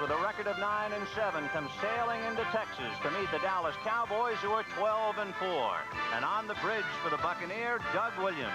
with a record of 9-7, come sailing into Texas to meet the Dallas Cowboys, who are 12-4. And on the bridge for the Buccaneer, Doug Williams.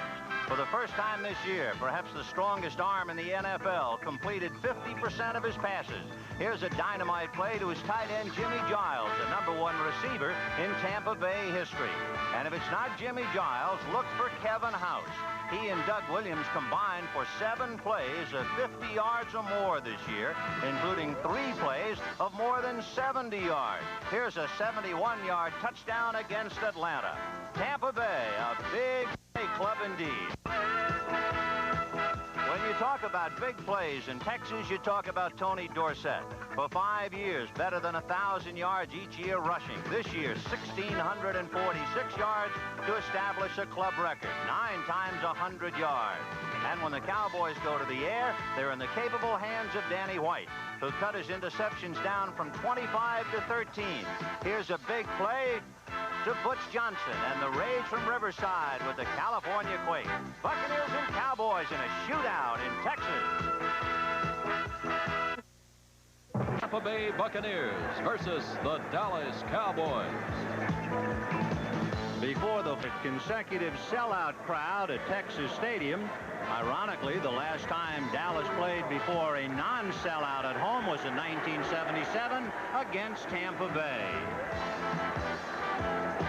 For the first time this year, perhaps the strongest arm in the NFL, completed 50% of his passes. Here's a dynamite play to his tight end, Jimmy Giles, the #1 receiver in Tampa Bay history. And if it's not Jimmy Giles, look for Kevin House. He and Doug Williams combined for 7 plays of 50 yards or more this year, including 3 plays of more than 70 yards. Here's a 71-yard touchdown against Atlanta. Tampa Bay, a big club indeed. When you talk about big plays in Texas, you talk about Tony Dorsett. For 5 years, better than 1,000 yards each year rushing. This year, 1,646 yards to establish a club record, 9 times 100 yards. And when the Cowboys go to the air, they're in the capable hands of Danny White, who cut his interceptions down from 25 to 13. Here's a big play to Butch Johnson and the Rage from Riverside with the California Quake. Buccaneers and Cowboys in a shootout in Texas. Tampa Bay Buccaneers versus the Dallas Cowboys. Before the consecutive sellout crowd at Texas Stadium, ironically, the last time Dallas played before a non-sellout at home was in 1977 against Tampa Bay.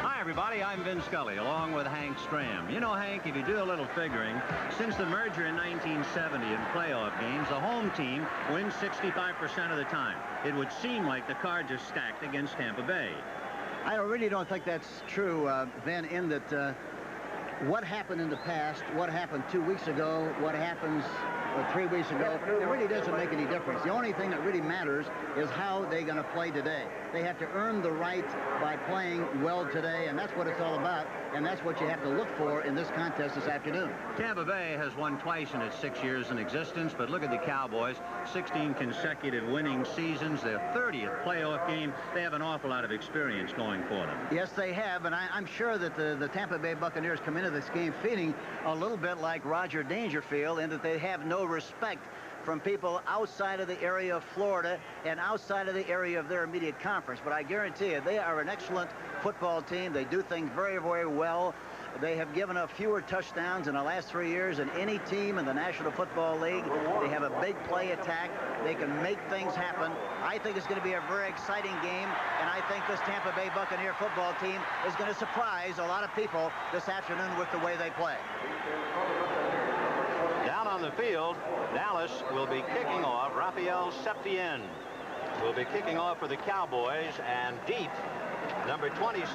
Hi, everybody. I'm Vin Scully, along with Hank Stram. You know, Hank, if you do a little figuring, since the merger in 1970 in playoff games, the home team wins 65% of the time. It would seem like the cards are stacked against Tampa Bay. I really don't think that's true, Vin, in that what happened in the past, what happened 2 weeks ago, what happens 3 weeks ago, it really doesn't make any difference. The only thing that really matters is how they're going to play today. They have to earn the right by playing well today, and that's what it's all about, and that's what you have to look for in this contest this afternoon. Tampa Bay has won twice in its 6 years in existence, but look at the Cowboys, 16 consecutive winning seasons, their 30th playoff game. They have an awful lot of experience going for them. Yes, they have, and I'm sure that the Tampa Bay Buccaneers come into this game feeling a little bit like Roger Dangerfield, in that they have no respect from people outside of the area of Florida and outside of the area of their immediate conference. But I guarantee you, they are an excellent football team. They do things very, very well. They have given up fewer touchdowns in the last 3 years than any team in the National Football League. They have a big play attack. They can make things happen. I think it's going to be a very exciting game, and I think this Tampa Bay Buccaneer football team is going to surprise a lot of people this afternoon with the way they play. Down on the field, Dallas will be kicking off. Rafael Septien will be kicking off for the Cowboys, and deep, number 26,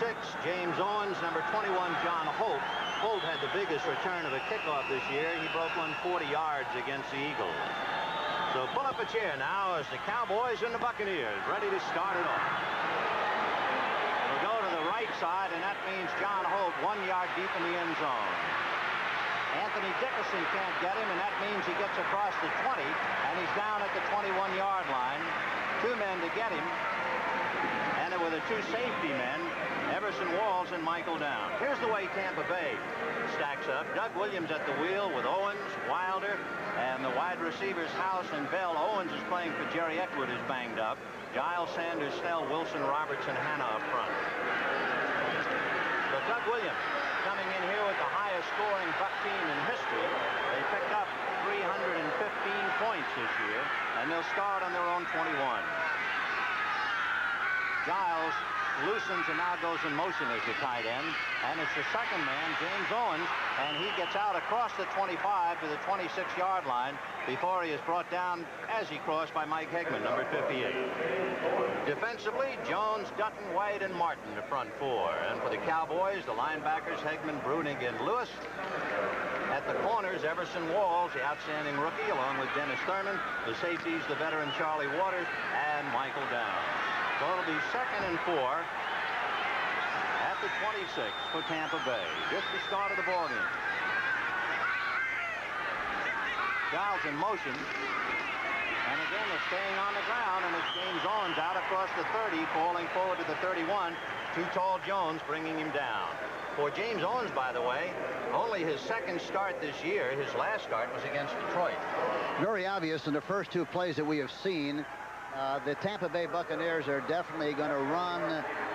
James Owens, number 21, John Holt. Holt had the biggest return of a kickoff this year. He broke one 40 yards against the Eagles. So pull up a chair now as the Cowboys and the Buccaneers ready to start it off. We'll go to the right side, and that means John Holt 1 yard deep in the end zone. Anthony Dickerson can't get him, and that means he gets across the 20, and he's down at the 21-yard line. 2 men to get him, and with the 2 safety men, Everson Walls and Michael down. Here's the way Tampa Bay stacks up. Doug Williams at the wheel with Owens, Wilder, and the wide receivers House and Bell. Owens is playing for Jerry Eckwood, is banged up. Giles, Sanders, Snell, Wilson, Roberts, and Hanna up front. So Doug Williams coming in here with the highest scoring Buck team in history. They picked up 315 points this year, and they'll start on their own 21. Giles loosens and now goes in motion as the tight end, and it's the second man, James Owens, and he gets out across the 25 to the 26-yard line before he is brought down as he crossed by Mike Hegman, number 58. Defensively, Jones, Dutton, White, and Martin, the front 4. And for the Cowboys, the linebackers, Hegman, Brunig, and Lewis. At the corners, Everson Walls, the outstanding rookie, along with Dennis Thurman. The safeties, the veteran Charlie Waters, and Michael Downs. So it'll be 2nd and 4 at the 26 for Tampa Bay. Just the start of the ball game. Giles in motion. And again, they're staying on the ground, and it's James Owens out across the 30, falling forward to the 31. Too tall Jones bringing him down. For James Owens, by the way, only his 2nd start this year. His last start was against Detroit. Very obvious in the first 2 plays that we have seen The Tampa Bay Buccaneers are definitely going to run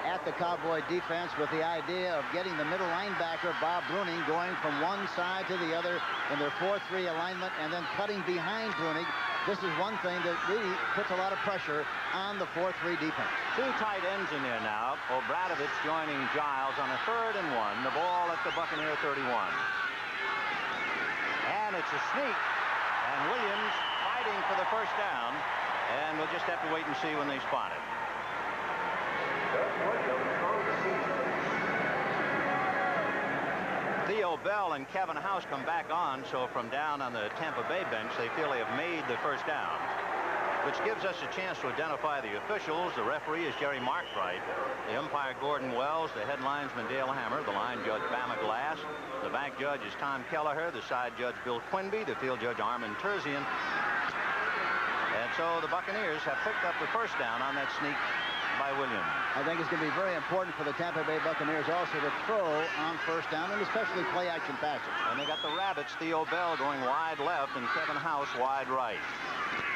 at the Cowboy defense with the idea of getting the middle linebacker, Bob Bruning, going from one side to the other in their 4-3 alignment and then cutting behind Bruning. This is one thing that really puts a lot of pressure on the 4-3 defense. Two tight ends in there now. Obradovich joining Giles on a 3rd and 1. The ball at the Buccaneer 31. And it's a sneak. And Williams fighting for the first down. And we'll just have to wait and see when they spot it. Theo Bell and Kevin House come back on, so from down on the Tampa Bay bench, they feel they have made the first down, which gives us a chance to identify the officials. The referee is Jerry Markwright, the umpire Gordon Wells, the head linesman Dale Hammer, the line judge Bama Glass, the back judge is Tom Kelleher, the side judge Bill Quinby, the field judge Armin Terzian. And so the Buccaneers have picked up the first down on that sneak by Williams. I think it's going to be very important for the Tampa Bay Buccaneers also to throw on first down, and especially play-action passes. And they got the Rabbits, Theo Bell going wide left and Kevin House wide right.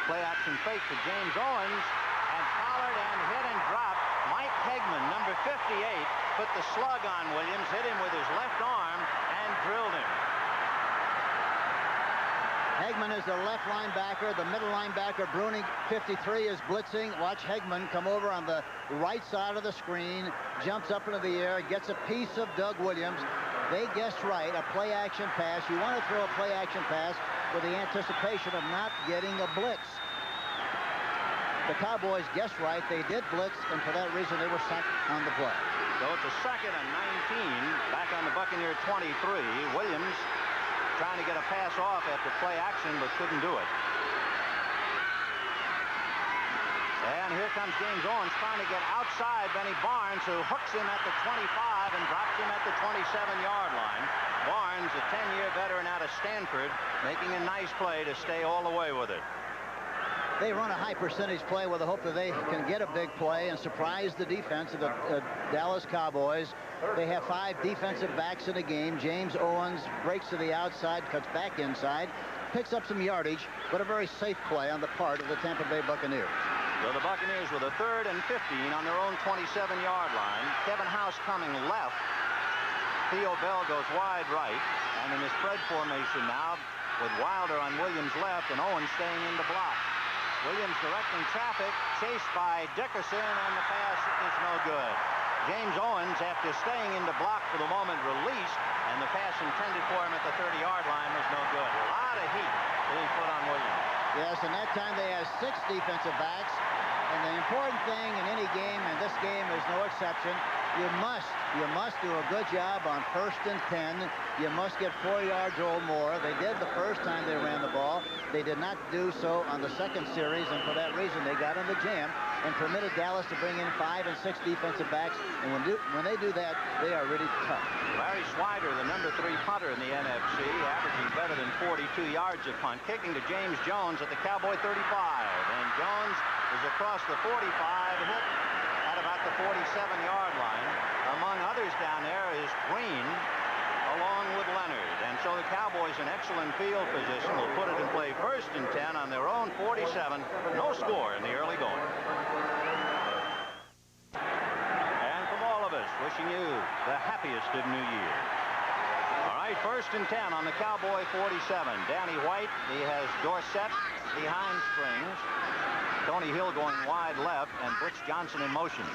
Play-action fake to James Owens, and collared and hit and dropped. Mike Hegman, number 58, put the slug on Williams, hit him with his left arm, and drilled him. Hegman is the left linebacker. The middle linebacker, Bruning, 53, is blitzing. Watch Hegman come over on the right side of the screen, jumps up into the air, gets a piece of Doug Williams. They guessed right, a play-action pass. You want to throw a play-action pass with the anticipation of not getting a blitz. The Cowboys guessed right. They did blitz, and for that reason, they were sacked on the play. So it's a 2nd and 19, back on the Buccaneer 23. Williams trying to get a pass off after play action, but couldn't do it. And here comes James Owens trying to get outside Benny Barnes, who hooks him at the 25 and drops him at the 27-yard line. Barnes, a 10-year veteran out of Stanford, making a nice play to stay all the way with it. They run a high percentage play with the hope that they can get a big play and surprise the defense of the Dallas Cowboys. They have 5 defensive backs in the game. James Owens breaks to the outside, cuts back inside, picks up some yardage, but a very safe play on the part of the Tampa Bay Buccaneers. So the Buccaneers with a 3rd and 15 on their own 27-yard line. Kevin House coming left. Theo Bell goes wide right. And in the spread formation now with Wilder on Williams left and Owens staying in the block. Williams directing traffic, chased by Dickerson, and the pass is no good. James Owens, after staying in the block for the moment, released, and the pass intended for him at the 30-yard line was no good. A lot of heat being put on Williams. Yes, and that time they have 6 defensive backs. And the important thing in any game, and this game is no exception, you must do a good job on 1st and 10. You must get 4 yards or more. They did the first time they ran the ball. They did not do so on the second series, and for that reason they got in the jam and permitted Dallas to bring in 5 and 6 defensive backs. And when they do that, they are really tough. Larry Swider, the number 3 punter in the NFC, averaging better than 42 yards a punt, kicking to James Jones at the Cowboy 35. And Jones is across the 45, hit at about the 47-yard line. Among others down there is Green, along with Leonard. And so the Cowboys in excellent field position will put it in play 1st and 10 on their own 47. No score in the early going. And from all of us, wishing you the happiest of New Year. All right, 1st and 10 on the Cowboy 47. Danny White, he has Dorsett behind Springs. Tony Hill going wide left, and Butch Johnson in motion.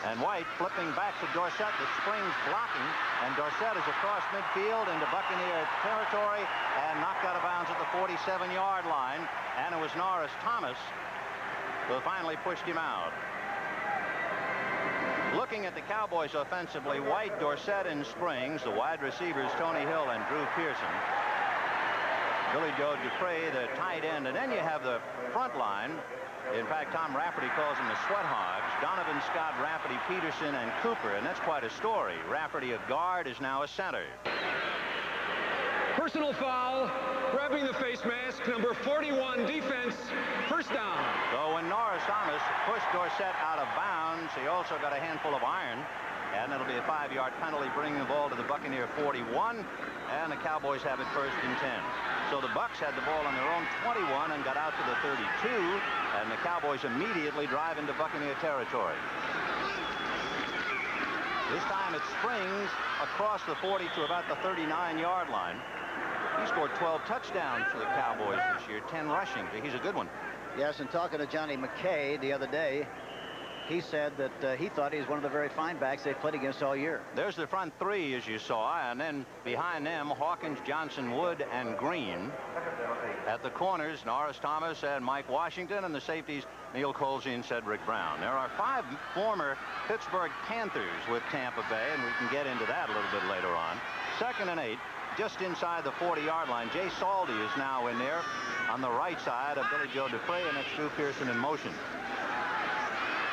And White flipping back to Dorsett, the Springs blocking, and Dorsett is across midfield into Buccaneer territory and knocked out of bounds at the 47-yard line. And it was Norris Thomas who finally pushed him out. Looking at the Cowboys offensively, White, Dorsett, and Springs, the wide receivers Tony Hill and Drew Pearson. Billy Joe Dupre, the tight end, and then you have the front line. In fact, Tom Rafferty calls them the Sweat Hogs. Donovan, Scott, Rafferty, Peterson, and Cooper, and that's quite a story. Rafferty, a guard, is now a center. Personal foul, grabbing the face mask, number 41, defense, 1st down. So when Norris Thomas pushed Dorsett out of bounds, he also got a handful of iron. And it'll be a 5-yard penalty, bringing the ball to the Buccaneer 41. And the Cowboys have it 1st and 10. So the Bucs had the ball on their own 21 and got out to the 32. And the Cowboys immediately drive into Buccaneer territory. This time it springs across the 40 to about the 39-yard line. He scored 12 touchdowns for the Cowboys this year, 10 rushing. He's a good one. Yes, and talking to Johnny McKay the other day, he said that he thought he was one of the very fine backs they've played against all year. There's the front three, as you saw, and then behind them, Hawkins, Johnson, Wood, and Green. At the corners, Norris Thomas and Mike Washington, and the safeties, Neil Colsey and Cedric Brown. There are 5 former Pittsburgh Panthers with Tampa Bay, and we can get into that a little bit later on. 2nd and 8, just inside the 40-yard line. Jay Saldy is now in there on the right side of Billy Joe Dupre, and that's Drew Pearson in motion.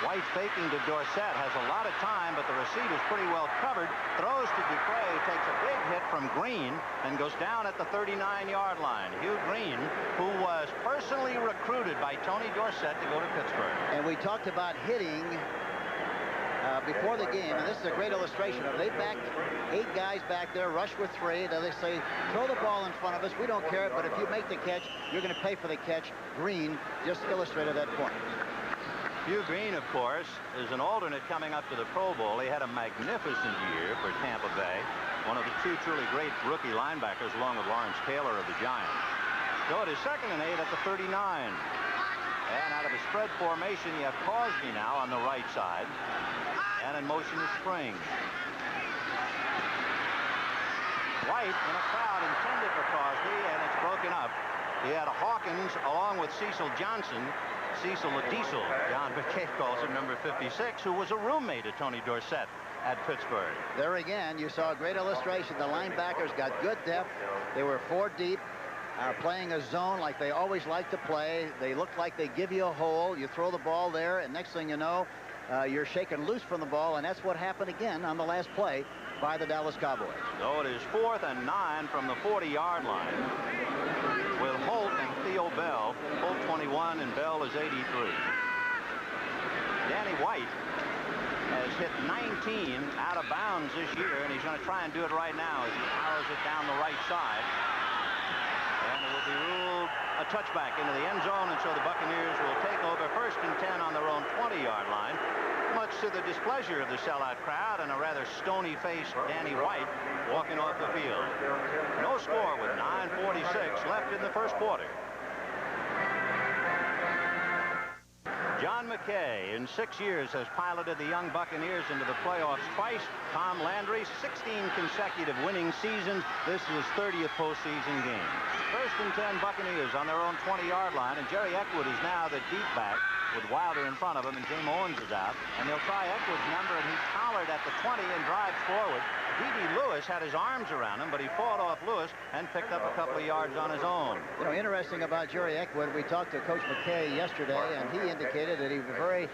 White faking to Dorsett, has a lot of time, but the receiver's pretty well covered. Throws to Dupre, takes a big hit from Green, and goes down at the 39-yard line. Hugh Green, who was personally recruited by Tony Dorsett to go to Pittsburgh. And we talked about hitting before the game, and this is a great illustration of it. They backed 8 guys back there, rush with 3. Now they say, throw the ball in front of us. We don't care, but if you make the catch, you're going to pay for the catch. Green just illustrated that point. Hugh Green, of course, is an alternate coming up to the Pro Bowl. He had a magnificent year for Tampa Bay. One of the 2 truly great rookie linebackers, along with Lawrence Taylor of the Giants. So it is 2nd and 8 at the 39. And out of a spread formation, you have Cosby now on the right side. And in motion is Springs. White in a crowd intended for Cosby, and it's broken up. He had Hawkins along with Cecil Johnson. Cecil the Diesel, John McKay calls him, number 56, who was a roommate of Tony Dorsett at Pittsburgh. There again, you saw a great illustration. The linebackers got good depth. They were 4 deep, playing a zone like they always like to play. They look like they give you a hole. You throw the ball there, and next thing you know, you're shaken loose from the ball, and that's what happened again on the last play by the Dallas Cowboys. So it is 4th and 9 from the 40-yard line with Holt and Theo Bell. Holt 21 and Bell is 83. Danny White has hit 19 out of bounds this year, and he's going to try and do it right now as he powers it down the right side. And it will be ruled a touchback into the end zone, and so the Buccaneers will take over 1st and 10 on their own 20-yard line, much to the displeasure of the sellout crowd and a rather stony-faced Danny White walking off the field. No score with 9:46 left in the 1st quarter. John McKay, in 6 years, has piloted the young Buccaneers into the playoffs twice. Tom Landry, 16 consecutive winning seasons. This is his 30th postseason game. 1st and 10 Buccaneers on their own 20-yard line, and Jerry Eckwood is now the deep back with Wilder in front of him, and Jim Owens is out. And they'll try Eckwood's number, and he's collared at the 20 and drives forward. D.D. Lewis had his arms around him, but he fought off Lewis and picked up a couple of yards on his own. You know, interesting about Jerry Eckwood, we talked to Coach McKay yesterday, and he indicated that he was very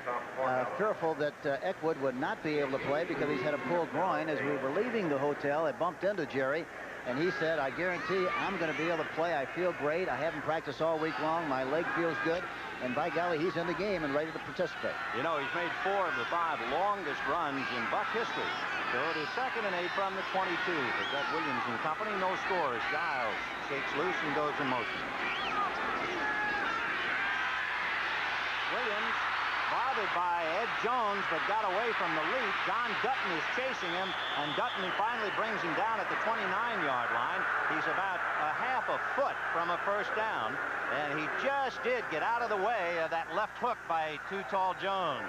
fearful that Eckwood would not be able to play because he's had a pulled groin. As we were leaving the hotel, I bumped into Jerry, and he said, I guarantee I'm going to be able to play. I feel great. I haven't practiced all week long. My leg feels good. And by golly, he's in the game and ready to participate. You know, he's made 4 of the 5 longest runs in Buck history. So it is 2nd and 8 from the 22 for Gus Williams and company. No score as Giles shakes loose and goes in motion. Williams bothered by Ed Jones, but got away from the lead. John Dutton is chasing him, and Dutton finally brings him down at the 29-yard line. He's about a half a foot from a 1st down, and he just did get out of the way of that left hook by Too Tall Jones.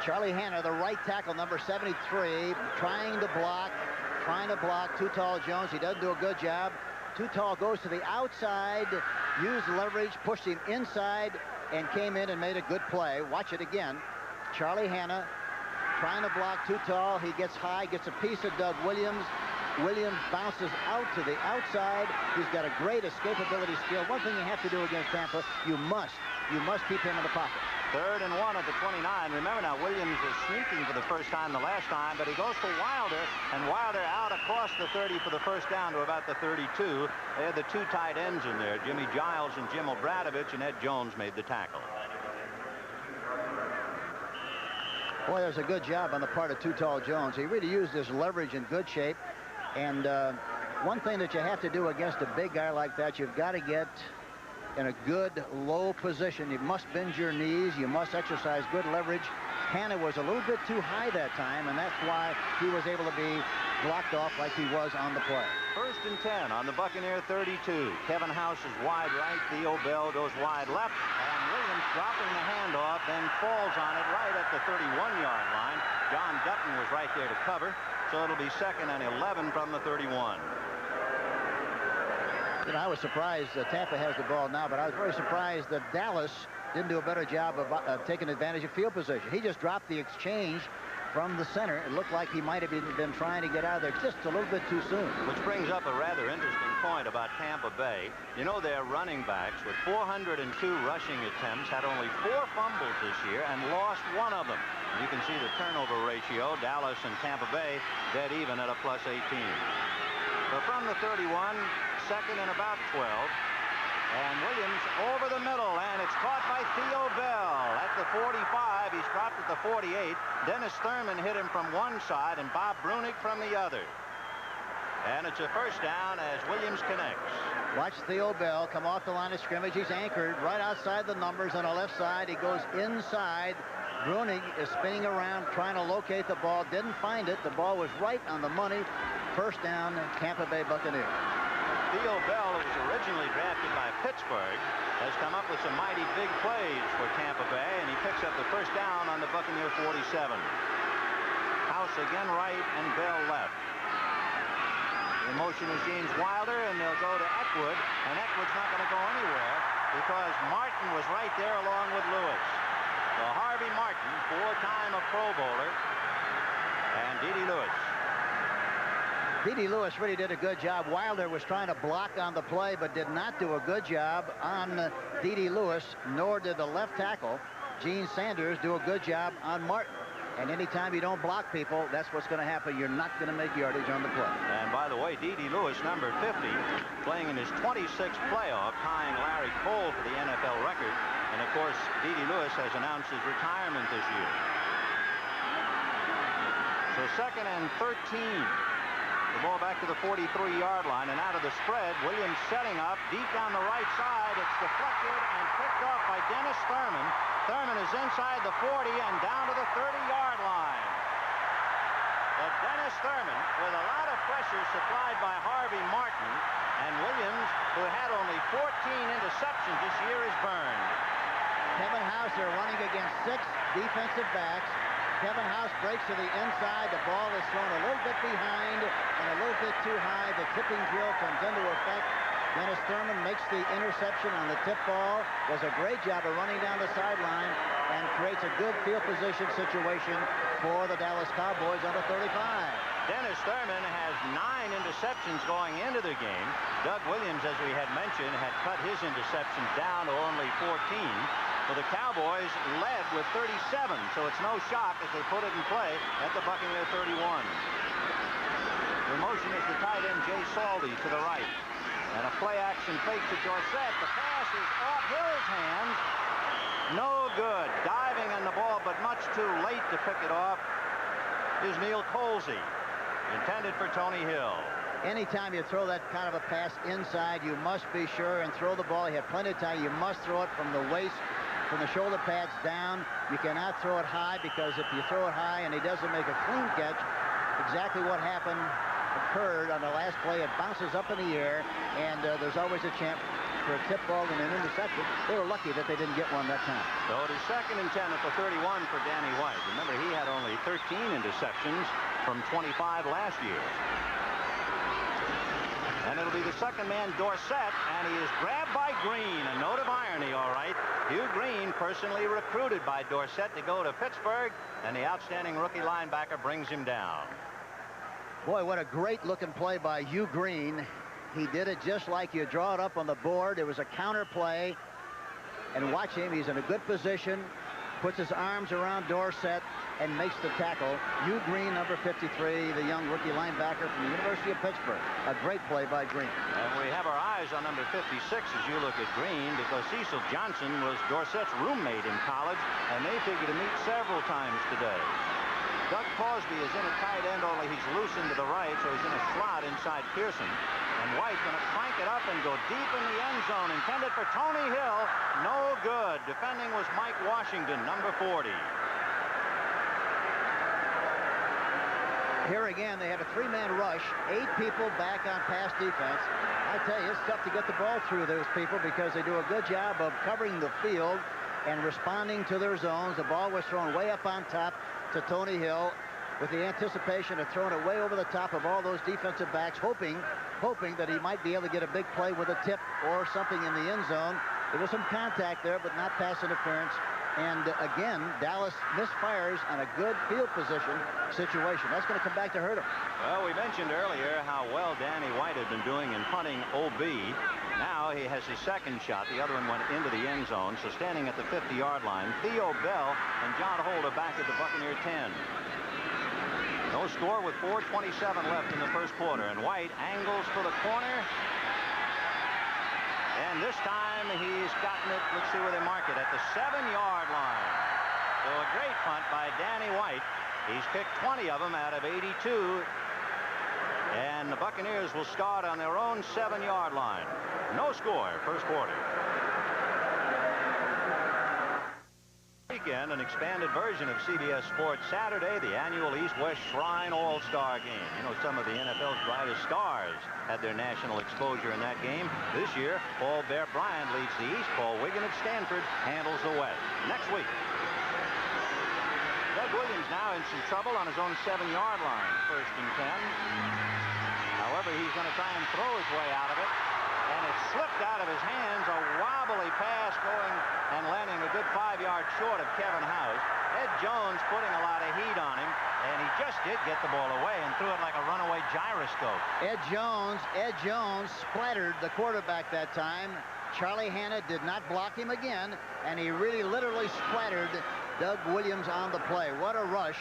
Charlie Hanna, the right tackle, number 73, trying to block Too Tall Jones. He doesn't do a good job. Too Tall goes to the outside, used leverage, pushed him inside, and came in and made a good play. Watch it again. Charlie Hanna trying to block Too Tall. He gets high, gets a piece of Doug Williams. Williams bounces out to the outside. He's got a great escapability skill. One thing you have to do against Tampa, you must keep him in the pocket. 3rd and 1 at the 29. Remember now, Williams is sneaking for the first time the last time, but he goes for Wilder, and Wilder out across the 30 for the 1st down to about the 32. They had the 2 tight ends in there, Jimmy Giles and Jim Obradovich, and Ed Jones made the tackle. Boy, there's a good job on the part of Too Tall Jones. He really used his leverage in good shape. And one thing that you have to do against a big guy like that, you've got to get in a good low position. You must bend your knees. You must exercise good leverage. Hanna was a little bit too high that time, and that's why he was able to be blocked off like he was on the play. 1st and 10 on the Buccaneer 32. Kevin House is wide right. Theo Bell goes wide left. And Williams dropping the handoff, then falls on it right at the 31-yard line. John Dutton was right there to cover. So it'll be 2nd and 11 from the 31. You know, I was surprised Tampa has the ball now, but I was very surprised that Dallas didn't do a better job of taking advantage of field position. He just dropped the exchange from the center. It looked like he might have been trying to get out of there just a little bit too soon. Which brings up a rather interesting point about Tampa Bay. You know, their running backs with 402 rushing attempts had only 4 fumbles this year and lost 1 of them. You can see the turnover ratio. Dallas and Tampa Bay dead even at a +18. So from the 31, 2nd and about 12. And Williams over the middle, and it's caught by Theo Bell at the 45. He's dropped at the 48. Dennis Thurman hit him from one side and Bob Brunick from the other. And it's a 1st down as Williams connects. Watch Theo Bell come off the line of scrimmage. He's anchored right outside the numbers on the left side. He goes inside. Brunick is spinning around trying to locate the ball. Didn't find it. The ball was right on the money. 1st down, Tampa Bay Buccaneers. Theo Bell, who was originally drafted by Pittsburgh, has come up with some mighty big plays for Tampa Bay, and he picks up the 1st down on the Buccaneer 47. House again right and Bell left. The motion is James Wilder, and they'll go to Eckwood, and Eckwood's not going to go anywhere because Martin was right there along with Lewis. So Harvey Martin, 4-time a Pro Bowler, and Dede Lewis. Dede Lewis really did a good job. Wilder was trying to block on the play, but did not do a good job on Dede Lewis, nor did the left tackle, Gene Sanders, do a good job on Martin. And anytime you don't block people, that's what's going to happen. You're not going to make yardage on the play. And by the way, Dede Lewis, number 50, playing in his 26th playoff, tying Larry Cole for the NFL record. And of course, Dede Lewis has announced his retirement this year. So 2nd and 13. The ball back to the 43-yard line, and out of the spread, Williams setting up deep down the right side. It's deflected and picked off by Dennis Thurman. Thurman is inside the 40 and down to the 30-yard line. But Dennis Thurman, with a lot of pressure supplied by Harvey Martin, and Williams, who had only 14 interceptions this year, is burned. Kevin House, they're running against 6 defensive backs. Kevin House breaks to the inside. The ball is thrown a little bit behind and a little bit too high. The tipping drill comes into effect. Dennis Thurman makes the interception on the tip ball. Does a great job of running down the sideline and creates a good field position situation for the Dallas Cowboys on the 35. Dennis Thurman has 9 interceptions going into the game. Doug Williams, as we had mentioned, had cut his interceptions down to only 14. So the Cowboys led with 37, so it's no shock as they put it in play at the Buccaneer 31. The motion is the tight end Jay Saldy to the right. And a play action fake to Dorsett. The pass is off Hill's hands. No good. Diving on the ball, but much too late to pick it off, is Neil Colsey. Intended for Tony Hill. Anytime you throw that kind of a pass inside, you must be sure and throw the ball. You have plenty of time. You must throw it from the waist, from the shoulder pads down. You cannot throw it high, because if you throw it high and he doesn't make a clean catch, exactly what occurred on the last play. It bounces up in the air, and there's always a chance for a tip ball and an interception. They were lucky that they didn't get one that time. So it is 2nd and 10 at the 31 for Danny White. Remember, he had only 13 interceptions from 25 last year. And it'll be the second man, Dorsett, and he is grabbed by Green. A note of irony, all right. Hugh Green, personally recruited by Dorsett to go to Pittsburgh, and the outstanding rookie linebacker brings him down. Boy, what a great-looking play by Hugh Green. He did it just like you draw it up on the board. It was a counter play. And watch him. He's in a good position. puts his arms around Dorsett and makes the tackle. Hugh Green, number 53, the young rookie linebacker from the University of Pittsburgh. A great play by Green. And we have our eyes on number 56 as you look at Green, because Cecil Johnson was Dorsett's roommate in college, and they figure to meet several times today. Doug Crosby is in a tight end, only he's loose into the right, so he's in a slot inside Pearson. And White's going to crank it up and go deep in the end zone, intended for Tony Hill. No good. Defending was Mike Washington, number 40. Here again, they had a 3-man rush, 8 people back on pass defense. I tell you, it's tough to get the ball through those people because they do a good job of covering the field and responding to their zones. The ball was thrown way up on top to Tony Hill with the anticipation of throwing it way over the top of all those defensive backs, hoping that he might be able to get a big play with a tip or something in the end zone. There was some contact there, but not pass interference. And again, Dallas misfires on a good field position situation. That's going to come back to hurt him. Well, we mentioned earlier how well Danny White had been doing in punting OB. Now he has his second shot. The other one went into the end zone. So standing at the 50-yard line, Theo Bell and John Holder back at the Buccaneer 10. No score with 4:27 left in the first quarter. And White angles for the corner. And this time he's gotten it, let's see where they mark it, at the 7-yard line. So a great punt by Danny White. He's kicked 20 of them out of 82. And the Buccaneers will start on their own 7-yard line. No score, first quarter. Weekend, an expanded version of CBS Sports Saturday, the annual East-West Shrine All-Star Game. You know, some of the NFL's brightest stars had their national exposure in that game. This year, Paul Bear Bryant leads the East. Paul Wiggin of Stanford handles the West. Next week, Doug Williams now in some trouble on his own 7-yard line, 1st and 10. However, he's going to try and throw his way out of it. And it slipped out of his hands, a wobbly pass going and landing a good 5 yards short of Kevin House. Ed Jones putting a lot of heat on him, and he just did get the ball away and threw it like a runaway gyroscope. Ed Jones splattered the quarterback that time. Charlie Hanna did not block him again, and he really literally splattered Doug Williams on the play. What a rush,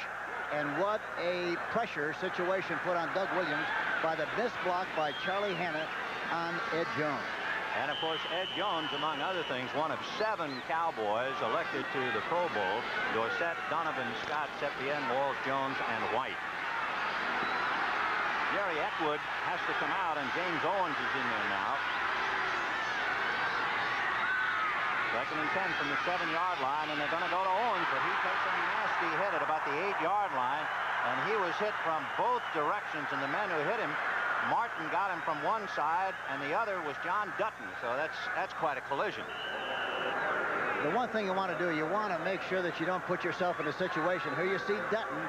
and what a pressure situation put on Doug Williams by the missed block by Charlie Hanna on Ed Jones. And of course, Ed Jones, among other things, one of 7 Cowboys elected to the Pro Bowl. Dorsett, Donovan, Scott, Septien, Walls, Jones, and White. Jerry Eckwood has to come out, and James Owens is in there now. 2nd and 10 from the 7-yard line, and they're going to go to Owens, but he takes a nasty hit at about the 8-yard line, and he was hit from both directions, and the men who hit him, Martin got him from one side, and the other was John Dutton. So that's quite a collision. The one thing you want to do, you want to make sure that you don't put yourself in a situation. Here you see Dutton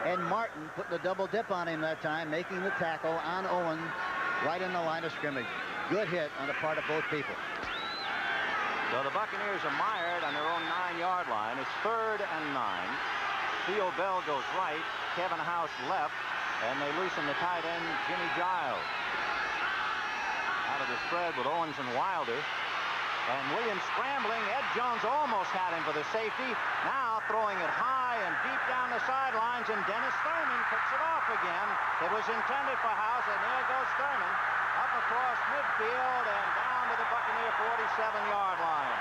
and Martin putting the double dip on him that time, making the tackle on Owen right in the line of scrimmage. Good hit on the part of both people. So the Buccaneers are mired on their own 9-yard line. It's 3rd and 9. Theo Bell goes right, Kevin House left, and they loosen the tight end, Jimmy Giles. Out of the spread with Owens and Wilder. And Williams scrambling. Ed Jones almost had him for the safety. Now throwing it high and deep down the sidelines, and Dennis Thurman picks it off again. It was intended for House, and there goes Thurman up across midfield and down to the Buccaneer 47-yard line.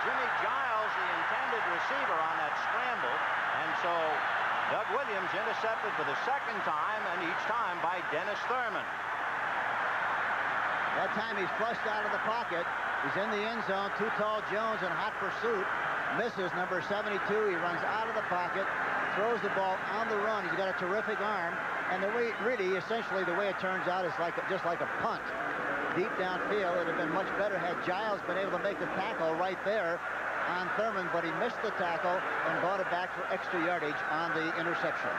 Jimmy Giles, the intended receiver on that scramble, and so Doug Williams intercepted for the 2nd time, and each time by Dennis Thurman. That time he's flushed out of the pocket. He's in the end zone. Too Tall Jones in hot pursuit. Misses number 72. He runs out of the pocket, throws the ball on the run. He's got a terrific arm. And the way, really, essentially, the way it turns out is just like a punt. Deep downfield, it would have been much better had Giles been able to make the tackle right there on Thurman, but he missed the tackle and brought it back for extra yardage on the interception.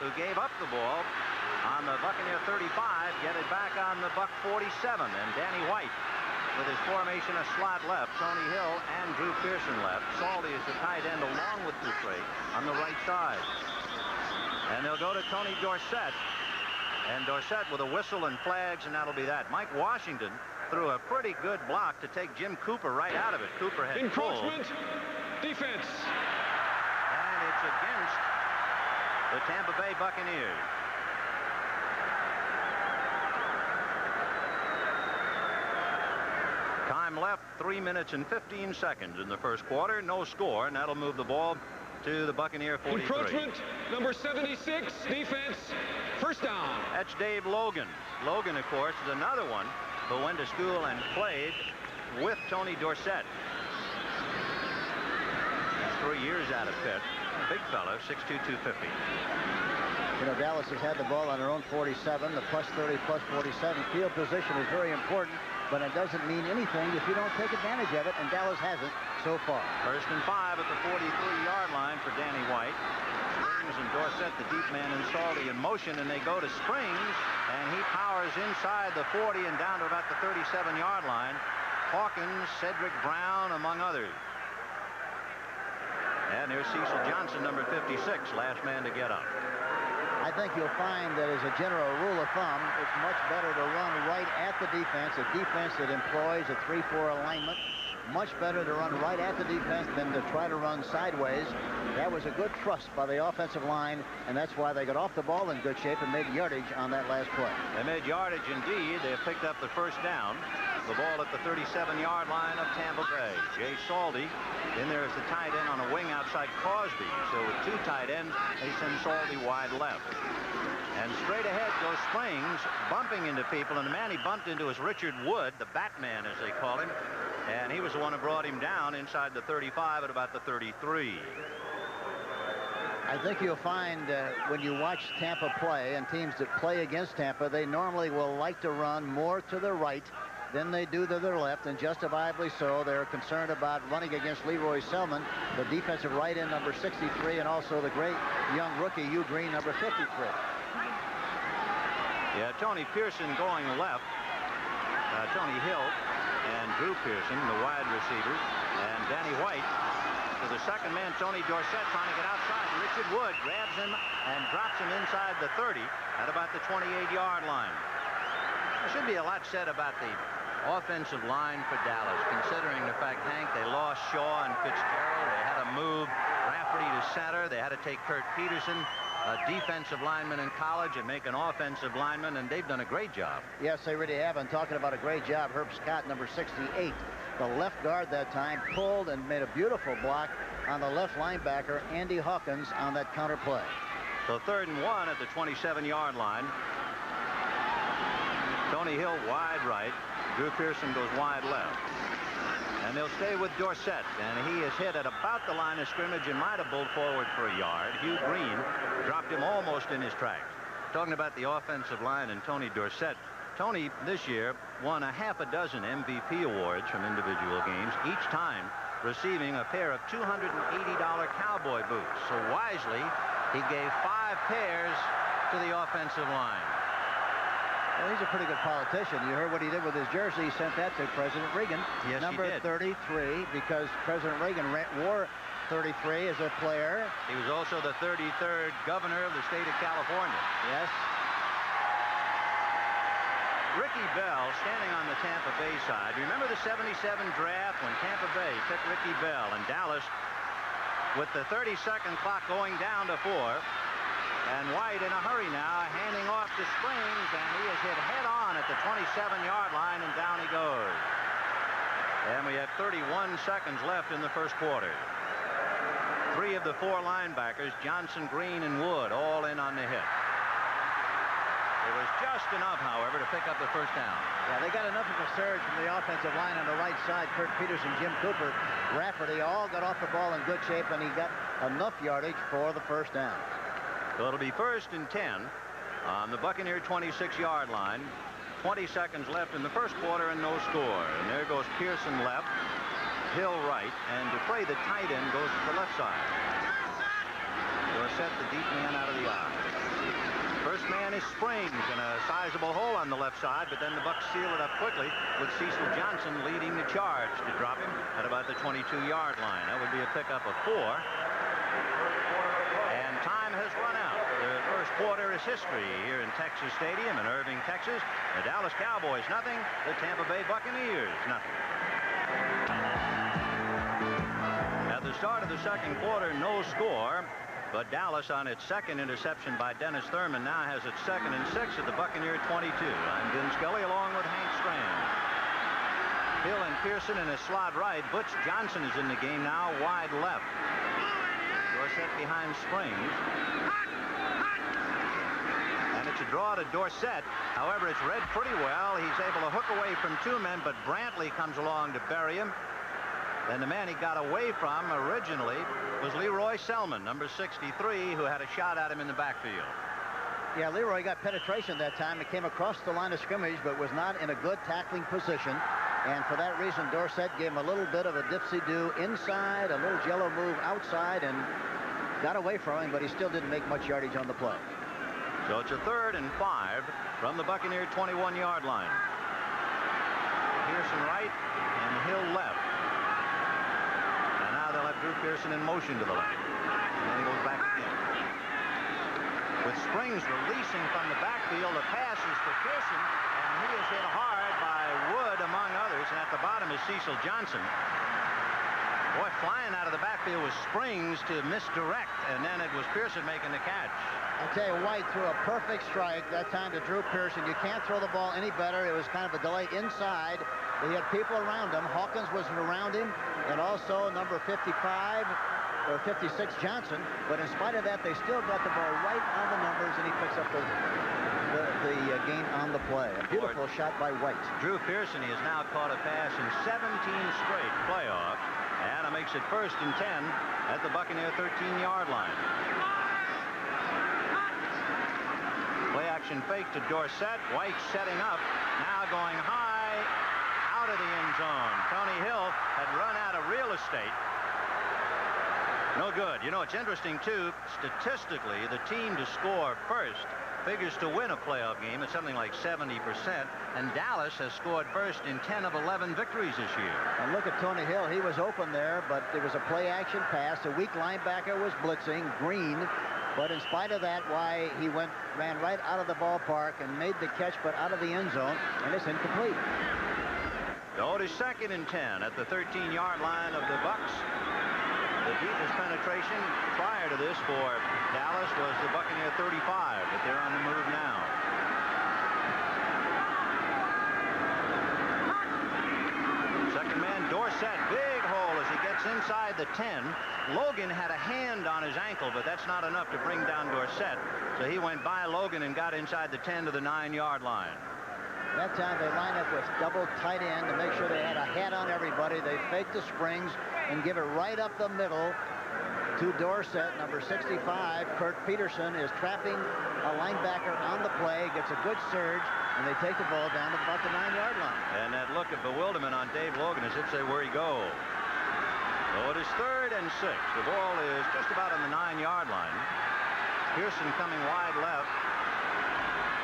Who gave up the ball on the Buccaneer 35, get it back on the Buck 47, and Danny White with his formation a slot left, Tony Hill and Drew Pearson left. Salty is the tight end along with Dupre on the right side. And they'll go to Tony Dorsett. And Dorsett with a whistle and flags, and that'll be that. Mike Washington threw a pretty good block to take Jim Cooper right out of it. Cooper had encroachment, defense. And it's against the Tampa Bay Buccaneers. Time left, 3 minutes and 15 seconds in the first quarter. No score, and that'll move the ball to the Buccaneer 43. Encroachment, number 76, defense, first down. That's Dave Logan. Logan, of course, is another one who went to school and played with Tony Dorsett. He's 3 years out of Pitt. Big fellow, 6'2", 250. You know, Dallas has had the ball on their own 47. The plus 30, plus 47. Field position is very important, but it doesn't mean anything if you don't take advantage of it, and Dallas hasn't so far. 1st and 5 at the 43-yard line for Danny White. Springs and Dorsett, the deep man, and Salty in motion, and they go to Springs, and he powers inside the 40 and down to about the 37-yard line. Hawkins, Cedric Brown, among others. And there's Cecil Johnson, number 56, last man to get up. I think you'll find that as a general rule of thumb, it's much better to run right at the defense, a defense that employs a 3-4 alignment. Much better to run right at the defense than to try to run sideways. That was a good thrust by the offensive line, and that's why they got off the ball in good shape and made yardage on that last play. They made yardage indeed. They have picked up the first down. The ball at the 37-yard line of Tampa Bay. Jay Salty in there as the tight end on a wing outside Cosby. So with 2 tight ends, they send Salty wide left. And straight ahead goes Springs, bumping into people, and the man he bumped into is Richard Wood, the Batman as they call him, and he was the one who brought him down inside the 35 at about the 33. I think you'll find when you watch Tampa play, and teams that play against Tampa, they normally will like to run more to the right than they do to their left, and justifiably so. They're concerned about running against Leroy Selman, the defensive right end, number 63, and also the great young rookie Hugh Green, number 53. Yeah, Tony Pearson going left. Tony Hill and Drew Pearson, the wide receivers, and Danny White to the second man, Tony Dorsett, trying to get outside. Richard Wood grabs him and drops him inside the 30 at about the 28-yard line. There should be a lot said about the offensive line for Dallas, considering the fact, Hank, they lost Shaw and Fitzgerald. They had to move Rafferty to center. They had to take Kurt Peterson, a defensive lineman in college, and make an offensive lineman, and they've done a great job. Yes, they really have. And talking about a great job, Herb Scott, number 68, the left guard that time, pulled and made a beautiful block on the left linebacker, Andy Hawkins, on that counter play. So 3rd and 1 at the 27-yard line. Tony Hill wide right. Drew Pearson goes wide left. And they'll stay with Dorsett, and he is hit at about the line of scrimmage and might have bowled forward for a yard. Hugh Green dropped him almost in his tracks. Talking about the offensive line and Tony Dorsett, Tony this year won a half a dozen MVP awards from individual games, each time receiving a pair of $280 cowboy boots. So wisely, he gave 5 pairs to the offensive line. Well, he's a pretty good politician. You heard what he did with his jersey. He sent that to President Reagan. Yes, number he did. 33, because President Reagan wore 33 as a player. He was also the 33rd governor of the state of California. Yes. Ricky Bell standing on the Tampa Bay side. Remember the 77 draft when Tampa Bay took Ricky Bell, and Dallas, with the 30-second clock going down to 4, and White in a hurry now, handing off to Springs, and he is hit head on at the 27-yard line, and down he goes. And we have 31 seconds left in the first quarter. 3 of the 4 linebackers, Johnson, Green, and Wood, all in on the hit. It was just enough, however, to pick up the first down. Yeah, they got enough of a surge from the offensive line on the right side. Kurt Peterson, Jim Cooper, Rafferty all got off the ball in good shape, and he got enough yardage for the first down. So it'll be 1st and 10 on the Buccaneer 26-yard line. 20 seconds left in the first quarter and no score. And there goes Pearson left, Hill right, and Dupre, the tight end, goes to the left side. Dorsett, the deep man, out of the eye. First man is Springs in a sizable hole on the left side, but then the Bucs seal it up quickly with Cecil Johnson leading the charge to drop him at about the 22-yard line. That would be a pickup of 4. And time has run out. The first first quarter is history here in Texas Stadium in Irving, Texas. The Dallas Cowboys nothing. The Tampa Bay Buccaneers nothing. At the start of the second quarter, no score. But Dallas on its second interception by Dennis Thurman now has its 2nd and 6 at the Buccaneer 22. I'm Vin Scully along with Hank Stram. Hill and Pearson in a slot right. Butch Johnson is in the game now, wide left. Dorsett behind Springs. And it's a draw to Dorsett. However, it's read pretty well. He's able to hook away from 2 men, but Brantley comes along to bury him. And the man he got away from originally was Leroy Selman, number 63, who had a shot at him in the backfield. Yeah, Leroy got penetration that time. It came across the line of scrimmage, but was not in a good tackling position. And for that reason, Dorsett gave him a little bit of a dipsy-do inside, a little jello move outside, and got away from him, but he still didn't make much yardage on the play. So it's a 3rd and 5 from the Buccaneer 21-yard line. Pearson right and Hill left. They'll have Drew Pearson in motion to the left. And then he goes back again. With Springs releasing from the backfield, the pass is for Pearson, and he is hit hard by Wood, among others. And at the bottom is Cecil Johnson. Boy, flying out of the backfield was Springs to misdirect, and then it was Pearson making the catch. I'll tell you, White threw a perfect strike that time to Drew Pearson. You can't throw the ball any better. It was kind of a delay inside. He had people around him. Hawkins was around him, and also number 55 or 56 Johnson. But in spite of that, they still got the ball right on the numbers, and he picks up the gain on the play. A beautiful shot by White. Drew Pearson, he has now caught a pass in 17 straight playoffs, and it makes it 1st and 10 at the Buccaneer 13-yard line. Play action fake to Dorsett. White setting up, now going high. Out of the end zone. Tony Hill had run out of real estate. No good. You know, it's interesting, too. Statistically, the team to score first figures to win a playoff game at something like 70%. And Dallas has scored first in 10 of 11 victories this year. And look at Tony Hill. He was open there, but it was a play-action pass. The weak linebacker was blitzing, Green. But in spite of that, he ran right out of the ballpark and made the catch, but out of the end zone, and it's incomplete. So it is 2nd and 10 at the 13-yard line of the Bucs. The deepest penetration prior to this for Dallas was the Buccaneer 35, but they're on the move now. Second man, Dorsett, big hole as he gets inside the 10. Logan had a hand on his ankle, but that's not enough to bring down Dorsett. So he went by Logan and got inside the 10 to the 9-yard line. That time they line up with double tight end to make sure they had a head on everybody. They fake the Springs and give it right up the middle to Dorsett, number 65. Kurt Peterson is trapping a linebacker on the play, gets a good surge, and they take the ball down to about the 9-yard line. And that look of bewilderment on Dave Logan as if say, where he go? So it is 3rd and 6. The ball is just about on the 9-yard line. Pearson coming wide left.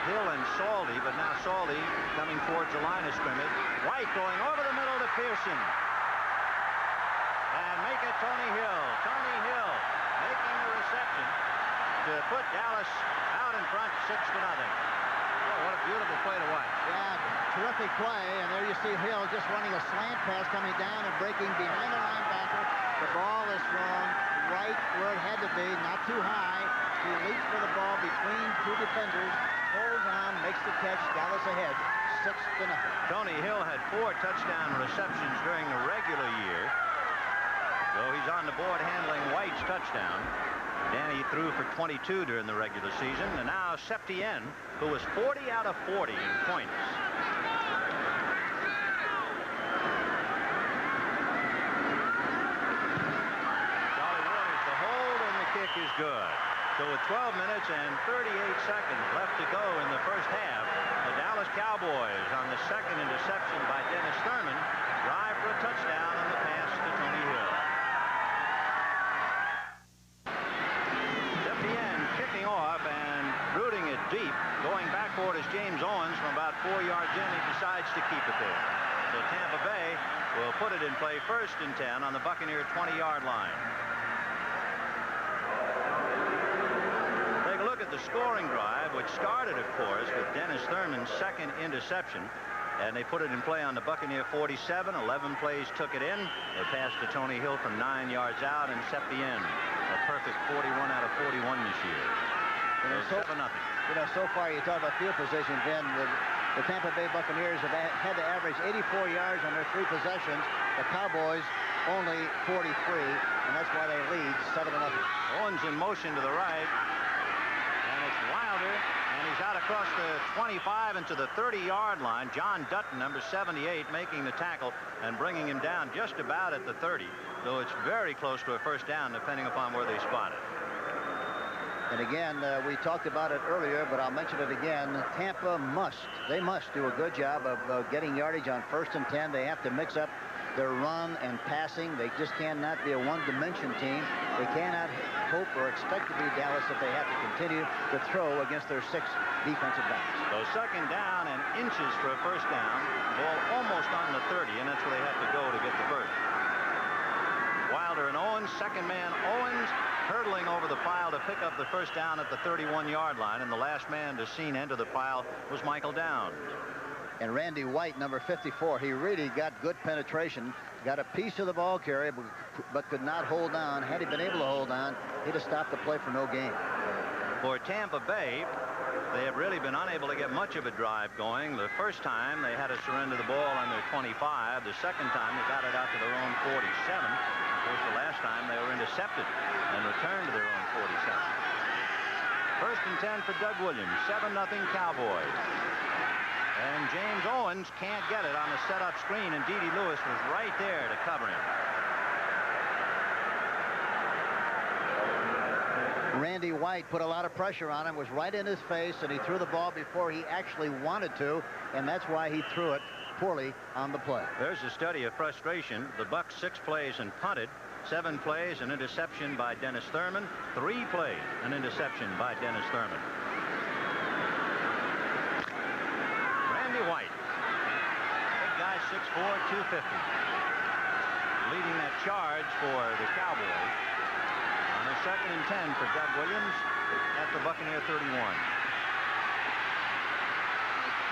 Hill and Saldy, but now Saldy coming towards the line of scrimmage. White going over the middle to Pearson. And make it Tony Hill. Tony Hill making the reception to put Dallas out in front 6-0. Oh, what a beautiful play to watch. Yeah, terrific play. And there you see Hill just running a slant pass coming down and breaking behind the linebacker. The ball is thrown right where it had to be, not too high. He leaps for the ball between 2 defenders. Holds on, makes the catch. Dallas ahead, 6-0. Tony Hill had 4 touchdown receptions during the regular year. So he's on the board handling White's touchdown. Danny threw for 22 during the regular season. And now Septien, who was 40 out of 40 in points. Charlie Waters, the hold and the kick is good. So with 12 minutes and 38 seconds left to go in the first half, the Dallas Cowboys on the second interception by Dennis Thurman drive for a touchdown on the pass to Tony Hill. Septien kicking off and rooting it deep. Going backward is James Owens from about 4 yards in. He decides to keep it there. So Tampa Bay will put it in play 1st and 10 on the Buccaneer 20-yard line. at the scoring drive, which started, of course, with Dennis Thurman's second interception. And they put it in play on the Buccaneer 47. 11 plays took it in. They passed to Tony Hill from 9 yards out and Septien. A perfect 41 out of 41 this year. So 7-0. So far you talk about field position, Ben. The Tampa Bay Buccaneers have had to average 84 yards on their 3 possessions. The Cowboys only 43, and that's why they lead 7-0. Owens in motion to the right, and it's Wilder, and he's out across the 25 into the 30-yard line. John Dutton, number 78, making the tackle and bringing him down just about at the 30, though it's very close to a first down depending upon where they spot it. And again, we talked about it earlier, but I'll mention it again. Tampa must do a good job of getting yardage on 1st and 10. They have to mix up their run and passing. They just cannot be a one-dimension team. They cannot hope or expect to be Dallas if they have to continue to throw against their 6 defensive backs. So 2nd down and inches for a first down. Ball almost on the 30, and that's where they have to go to get the first. Wilder and Owens, second man Owens, hurtling over the pile to pick up the first down at the 31-yard line, and the last man to see enter the pile was Michael Downs. And Randy White, number 54, he really got good penetration, got a piece of the ball carrier, but could not hold on. Had he been able to hold on, he'd have stopped the play for no gain. For Tampa Bay, they have really been unable to get much of a drive going. The first time they had to surrender the ball on their 25. The second time they got it out to their own 47. Of course, the last time they were intercepted and returned to their own 47. 1st and 10 for Doug Williams. 7-0 Cowboys. And James Owens can't get it on the setup screen, and Dede Lewis was right there to cover him. Randy White put a lot of pressure on him, was right in his face, and he threw the ball before he actually wanted to, and that's why he threw it poorly on the play. There's a study of frustration. The Bucs 6 plays and punted. 7 plays, an interception by Dennis Thurman. 3 plays, an interception by Dennis Thurman. Randy White, big guy, 6'4", 250, leading that charge for the Cowboys on a 2nd and 10 for Doug Williams at the Buccaneer 31.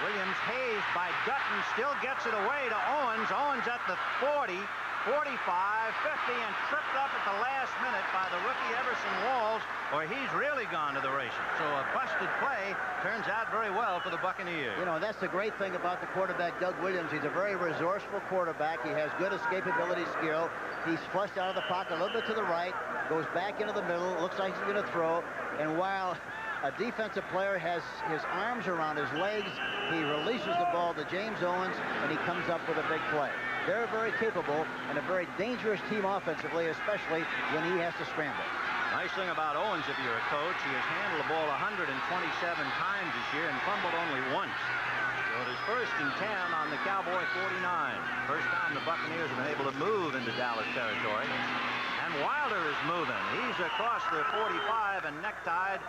Williams hazed by Dutton, still gets it away to Owens. Owens at the 40, 45, 50, and tripped up at the last minute by the rookie Everson Walls, or he's really gone to the races. So a busted play turns out very well for the Buccaneers. You know, that's the great thing about the quarterback, Doug Williams. He's a very resourceful quarterback. He has good escapability skill. He's flushed out of the pocket a little bit to the right, goes back into the middle, looks like he's going to throw, and while a defensive player has his arms around his legs, he releases the ball to James Owens, and he comes up with a big play. They're very capable and a very dangerous team offensively, especially when he has to scramble. Nice thing about Owens, if you're a coach, he has handled the ball 127 times this year and fumbled only once. So it is 1st and 10 on the Cowboy 49. First time the Buccaneers have been able to move into Dallas territory. And Wilder is moving. He's across the 45 and necktied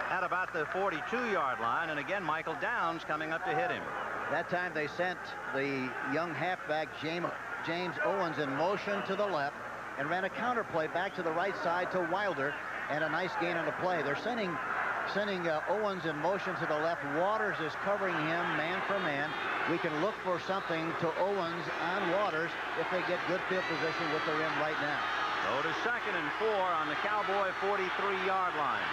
at about the 42-yard line, and again Michael Downs coming up to hit him. That time they sent the young halfback James Owens in motion to the left and ran a counter play back to the right side to Wilder, and a nice gain on the play. They're sending Owens in motion to the left. Waters is covering him man for man. We can look for something to Owens on Waters if they get good field position, which they're in right now. So it is 2nd and 4 on the Cowboy 43-yard line.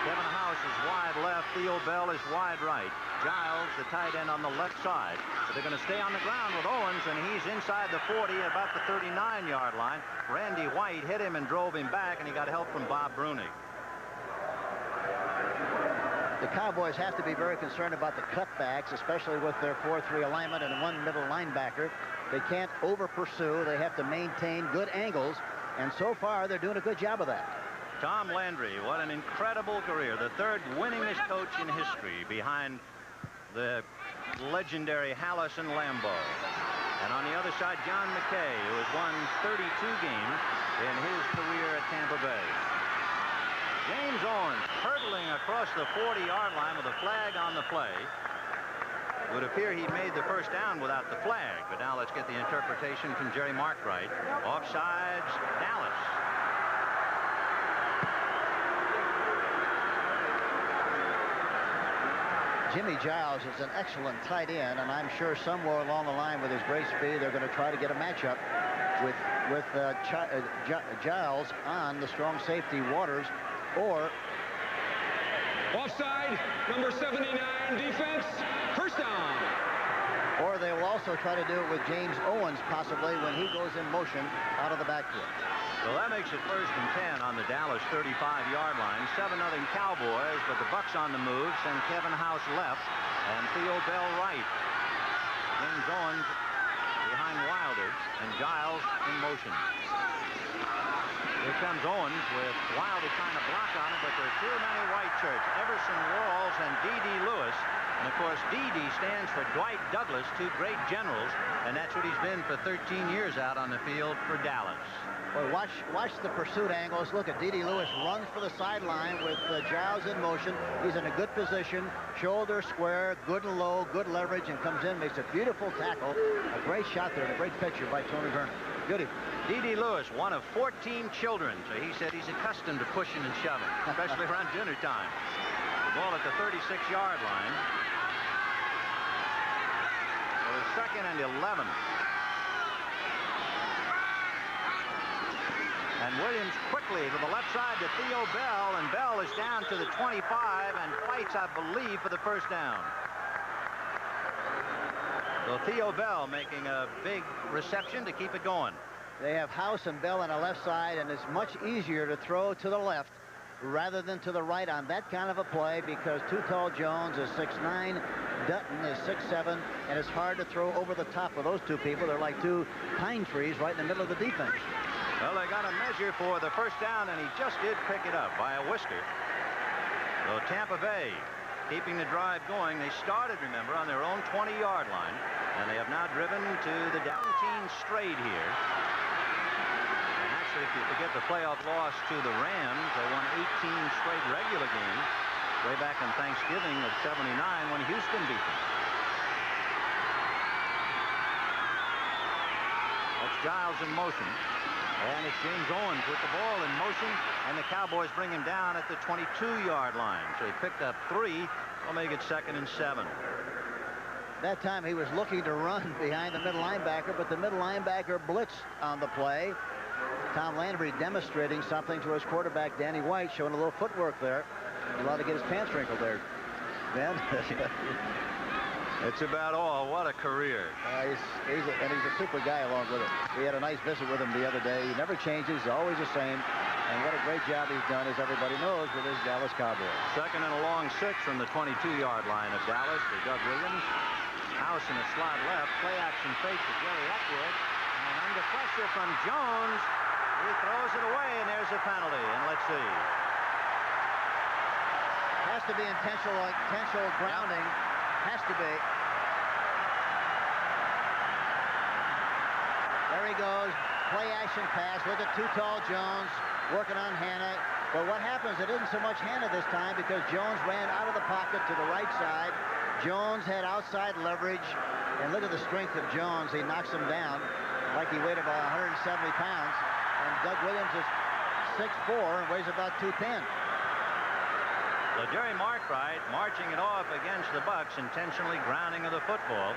Kevin House is wide left. Theo Bell is wide right. Giles, the tight end, on the left side. But they're going to stay on the ground with Owens, and he's inside the 40 at about the 39-yard line. Randy White hit him and drove him back, and he got help from Bob Brunig. The Cowboys have to be very concerned about the cutbacks, especially with their 4-3 alignment and one middle linebacker. They can't over-pursue. They have to maintain good angles, and so far they're doing a good job of that. Tom Landry, what an incredible career. The 3rd winningest coach in history behind the legendary Hallis and Lambeau. And on the other side, John McKay, who has won 32 games in his career at Tampa Bay. James Owens hurtling across the 40-yard line with a flag on the play. It would appear he made the first down without the flag, but now let's get the interpretation from Jerry Markwright. Offsides, Dallas. Jimmy Giles is an excellent tight end, and I'm sure somewhere along the line with his great speed, they're going to try to get a matchup with Giles on the strong safety Waters, or Offside, number 79, defense, first down. or they will also try to do it with James Owens possibly when he goes in motion out of the backfield. So that makes it 1st and 10 on the Dallas 35-yard line. 7-0 Cowboys, but the Bucs on the move send Kevin House left and Theo Bell right. James Owens behind Wilder and Giles in motion. Here comes Owens with Wilder trying to block on it, but there are too many white shirts. Everson Walls and D.D. Lewis. And, of course, D.D. stands for Dwight Douglas, two great generals, and that's what he's been for 13 years out on the field for Dallas. Boy, watch the pursuit angles. Look at D.D. Lewis runs for the sideline with Giles in motion. He's in a good position, shoulder square, good and low, good leverage, and comes in, makes a beautiful tackle. A great shot there, and a great picture by Tony Vernon. Beautiful. D.D. Lewis, one of 14 children, so he said he's accustomed to pushing and shoving, especially around dinner time. The ball at the 36-yard line. So it's 2nd and 11. And Williams quickly to the left side to Theo Bell, and Bell is down to the 25 and fights, I believe, for the first down. So Theo Bell making a big reception to keep it going. They have House and Bell on the left side, and it's much easier to throw to the left rather than to the right on that kind of a play because Too Tall Jones is 6'9", Dutton is 6'7", and it's hard to throw over the top of those two people. They're like two pine trees right in the middle of the defense. Well, they got a measure for the first down, and he just did pick it up by a whisker. So Tampa Bay keeping the drive going. They started, remember, on their own 20-yard line, and they have now driven to the 17 straight here. And actually, if you forget the playoff loss to the Rams, they won 18 straight regular games way back on Thanksgiving of '79 when Houston beat them. That's Giles in motion. And it's James Owens with the ball in motion, and the Cowboys bring him down at the 22-yard line. So he picked up 3. We'll make it 2nd and 7. That time he was looking to run behind the middle linebacker, but the middle linebacker blitzed on the play. Tom Landry demonstrating something to his quarterback, Danny White, showing a little footwork there. He's allowed to get his pants wrinkled there. Ben? It's about all. What a career. He's a super guy along with it. We had a nice visit with him the other day. He never changes, always the same. And what a great job he's done, as everybody knows, with his Dallas Cowboys. 2nd and a long 6 from the 22-yard line of Dallas to Doug Williams. House in a slot left. Play action fake to Jerry Eckwood. And under pressure from Jones, he throws it away, and there's a penalty. And let's see. Has to be intentional grounding. Yep. Has to be. There he goes. Play action pass. Look at Too Tall Jones working on Hannah. But what happens, it isn't so much Hannah this time because Jones ran out of the pocket to the right side. Jones had outside leverage. And look at the strength of Jones. He knocks him down like he weighed about 170 pounds. And Doug Williams is 6'4" and weighs about 210. So Jerry Markwright marching it off against the Bucs, intentionally grounding of the football,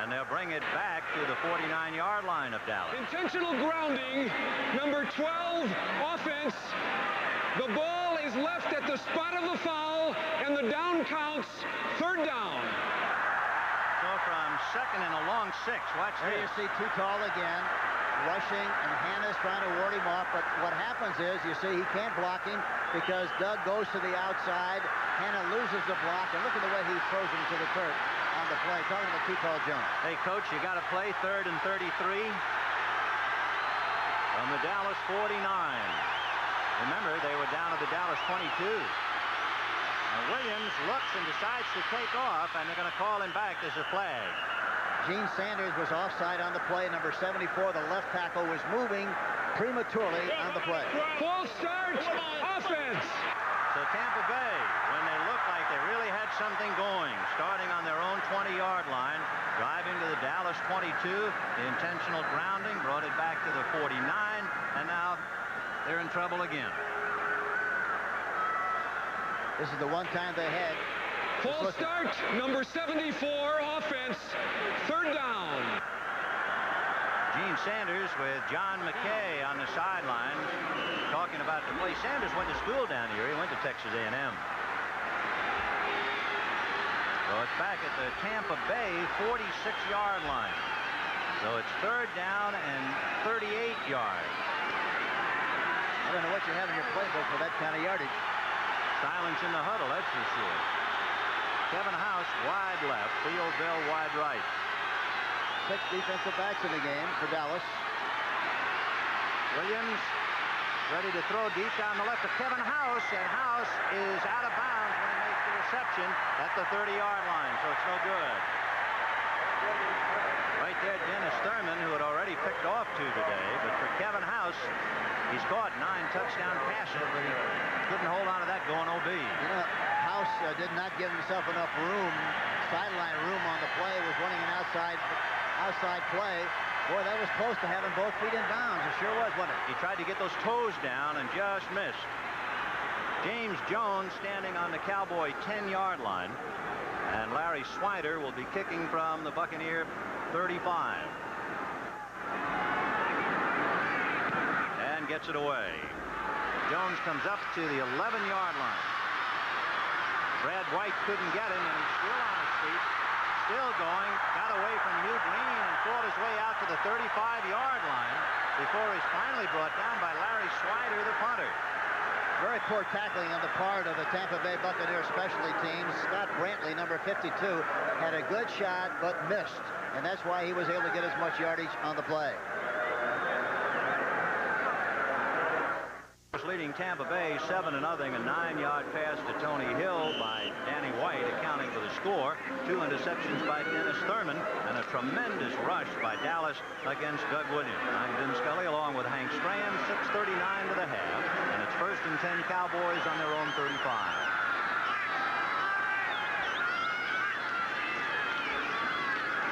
and they'll bring it back to the 49-yard line of Dallas. Intentional grounding, number 12, offense. The ball is left at the spot of the foul, and the down counts 3rd down. So from 2nd and a long 6, watch there this. You see Too Tall again, rushing, and Hannah's trying to ward him off. But what happens is, you see, he can't block him because Doug goes to the outside. Hannah loses the block, and look at the way he throws him to the turf on the play. Talking about Too Tall Jones. Hey, Coach, you got to play 3rd and 33 on the Dallas 49. Remember, they were down to the Dallas 22. Now Williams looks and decides to take off, and they're going to call him back. There's a flag. Gene Sanders was offside on the play. Number 74, the left tackle, was moving prematurely on the play. False start, offense. So Tampa Bay, when they looked like they really had something going, starting on their own 20-yard line, driving to the Dallas 22, the intentional grounding brought it back to the 49, and now they're in trouble again. This is the one time they had False start, number 74, offense, third down. Gene Sanders with John McKay on the sideline talking about the play. Sanders went to school down here. He went to Texas A&M. So it's back at the Tampa Bay 46-yard line. So it's third down and 38 yards. I don't know what you have in your playbook for that kind of yardage. Silence in the huddle, that's for sure. Kevin House wide left, Theo Bell wide right. 6 defensive backs in the game for Dallas. Williams ready to throw deep down the left to Kevin House, and House is out of bounds when he makes the reception at the 30-yard line, so it's no good. Right there, Dennis Thurman, who had already picked off 2 today, but for Kevin House, he's caught 9 touchdown passes, but he couldn't hold on to that going OB. You know, House did not give himself enough room, sideline room on the play, was running an outside play. Boy, that was close to having both feet in bounds. It sure was, wasn't it? He tried to get those toes down and just missed. James Jones standing on the Cowboy 10-yard line, and Larry Swider will be kicking from the Buccaneer 35. And gets it away. Jones comes up to the 11-yard line. Brad White couldn't get him, and he's still on his feet. Still going, got away from Hugh Green and fought his way out to the 35-yard line before he's finally brought down by Larry Swider, the punter. Very poor tackling on the part of the Tampa Bay Buccaneers specialty teams. Scott Brantley, number 52, had a good shot but missed, and that's why he was able to get as much yardage on the play. Leading Tampa Bay 7-0, a 9-yard pass to Tony Hill by Danny White, accounting for the score. 2 interceptions by Dennis Thurman, and a tremendous rush by Dallas against Doug Williams. I'm Vin Scully along with Hank Stram. 6:39 to the half, and it's 1st and 10 Cowboys on their own 35.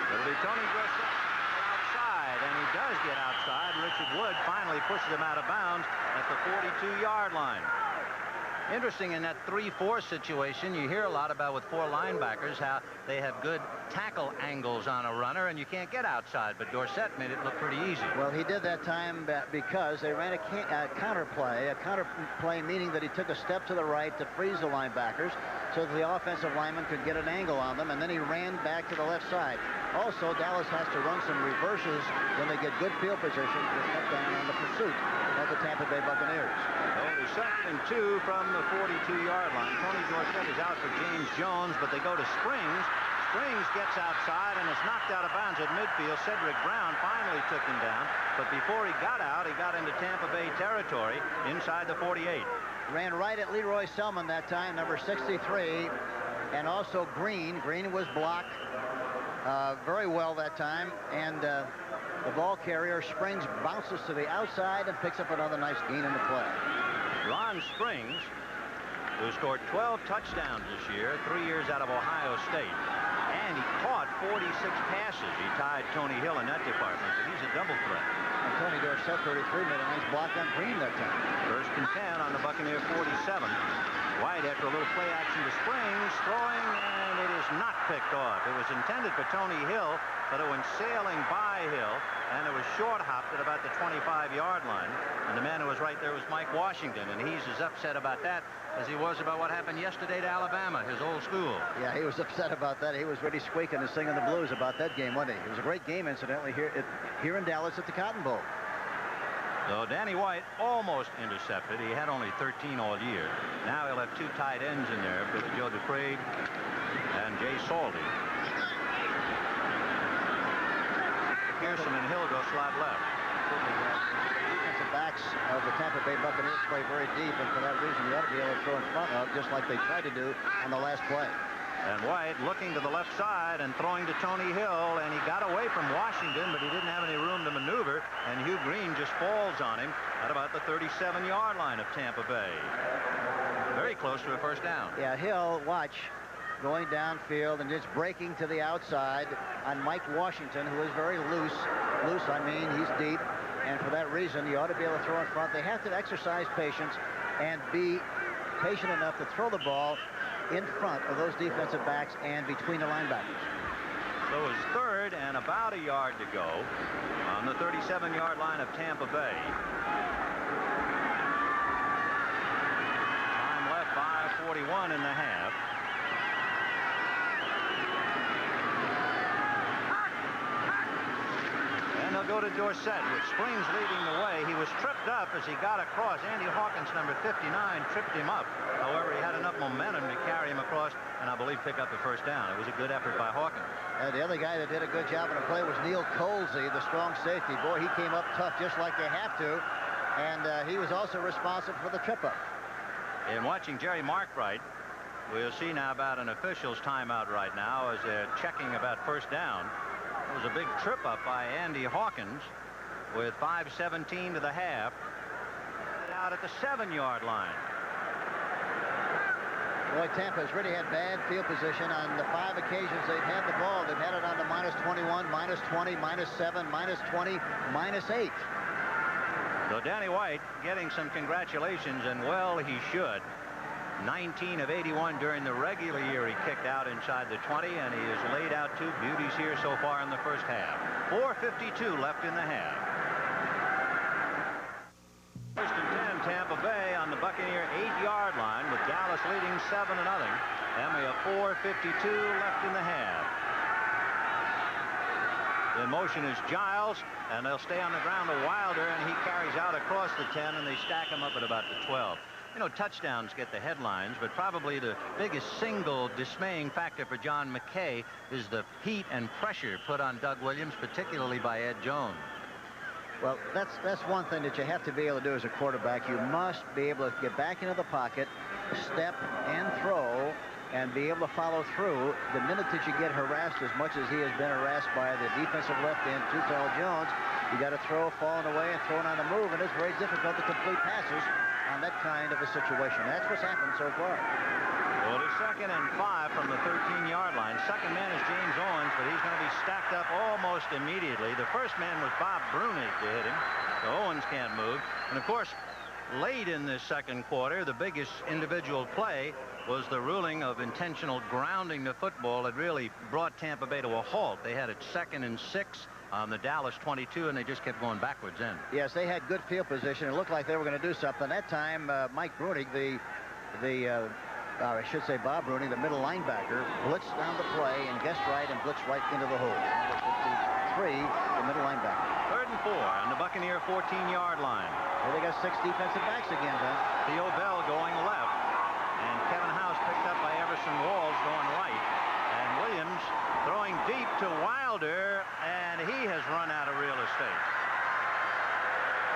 It'll be Tony Dorsett outside, and he does get outside. Richard Wood finally pushes him out of bounds at the 42-yard line. Interesting in that 3-4 situation, you hear a lot about with 4 linebackers how they have good tackle angles on a runner and you can't get outside, but Dorsett made it look pretty easy. Well, he did that time because they ran a counterplay, meaning that he took a step to the right to freeze the linebackers so that the offensive lineman could get an angle on them, and then he ran back to the left side. Also, Dallas has to run some reverses when they get good field position to cut down on the pursuit of the Tampa Bay Buccaneers. Only 2nd and 2 from the 42-yard line. Tony Dorsett is out for James Jones, but they go to Springs. Springs gets outside and is knocked out of bounds at midfield. Cedric Brown finally took him down, but before he got out, he got into Tampa Bay territory inside the 48. Ran right at Leroy Selman that time, number 63, and also Green. Green was blocked very well that time, and the ball carrier Springs bounces to the outside and picks up another nice gain in the play. Ron Springs, who scored 12 touchdowns this year, 3 years out of Ohio State, and he caught 46 passes. He tied Tony Hill in that department, so he's a double threat. And Tony Dorsett, 33, made a nice block on Green that time. 1st and 10 on the Buccaneer 47. White, after a little play action to Springs, throwing, and it is not picked off. It was intended for Tony Hill, but it went sailing by Hill, and it was short hopped at about the 25-yard line. And the man who was right there was Mike Washington, and he's as upset about that as he was about what happened yesterday to Alabama, his old school. Yeah, he was upset about that. He was really squeaking and singing the blues about that game, wasn't he? It was a great game, incidentally, here in Dallas at the Cotton Bowl. So Danny White almost intercepted. He had only 13 all year. Now he'll have 2 tight ends in there, Billy Joe DeCraig and Jay Saldy. Pearson and Hill go slot left. Defensive backs of the Tampa Bay Buccaneers play very deep, and for that reason you ought to be able to throw in front of, just like they tried to do on the last play. And White looking to the left side and throwing to Tony Hill, and he got away from Washington, but he didn't have any room to maneuver, and Hugh Green just falls on him at about the 37-yard line of Tampa Bay. Very close to a 1st down. Yeah, Hill, watch, going downfield and just breaking to the outside on Mike Washington, who is very loose. Loose, I mean, he's deep, and for that reason, you ought to be able to throw in front. They have to exercise patience and be patient enough to throw the ball in front of those defensive backs and between the linebackers. So it's 3rd and about a yard to go on the 37-yard line of Tampa Bay. Time left, 5:41 in the half. And they'll go to Dorsett with Springs leading the way. He was tripped up as he got across. Andy Hawkins, number 59, tripped him up. However, he had enough momentum to carry him across and I believe pick up the first down. It was a good effort by Hawkins. The other guy that did a good job on the play was Neil Colsey, the strong safety. Boy, he came up tough just like they have to. And he was also responsible for the trip up. In watching Jerry Markwright, we'll see now about an official's timeout right now as they're checking about first down. It was a big trip up by Andy Hawkins with 5:17 to the half. Out at the 7-yard line. Boy, Tampa's really had bad field position on the 5 occasions they've had the ball. They've had it on the -21, -20, -7, -20, -8. So Danny White getting some congratulations, and well he should. 19 of 81 during the regular year he kicked out inside the 20, and he has laid out 2 beauties here so far in the first half. 4:52 left in the half. First and 10, Tampa Bay on the Buccaneer 8-yard line with Dallas leading 7-0. Emmy a 4:52 left in the half. In motion is Giles, and they'll stay on the ground to Wilder, and he carries out across the 10, and they stack him up at about the 12. You know, touchdowns get the headlines, but probably the biggest single dismaying factor for John McKay is the heat and pressure put on Doug Williams, particularly by Ed Jones. Well, that's one thing that you have to be able to do as a quarterback. You must be able to get back into the pocket, step and throw, and be able to follow through. The minute that you get harassed as much as he has been harassed by the defensive left end, Tutel Jones, you got to throw falling away and throwing on the move, and it's very difficult to complete passes on that kind of a situation. That's what's happened so far. Well, it is 2nd and 5 from the 13-yard line. Second man is James Owens, but he's going to be stacked up almost immediately. The first man was Bob Brunig to hit him, so Owens can't move. And, of course, late in this second quarter, the biggest individual play was the ruling of intentional grounding the football. It really brought Tampa Bay to a halt. They had it 2nd and 6 on the Dallas 22, and they just kept going backwards in. Yes, they had good field position. It looked like they were going to do something. That time, Mike Brunig, I should say Bob Brunig, the middle linebacker, blitzed down the play and guessed right and blitzed right into the hole. Number 53, the middle linebacker. 3rd and 4 on the Buccaneer 14-yard line. Well, they got 6 defensive backs again, huh? Theo Bell going left, and Kevin House picked up by Everson Walls going right. And Williams throwing deep to Wilder, and he has run out of real estate.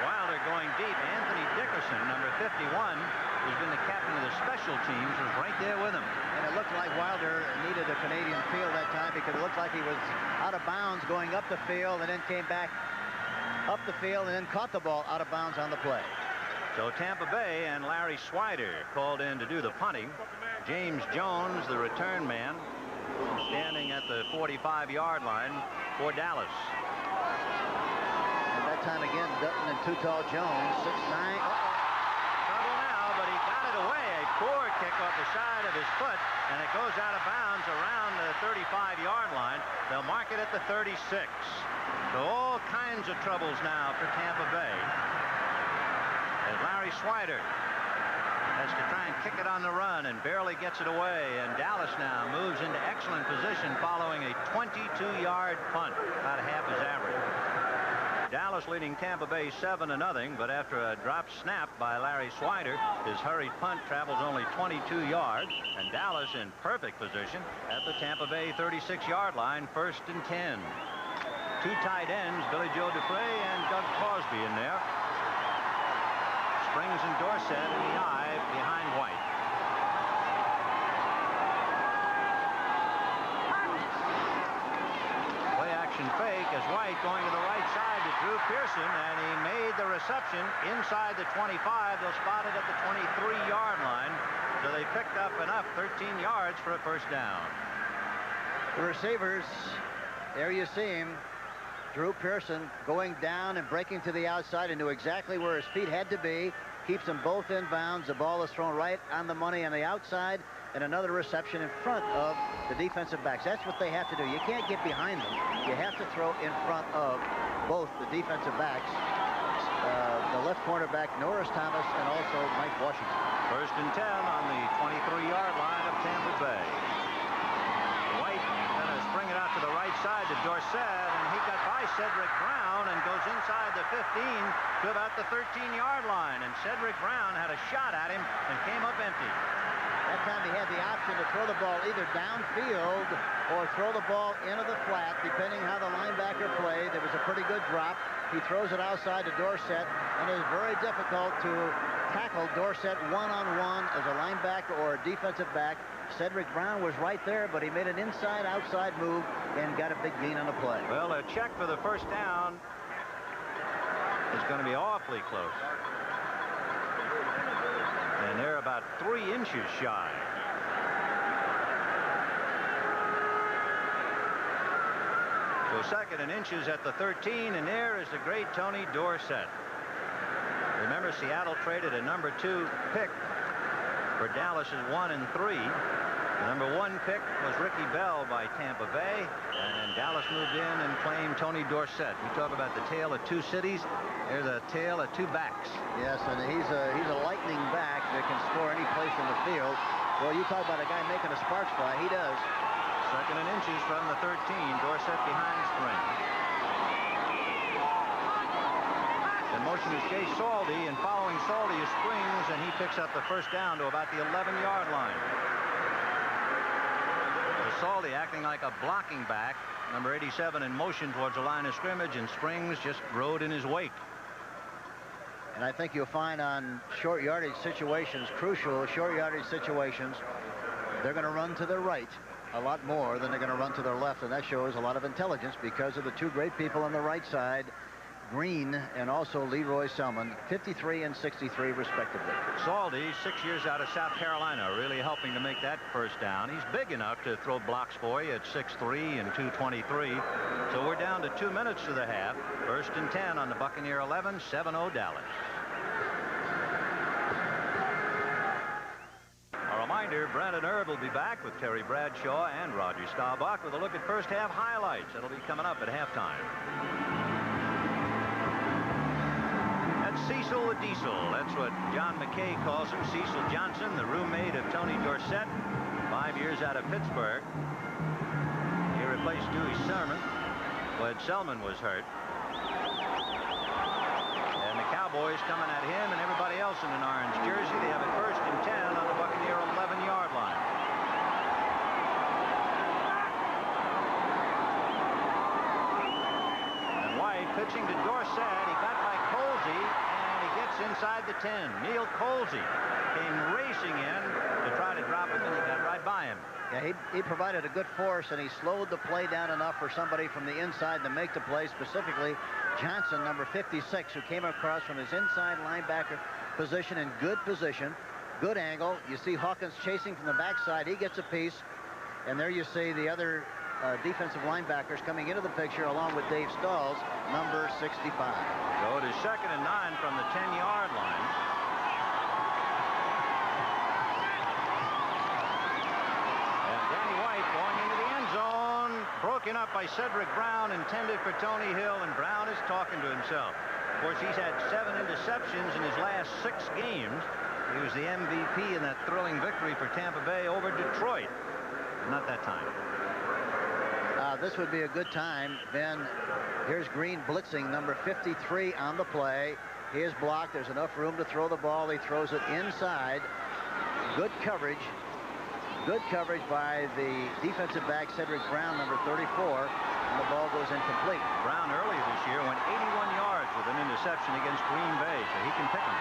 Wilder going deep. Anthony Dickerson, number 51, who's been the captain of the special teams, was right there with him. And it looked like Wilder needed a Canadian field that time because it looked like he was out of bounds going up the field and then came back up the field and then caught the ball out of bounds on the play. So Tampa Bay and Larry Swider called in to do the punting. James Jones, the return man, standing at the 45-yard line for Dallas. And that time again, Dutton and Tutal Jones, 6'9". Trouble now, but he got it away. A poor kick off the side of his foot, and it goes out of bounds around the 35-yard line. They'll mark it at the 36. So all kinds of troubles now for Tampa Bay. As Larry Swider has to try and kick it on the run and barely gets it away, and Dallas now moves into excellent position following a 22-yard punt, about half his average. Dallas leading Tampa Bay 7-0, but after a drop snap by Larry Swider, his hurried punt travels only 22 yards, and Dallas in perfect position at the Tampa Bay 36-yard line, 1st and 10. 2 tight ends, Billy Joe Dufresne and Doug Crosby in there. Springs and Dorsett in the eye behind White. Play action fake as White going to the right side to Drew Pearson, and he made the reception inside the 25. They'll spot it at the 23-yard line. So they picked up enough, 13 yards for a first down. The receivers, there you see him. Drew Pearson going down and breaking to the outside and knew exactly where his feet had to be. Keeps them both in bounds. The ball is thrown right on the money on the outside. and another reception in front of the defensive backs. That's what they have to do. You can't get behind them. You have to throw in front of both the defensive backs, the left cornerback Norris Thomas and also Mike Washington. 1st and 10 on the 23-yard line of Tampa Bay. White going to spring it out to the right side to Dorsett, and he got by Cedric Brown and goes inside the 15 to about the 13-yard line. And Cedric Brown had a shot at him and came up empty. That time he had the option to throw the ball either downfield or throw the ball into the flat, depending how the linebacker played. There was a pretty good drop. He throws it outside to Dorsett, and it is very difficult to tackle Dorsett one-on-one as a linebacker or a defensive back. Cedric Brown was right there, but he made an inside-outside move and got a big gain on the play. Well, a check for the first down is going to be awfully close. And they're about 3 inches shy. So 2nd and inches at the 13, and there is the great Tony Dorsett. Remember, Seattle traded a number 2 pick for Dallas's 1 and 3. The number 1 pick was Ricky Bell by Tampa Bay, and Dallas moved in and claimed Tony Dorsett. We talk about the tale of 2 cities. There's a tale of 2 backs. Yes, and he's a lightning back that can score any place in the field. Well, you talk about a guy making a sparks fly. He does. 2nd and inches from the 13. Dorsett behind spring. In motion is Jay Saldy, and following Saldy is Springs, and he picks up the first down to about the 11-yard line. So Saldy acting like a blocking back. Number 87 in motion towards the line of scrimmage, and Springs just rode in his wake. And I think you'll find on short yardage situations, crucial short yardage situations, they're going to run to their right a lot more than they're going to run to their left, and that shows a lot of intelligence because of the 2 great people on the right side, Green and also Leroy Selman, 53 and 63 respectively. Saldy, 6 years out of South Carolina, really helping to make that first down. He's big enough to throw blocks for you at 6'3" and 223. So we're down to 2 minutes to the half. 1st and 10 on the Buccaneer 11, 7-0 Dallas. A reminder, Brandon Erb will be back with Terry Bradshaw and Roger Staubach with a look at first half highlights. That'll be coming up at halftime. Cecil the Diesel. That's what John McKay calls him. Cecil Johnson, the roommate of Tony Dorsett, 5 years out of Pittsburgh. He replaced Dewey Selman when Selman was hurt. And the Cowboys coming at him and everybody else in an orange jersey. They have it 1st and 10 on the Buccaneer 11-yard line. And White pitching to Dorsett. He got by Colsey. Inside the 10. Neil Colsey came racing in to try to drop him, and he got right by him. Yeah, he provided a good force, and he slowed the play down enough for somebody from the inside to make the play, specifically Johnson, number 56, who came across from his inside linebacker position in good position, good angle. You see Hawkins chasing from the backside. He gets a piece, and there you see the other defensive linebackers coming into the picture along with Dave Stahls, number 65. So it is 2nd and 9 from the 10-yard line. And Danny White going into the end zone, broken up by Cedric Brown, intended for Tony Hill, and Brown is talking to himself. Of course, he's had 7 interceptions in his last 6 games. He was the MVP in that thrilling victory for Tampa Bay over Detroit. Not that time. This would be a good time. Then here's Green blitzing, number 53 on the play. He is blocked. There's enough room to throw the ball. He throws it inside. Good coverage. Good coverage by the defensive back, Cedric Brown, number 34. And the ball goes incomplete. Brown earlier this year went 81 yards with an interception against Green Bay, so he can pick them.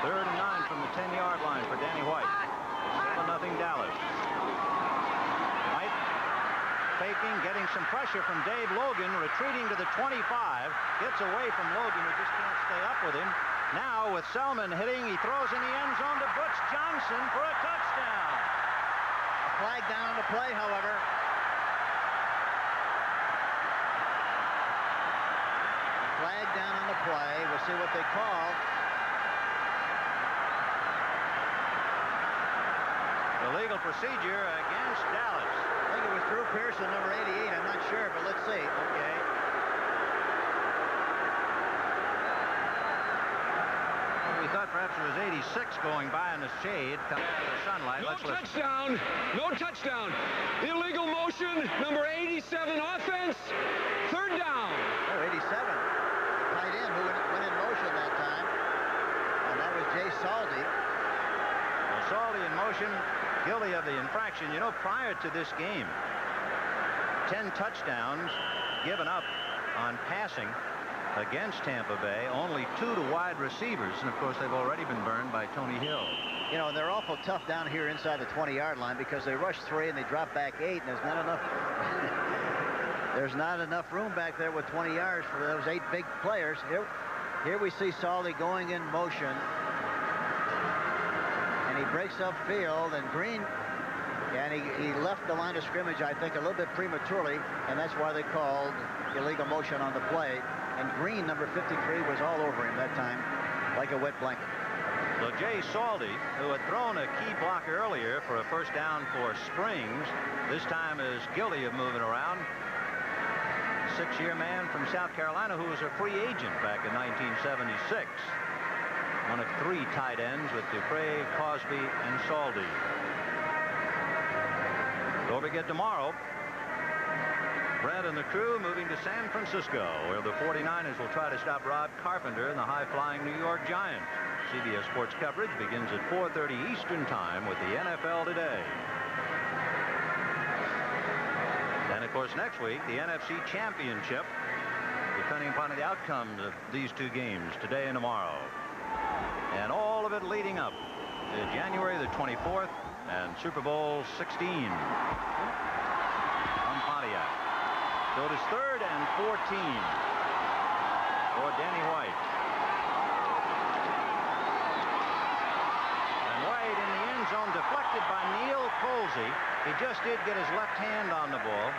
3rd and 9 from the 10-yard line for Danny White. 7-0 Dallas. Faking, getting some pressure from Dave Logan, retreating to the 25, gets away from Logan, who just can't stay up with him. Now with Selman hitting, he throws in the end zone to Butch Johnson for a touchdown. A flag down on the play, however. Flag down on the play. We'll see what they call. Illegal procedure against Dallas. I think it was Drew Pearson, number 88. I'm not sure, but let's see. Okay. We thought perhaps it was 86 going by in the shade, coming to the sunlight. No touchdown. No touchdown. Illegal motion. Number 87 offense. Third down. Oh, 87. The tight end who went in motion that time. And that was Jay Saldy. Well, Saldy in motion, guilty of the infraction. You know, prior to this game, 10 touchdowns given up on passing against Tampa Bay, only 2 to wide receivers, and of course they've already been burned by Tony Hill. You know, and they're awful tough down here inside the 20-yard line because they rush 3 and they drop back 8, and there's not enough there's not enough room back there with 20 yards for those 8 big players. Here we see Saldy going in motion, and he breaks upfield, and Green, and he left the line of scrimmage, I think, a little bit prematurely, and that's why they called illegal motion on the play. And Green, number 53, was all over him that time like a wet blanket. So Jay Saldy, who had thrown a key block earlier for a first down for Springs, this time is guilty of moving around. 6-year man from South Carolina who was a free agent back in 1976. One of 3 tight ends with Dupre, Cosby, and Saldy. Don't forget tomorrow, Brad and the crew moving to San Francisco, where the 49ers will try to stop Rod Carpenter and the high-flying New York Giants. CBS Sports coverage begins at 4:30 Eastern Time with the NFL Today. And, of course, next week, the NFC Championship, depending upon the outcomes of these 2 games, today and tomorrow. And all of it leading up to January the 24th and Super Bowl 16 on Pontiac. So it is 3rd and 14 for Danny White. And White in the end zone, deflected by Neil Colsey. He just did get his left hand on the ball.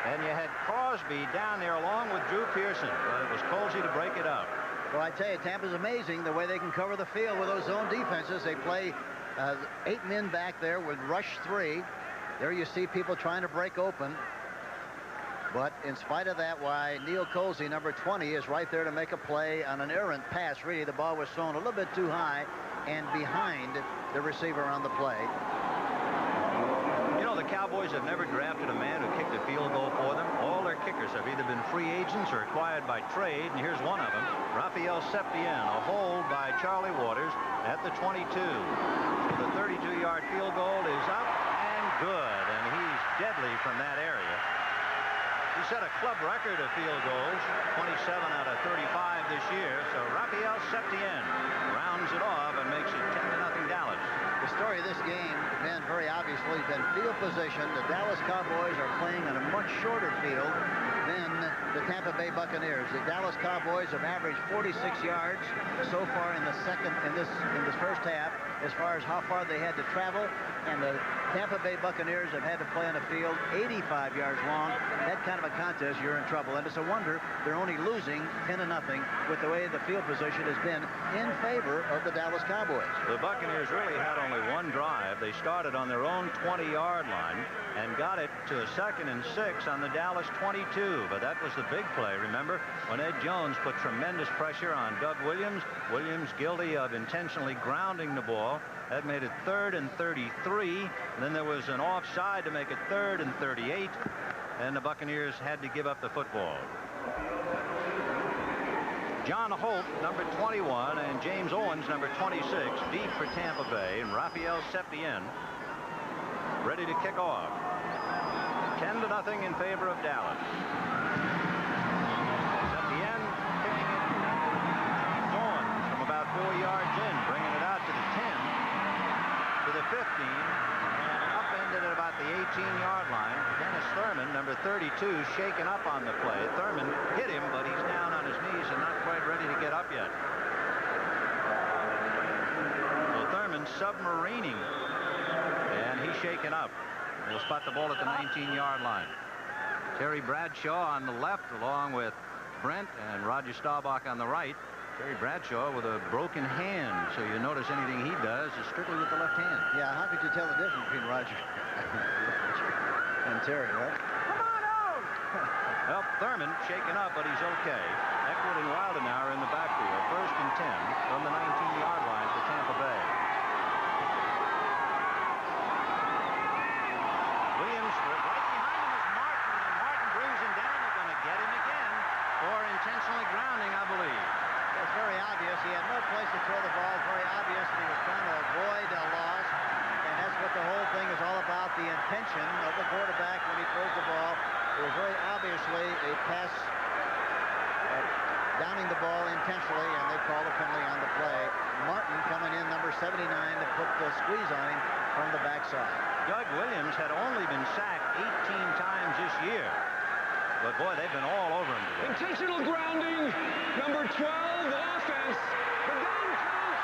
And you had Crosby down there along with Drew Pearson. But it was Colsey to break it up. Well, I tell you, Tampa's amazing the way they can cover the field with those zone defenses. They play 8 men back there with rush 3. There you see people trying to break open. But in spite of that, why Neil Colsey, number 20, is right there to make a play on an errant pass. Really, the ball was thrown a little bit too high and behind the receiver on the play. You know, the Cowboys have never drafted a man who kicked a field goal for them. All their kickers have either been free agents or acquired by trade, and here's one of them, Raphael Septien, a hold by Charlie Waters at the 22. So the 32-yard field goal is up and good, and he's deadly from that area. He set a club record of field goals, 27 out of 35 this year. So Raphael Septien rounds it off and makes it 10-0 Dallas. The story of this game, Ben, very obviously been field position. The Dallas Cowboys are playing on a much shorter field than the Tampa Bay Buccaneers. The Dallas Cowboys have averaged 46 yards so far in this first half, as far as how far they had to travel, and the Tampa Bay Buccaneers have had to play on a field 85 yards long. That kind of a contest, you're in trouble. And it's a wonder they're only losing 10-0 with the way the field position has been in favor of the Dallas Cowboys. The Buccaneers really had only one drive. They started on their own 20-yard line and got it to a 2nd and 6 on the Dallas 22. But that was the big play, remember, when Ed Jones put tremendous pressure on Doug Williams. Williams guilty of intentionally grounding the ball. That made it 3rd and 33. And then there was an offside to make it 3rd and 38. And the Buccaneers had to give up the football. John Holt, number 21, and James Owens, number 26, deep for Tampa Bay, and Raphael Septien ready to kick off. 10-0 in favor of Dallas. Septien kicking it. James Owens from about 4 yards in, bringing it out to the 10, to the 15, and upended at about the 18-yard line. Dennis Thurman, number 32, shaken up on the play. Thurman hit him, but he's down on his knees and not quite ready to get up yet. So Thurman submarining, and he's shaken up. We'll spot the ball at the 19-yard line. Terry Bradshaw on the left, along with Brent and Roger Staubach on the right. Terry Bradshaw with a broken hand, so you notice anything he does is strictly with the left hand. Yeah, how could you tell the difference between Roger and Terry, right? Come on out! Well, Thurman shaken up, but he's okay. Eckwood and Wildenauer in the backfield. 1st and 10 from the 19-yard line for Tampa Bay. Williams right behind him is Martin, and Martin brings him down. They're going to get him again for intentionally grounding, I believe. It's very obvious. He had no place to throw the ball. It's very obvious that he was trying to avoid a loss. And that's what the whole thing is all about, the intention of the quarterback when he throws the ball. It was very obviously a pass downing the ball intentionally, and they called a penalty on the play. Martin coming in, number 79, to put the squeeze on him from the backside. Doug Williams had only been sacked 18 times this year. But, boy, they've been all over him today. Intentional grounding, number 12, offense. The down counts,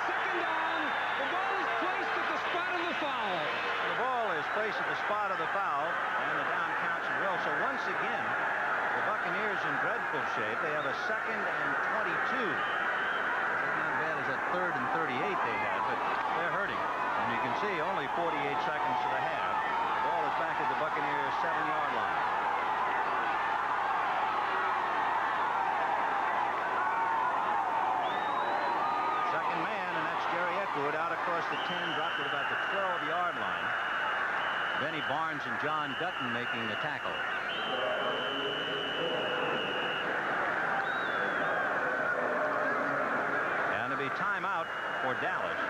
2nd down. The ball is placed at the spot of the foul. The ball is placed at the spot of the foul, and the down counts as well. So, once again, the Buccaneers in dreadful shape. They have a 2nd and 22. Not as bad as that 3rd and 38 they had, but they're hurting. And you can see only 48 seconds to the half. The ball is back at the Buccaneers' 7-yard line. Second man, and that's Jerry Eckwood out across the 10, dropped at about the 12-yard line. Benny Barnes and John Dutton making the tackle. And it'll be timeout for Dallas.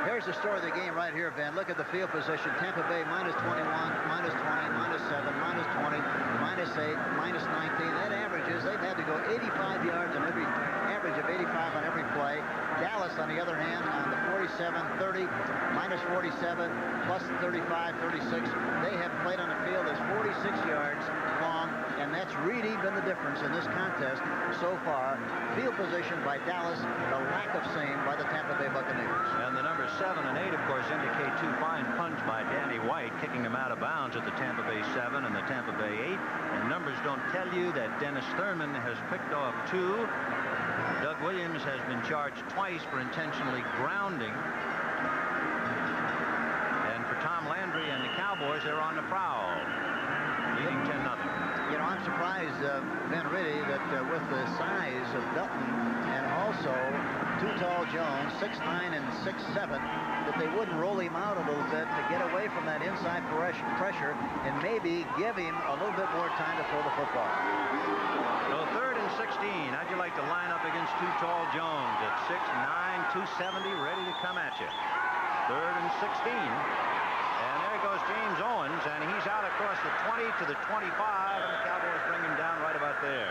Here's the story of the game right here, Ben. Look at the field position. Tampa Bay -21, -20, -7, -20, -8, -19. That averages, they've had to go 85 yards on every average of 85 on every play. Dallas, on the other hand, on the 47-30, -47, plus 35, 36. They have played on a field that's 46 yards long, and that's really been the difference in this contest so far. Field position by Dallas, the lack of same by the Tampa Bay Buccaneers. And the numbers 7 and 8, of course, indicate 2 fine punts by Danny White, kicking him out of bounds at the Tampa Bay 7 and the Tampa Bay 8. And numbers don't tell you that Dennis Thurman has picked off 2. Doug Williams has been charged twice for intentionally grounding. And for Tom Landry and the Cowboys, they're on the prowl, leading 10-0. You know, I'm surprised, Ben Riddy, that with the size of Dutton and also Too Tall Jones, 6'9" and 6'7", that they wouldn't roll him out a little bit to get away from that inside pressure and maybe give him a little bit more time to throw the football. So 3rd and 16. How'd you like to line up against Too Tall Jones at 6'9", 270, ready to come at you? 3rd and 16. And there goes James Owens, and he's out across the 20 to the 25, and the Cowboys bring him down right about there.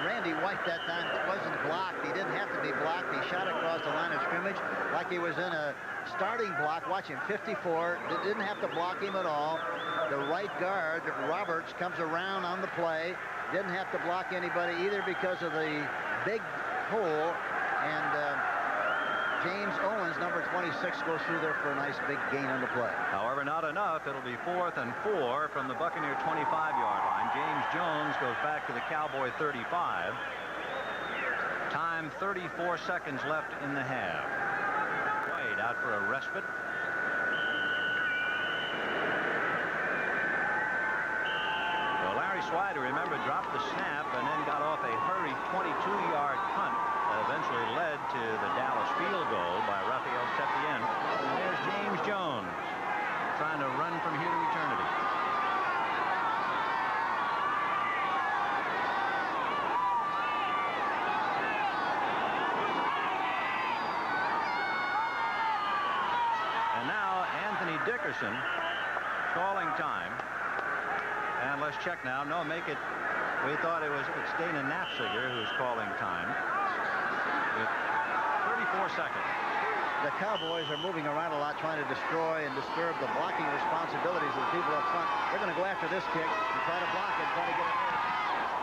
Randy White that time wasn't blocked. He didn't have to be blocked. He shot across the line of scrimmage like he was in a starting block. Watch him, 54. Didn't have to block him at all. The right guard, Roberts, comes around on the play. Didn't have to block anybody either because of the big hole. And James Owens, number 26, goes through there for a nice big gain on the play. However, not enough. It'll be 4th and 4 from the Buccaneer 25-yard line. James Jones goes back to the Cowboy 35. Time 34 seconds left in the half. Wade out for a respite. Well, Larry Swider, remember, dropped the snap and then got off a hurried 22-yard punt that eventually led to the Dallas field goal by Raphael Septien. And there's James Jones trying to run from here to eternity. And now Anthony Dickerson calling time. And let's check now. No, make it. We thought it's Dana Nafziger who's calling time. With 34 seconds. The Cowboys are moving around a lot, trying to destroy and disturb the blocking responsibilities of the people up front. They're going to go after this kick and try to block it, try to get it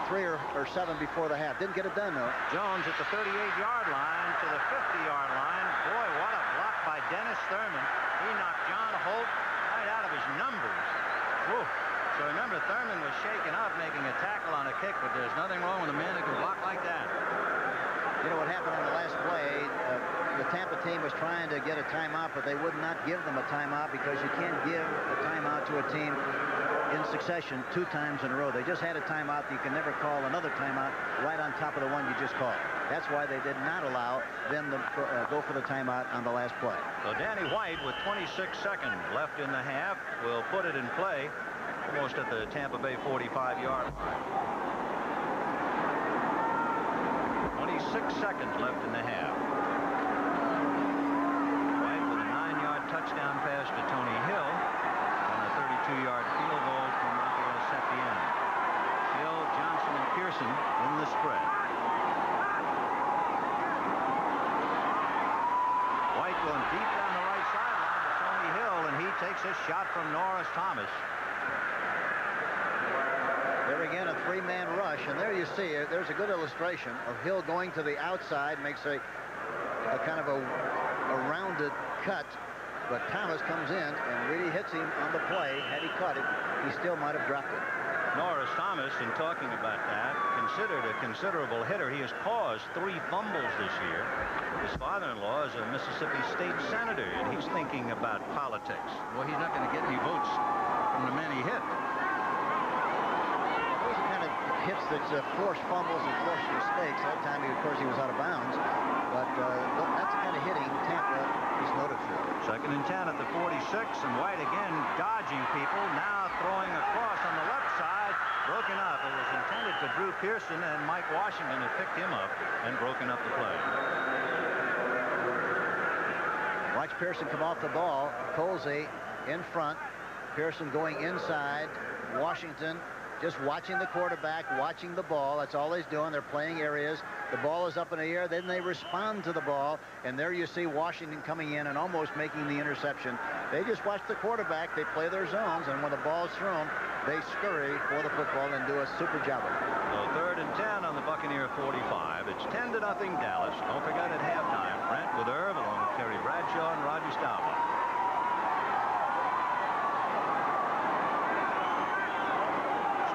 3 or 7 before the half. Didn't get it done, though. Jones at the 38-yard line to the 50-yard line. Boy, what a block by Dennis Thurman. He knocked John Holt right out of his numbers. Whew. So remember, Thurman was shaken up making a tackle on a kick, but there's nothing wrong with a man who can block like that. happened on the last play. The Tampa team was trying to get a timeout, but they would not give them a timeout because you can't give a timeout to a team in succession 2 times in a row. They just had a timeout. You can never call another timeout right on top of the one you just called. That's why they did not allow them to go for the timeout on the last play. So Danny White, with 26 seconds left in the half, will put it in play almost at the Tampa Bay 45-yard line. 26 seconds left in the half. White with a 9-yard touchdown pass to Tony Hill and a 32-yard field goal from Rafael Septien. Hill, Johnson, and Pearson in the spread. White going deep down the right sideline to Tony Hill, and he takes a shot from Norris Thomas. There again, a 3-man rush, and there you see it. There's a good illustration of Hill going to the outside, makes a kind of a rounded cut, but Thomas comes in and really hits him on the play. Had he caught it, he still might have dropped it. Norris Thomas, in talking about that, considered a considerable hitter. He has caused 3 fumbles this year. His father-in-law is a Mississippi State senator, and he's thinking about politics. Well, he's not going to get any votes from the man he hit. Those are kind of hits that force fumbles and force mistakes. That time, of course, he was out of bounds. But that's the kind of hitting Tampa is noted for. 2nd and 10 at the 46, and White again dodging people, now throwing across on the left side, broken up. It was intended to Drew Pearson, and Mike Washington had picked him up and broken up the play. Watch Pearson come off the ball. Colsey in front. Pearson going inside. Washington just watching the quarterback, watching the ball. That's all he's doing. They're playing areas. The ball is up in the air. Then they respond to the ball. And there you see Washington coming in and almost making the interception. They just watch the quarterback. They play their zones. And when the ball's thrown, they scurry for the football and do a super job of it. So 3rd and 10 on the Buccaneer 45. It's 10-0 Dallas. Don't forget at halftime, Brent with Irv along with Terry Bradshaw and Roger Staubach.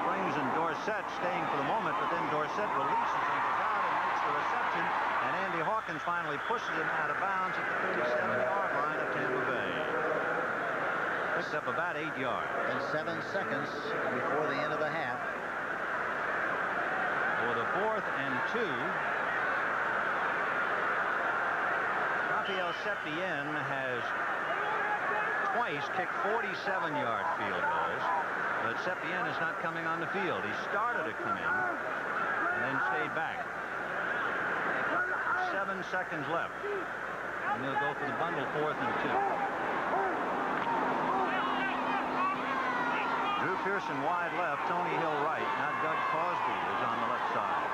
Springs and Dorsett staying for the moment, but then Dorsett releases and goes out and makes the reception, and Andy Hawkins finally pushes him out of bounds at the 37-yard line of Tampa Bay. Picked up about 8 yards. And 7 seconds before the end of the half. For the 4th and 2, Rafael Septien has twice kicked 47-yard field goals, but Septien is not coming on the field. He started to come in and then stayed back. 7 seconds left, and he'll go for the bundle 4th and 2. Drew Pearson wide left, Tony Hill right. Now Doug Cosby is on the left side.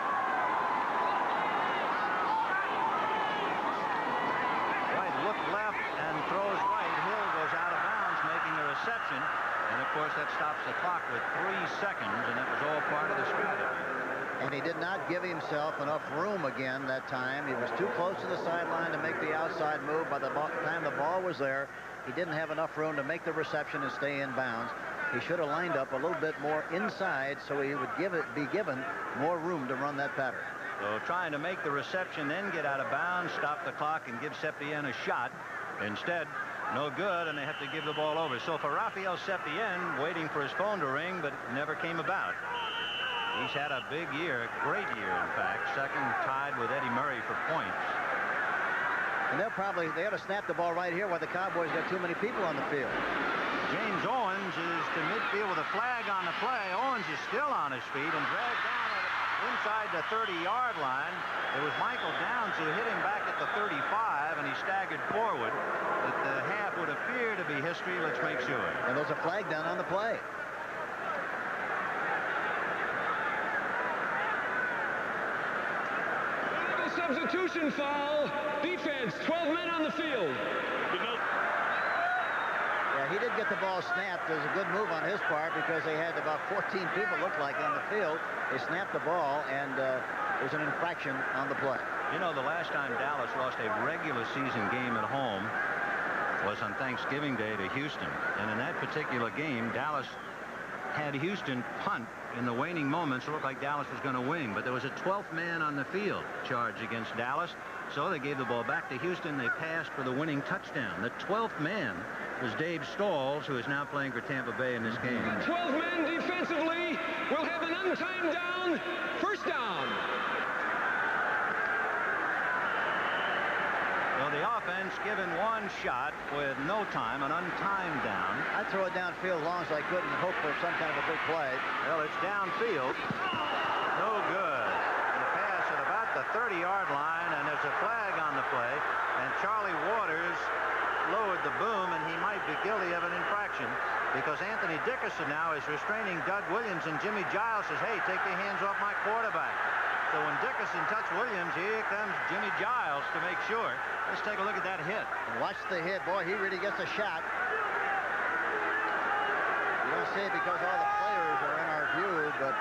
White looked left and throws right. Hill goes out of bounds, making the reception. And of course that stops the clock with 3 seconds, and that was all part of the strategy. And he did not give himself enough room again that time. He was too close to the sideline to make the outside move. By the time the ball was there, he didn't have enough room to make the reception and stay in bounds. He should have lined up a little bit more inside so he would be given more room to run that pattern. So trying to make the reception, then get out of bounds, stop the clock, and give Septien a shot. Instead, no good, and they have to give the ball over. So for Rafael Septien, waiting for his phone to ring, but it never came about. He's had a big year, a great year, in fact. 2nd tied with Eddie Murray for points. And they ought to snap the ball right here while the Cowboys got too many people on the field. James Owens is to midfield with a flag on the play. Owens is still on his feet and dragged down inside the 30-yard line. It was Michael Downs who hit him back at the 35, and he staggered forward. But the half would appear to be history. Let's make sure. And there's a flag down on the play. The substitution foul. Defense, 12 men on the field. Yeah, he did get the ball snapped. It was a good move on his part because they had about 14 people, looked like, on the field. They snapped the ball, and there's an infraction on the play. You know, the last time Dallas lost a regular season game at home was on Thanksgiving Day to Houston. And in that particular game, Dallas had Houston punt in the waning moments, it looked like Dallas was going to win, but there was a 12th man on the field charged against Dallas, so they gave the ball back to Houston. They passed for the winning touchdown. The 12th man was Dave Stalls, who is now playing for Tampa Bay in this game. 12 men defensively will have an untimed down, first down. So the offense given one shot with no time, an untimed down. I'd throw it downfield as long as I could and hope for some kind of a big play. Well, it's downfield. No good. The pass at about the 30-yard line, and there's a flag on the play. And Charlie Waters lowered the boom, and he might be guilty of an infraction because Anthony Dickerson now is restraining Doug Williams, and Jimmy Giles says, hey, take your hands off my quarterback. So when Dickerson touched Williams, here comes Jimmy Giles to make sure. Let's take a look at that hit. Watch the hit. Boy, he really gets a shot. You don't see it because all the players are in our view, but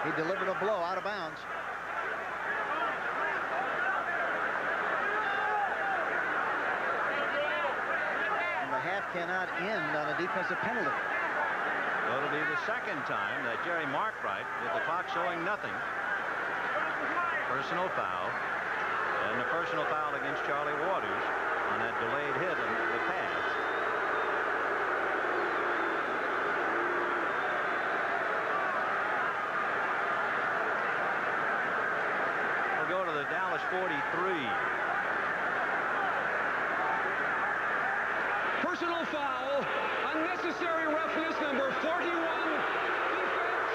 he delivered a blow out of bounds. And the half cannot end on a defensive penalty. Well, it'll be the second time that Jerry Markwright, with the clock showing nothing, personal foul, and the personal foul against Charlie Waters on that delayed hit and the pass. We'll go to the Dallas 43. Personal foul, unnecessary roughness, number 41. Defense,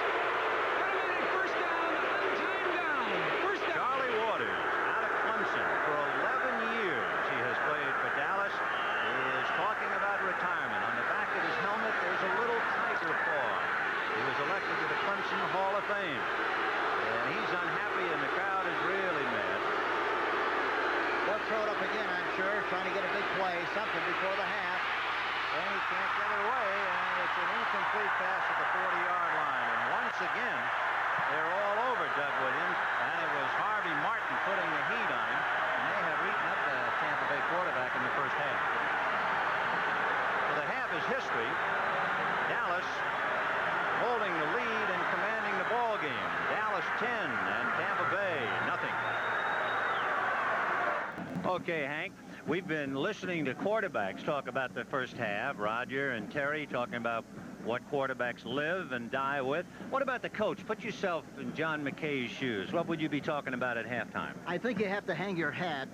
automatic first down, untimed down. First down. Charlie Waters, out of Clemson for 11 years. He has played for Dallas. He is talking about retirement. On the back of his helmet, there's a little tiger paw. He was elected to the Clemson Hall of Fame. And he's unhappy, and the crowd is really mad. They'll throw it up again, I'm sure, trying to get a big play, something before the half. And he can't get it away, and it's an incomplete pass at the 40-yard line. And once again, they're all over Doug Williams, and it was Harvey Martin putting the heat on him, and they have eaten up the Tampa Bay quarterback in the first half. So the half is history. Dallas holding the lead and commanding the ball game. Dallas 10 and Tampa Bay nothing. Okay, Hank, we've been listening to quarterbacks talk about the first half. Roger and Terry talking about what quarterbacks live and die with. What about the coach? Put yourself in John McKay's shoes. What would you be talking about at halftime? I think you have to hang your hat,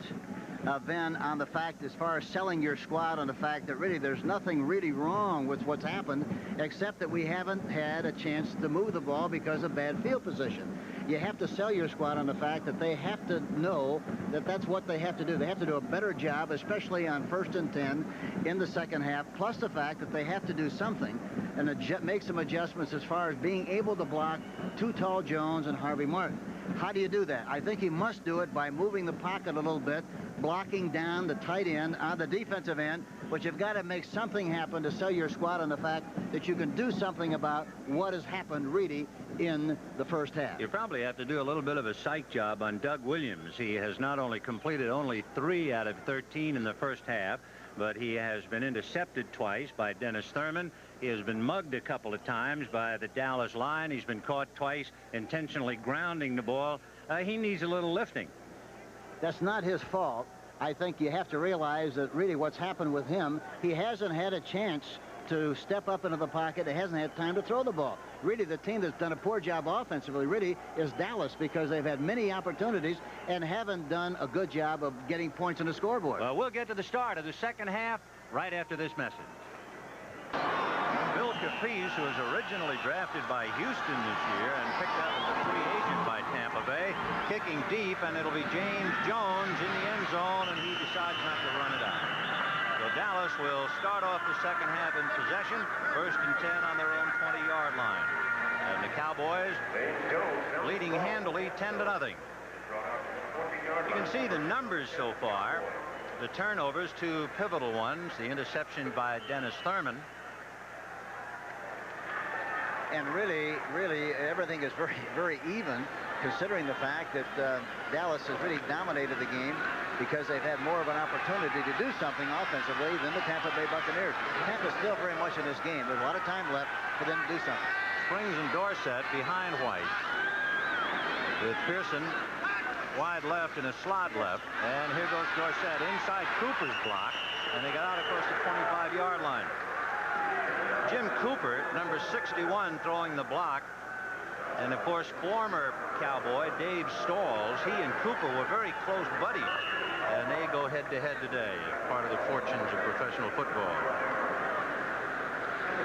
Ben, on the fact, as far as selling your squad, on the fact that really there's nothing really wrong with what's happened, except that we haven't had a chance to move the ball because of bad field position. You have to sell your squad on the fact that they have to know that that's what they have to do. They have to do a better job, especially on 1st and 10 in the second half, plus the fact that they have to do something and make some adjustments as far as being able to block Too Tall Jones and Harvey Martin. How do you do that? I think he must do it by moving the pocket a little bit, blocking down the tight end on the defensive end, but you've got to make something happen to sell your squad on the fact that you can do something about what has happened really in the first half. You probably have to do a little bit of a psych job on Doug Williams. He has not only completed only 3 out of 13 in the first half, but he has been intercepted twice by Dennis Thurman. He has been mugged a couple of times by the Dallas line. He's been caught twice intentionally grounding the ball. He needs a little lifting. That's not his fault. I think you have to realize that really what's happened with him, he hasn't had a chance to step up into the pocket. He hasn't had time to throw the ball. Really, the team that's done a poor job offensively really is Dallas, because they've had many opportunities and haven't done a good job of getting points on the scoreboard. Well, we'll get to the start of the second half right after this message. Bill Caprice, who was originally drafted by Houston this year and picked up as a free agent by Tampa Bay, kicking deep, and it'll be James Jones in the end zone, and he decides not to run it out. So Dallas will start off the second half in possession, 1st and 10 on their own 20-yard line. And the Cowboys leading handily 10-0. You can see the numbers so far. The turnovers, 2 pivotal ones, the interception by Dennis Thurman. And really, everything is very even, considering the fact that Dallas has really dominated the game. because they've had more of an opportunity to do something offensively than the Tampa Bay Buccaneers. Tampa's still very much in this game. There's a lot of time left for them to do something. Springs and Dorsett behind White, with Pearson wide left and a slot left. And here goes Dorsett inside Cooper's block, and they got out across the 25-yard line. Jim Cooper, number 61, throwing the block. And of course, former Cowboy Dave Stalls, he and Cooper were very close buddies, and they go head-to-head today, part of the fortunes of professional football.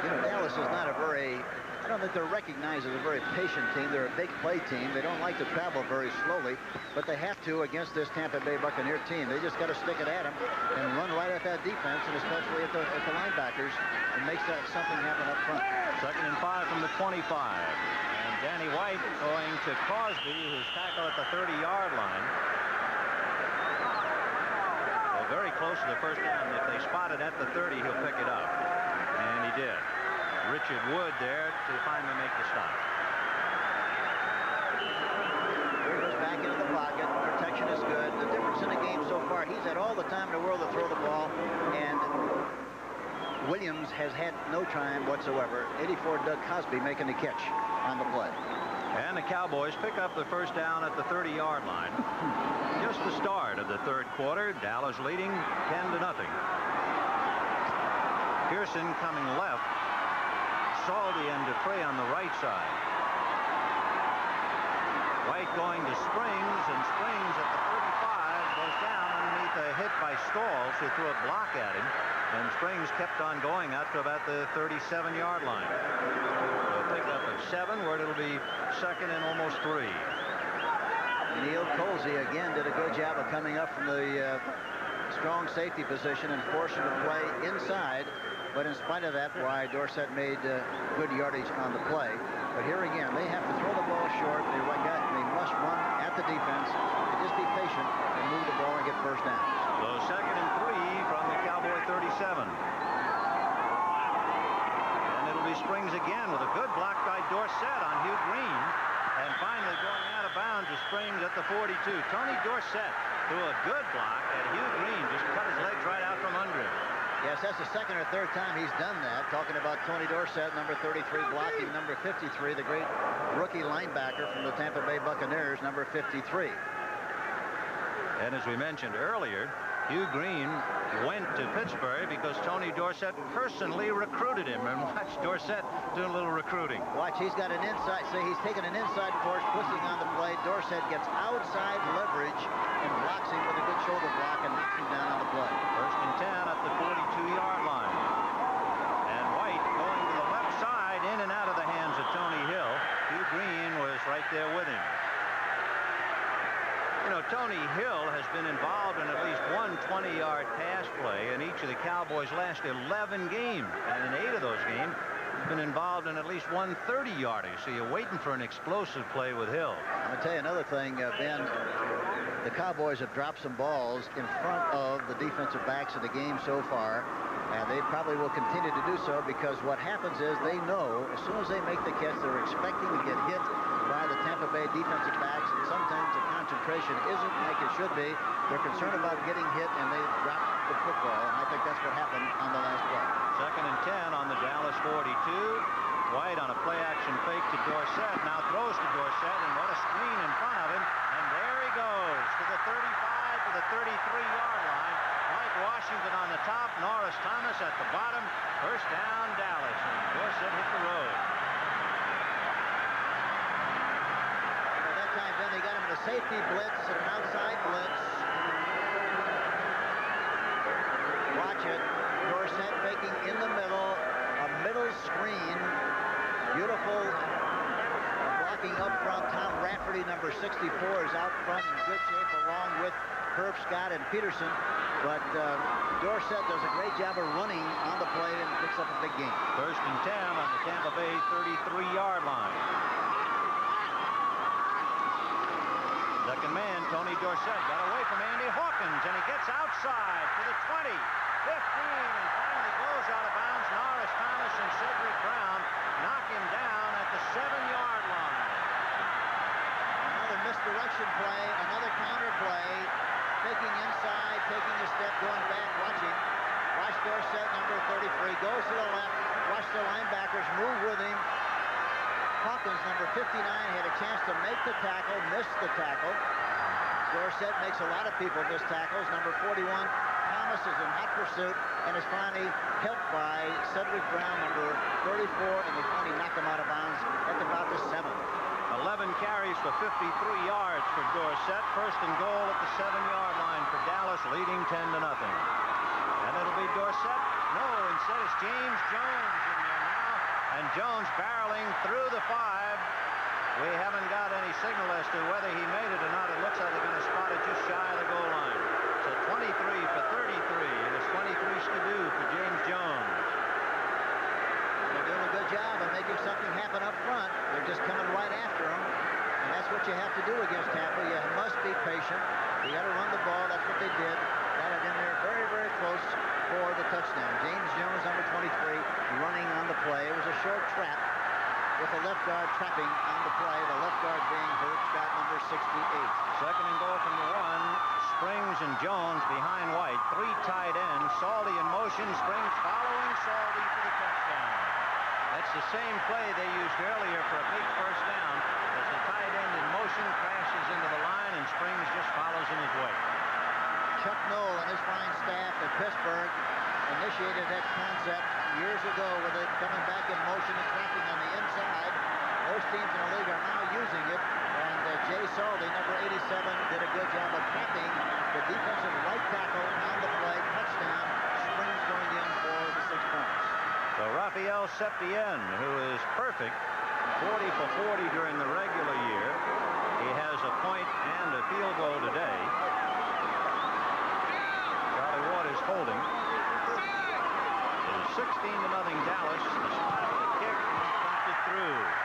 You know, Dallas is not a very, I don't think they're recognized as a very patient team. They're a big play team. They don't like to travel very slowly, but they have to against this Tampa Bay Buccaneer team. They just got to stick it at them and run right at that defense, and especially at the linebackers, and make something happen up front. 2nd and 5 from the 25. And Danny White going to Cosby, who's tackled at the 30-yard line. Well, very close to the first down. If they spot it at the 30, he'll pick it up. And he did. Richard Wood there to finally make the stop. Here goes back into the pocket. Protection is good. The difference in the game so far, he's had all the time in the world to throw the ball, and Williams has had no time whatsoever. 84 Doug Cosby making the catch on the play. And the Cowboys pick up the first down at the 30-yard line. Just the start of the third quarter. Dallas leading 10-0. Pearson coming left. Saldi and Dupree on the right side. White going to Springs, and Springs at the 35 goes down underneath a hit by Stalls, who threw a block at him, and Springs kept on going out to about the 37-yard line. So a pickup of 7, where it'll be 2nd and almost 3. Neil Colsey again did a good job of coming up from the strong safety position and forcing the play inside. But in spite of that, why Dorsett made good yardage on the play. But here again, they have to throw the ball short. They must run at the defense and just be patient and move the ball and get first down. So 2nd and 3 from the Cowboy 37. And it'll be Springs again with a good block by Dorsett on Hugh Green. And finally going out of bounds to Springs at the 42. Tony Dorsett threw a good block, and Hugh Green just cut his legs right out from under him. Yes, that's the 2nd or 3rd time he's done that. Talking about Tony Dorsett, number 33, blocking number 53, the great rookie linebacker from the Tampa Bay Buccaneers, number 53. And as we mentioned earlier, Hugh Green went to Pittsburgh because Tony Dorsett personally recruited him. And watch Dorsett doing a little recruiting. Watch, he's got an inside. See, he's taking an inside course, pushing on the play. Dorsett gets outside leverage and blocks him with a good shoulder block and knocks him down on the play. 1st and 10 at the 42-yard line. And White going to the left side, in and out of the hands of Tony Hill. Hugh Green was right there with him. You know, Tony Hill has been involved in at least one 20-yard pass play in each of the Cowboys' last 11 games. And in 8 of those games, he's been involved in at least one 30-yarder. So you're waiting for an explosive play with Hill. I'll tell you another thing, Ben. The Cowboys have dropped some balls in front of the defensive backs of the game so far. And they probably will continue to do so, because what happens is they know as soon as they make the catch, they're expecting to get hit by the Tampa Bay defensive backs, and sometimes the concentration isn't like it should be. They're concerned about getting hit, and they drop the football, and I think that's what happened on the last play. 2nd and 10 on the Dallas 42. White on a play-action fake to Dorsett. Now throws to Dorsett, and what a screen in front of him. And there he goes to the 35 to the 33-yard line. Mike Washington on the top, Norris Thomas at the bottom. First down, Dallas, and Dorsett hit the road. At that time, then they got him in a safety blitz and an outside blitz. Watch it. Dorsett faking in the middle, a middle screen. Beautiful blocking up front. Tom Rafferty, number 64, is out front in good shape, along with Herb Scott and Peterson. But Dorsett does a great job of running on the play and picks up a big game. 1st and 10 on the Tampa Bay 33-yard line. 2nd man, Tony Dorsett got away from Andy Hawkins, and he gets outside to the 20, 15, and finally goes out of bounds. Norris Thomas and Cedric Brown knock him down at the 7-yard line. Another misdirection play, another counter play. faking inside, taking a step, going back, watching. Watch Dorsett, number 33, goes to the left. Watch the linebackers move with him. Hawkins, number 59, had a chance to make the tackle, missed the tackle. Dorsett makes a lot of people miss tackles. Number 41, Thomas is in hot pursuit and is finally helped by Cedric Brown, number 34, and they finally knock him out of bounds at about the 7. 11 carries for 53 yards for Dorsett. First and goal at the 7-yard line for Dallas, leading 10-0. And it'll be Dorsett. No, instead it's James Jones in there now. And Jones barreling through the 5. We haven't got any signal as to whether he made it or not. It looks like they're going to spot it just shy of the goal line. So 23 for 33, and it's 23 skidoo for James Jones. They're doing a good job of making something happen up front. They're just coming right after him. And that's what you have to do against Tampa. You must be patient. You got to run the ball. That's what they did. Got it in there very, very close for the touchdown. James Jones, number 23, running on the play. It was a short trap with the left guard trapping on the play. The left guard being hurt, got number 68. Second and goal from the 1. Springs and Jones behind White. 3 tight ends. Salty in motion. Springs following Salty for the touchdown. That's the same play they used earlier for a big first down. As the tight end in motion crashes into the line and Springs just follows in his wake. Chuck Noll and his fine staff at Pittsburgh initiated that concept years ago with it coming back in motion and trapping on the inside. Most teams in the league are now using it, and Jay Salty, number 87, did a good job of trapping the defensive right tackle on the play. Touchdown. Springs going in for the 6 points. So Raphael Septien, who is perfect, 40 for 40 during the regular year. He has a point and a field goal today. Charlie Ward is holding. It is 16-0 Dallas. The spot for the kick and knocked it through.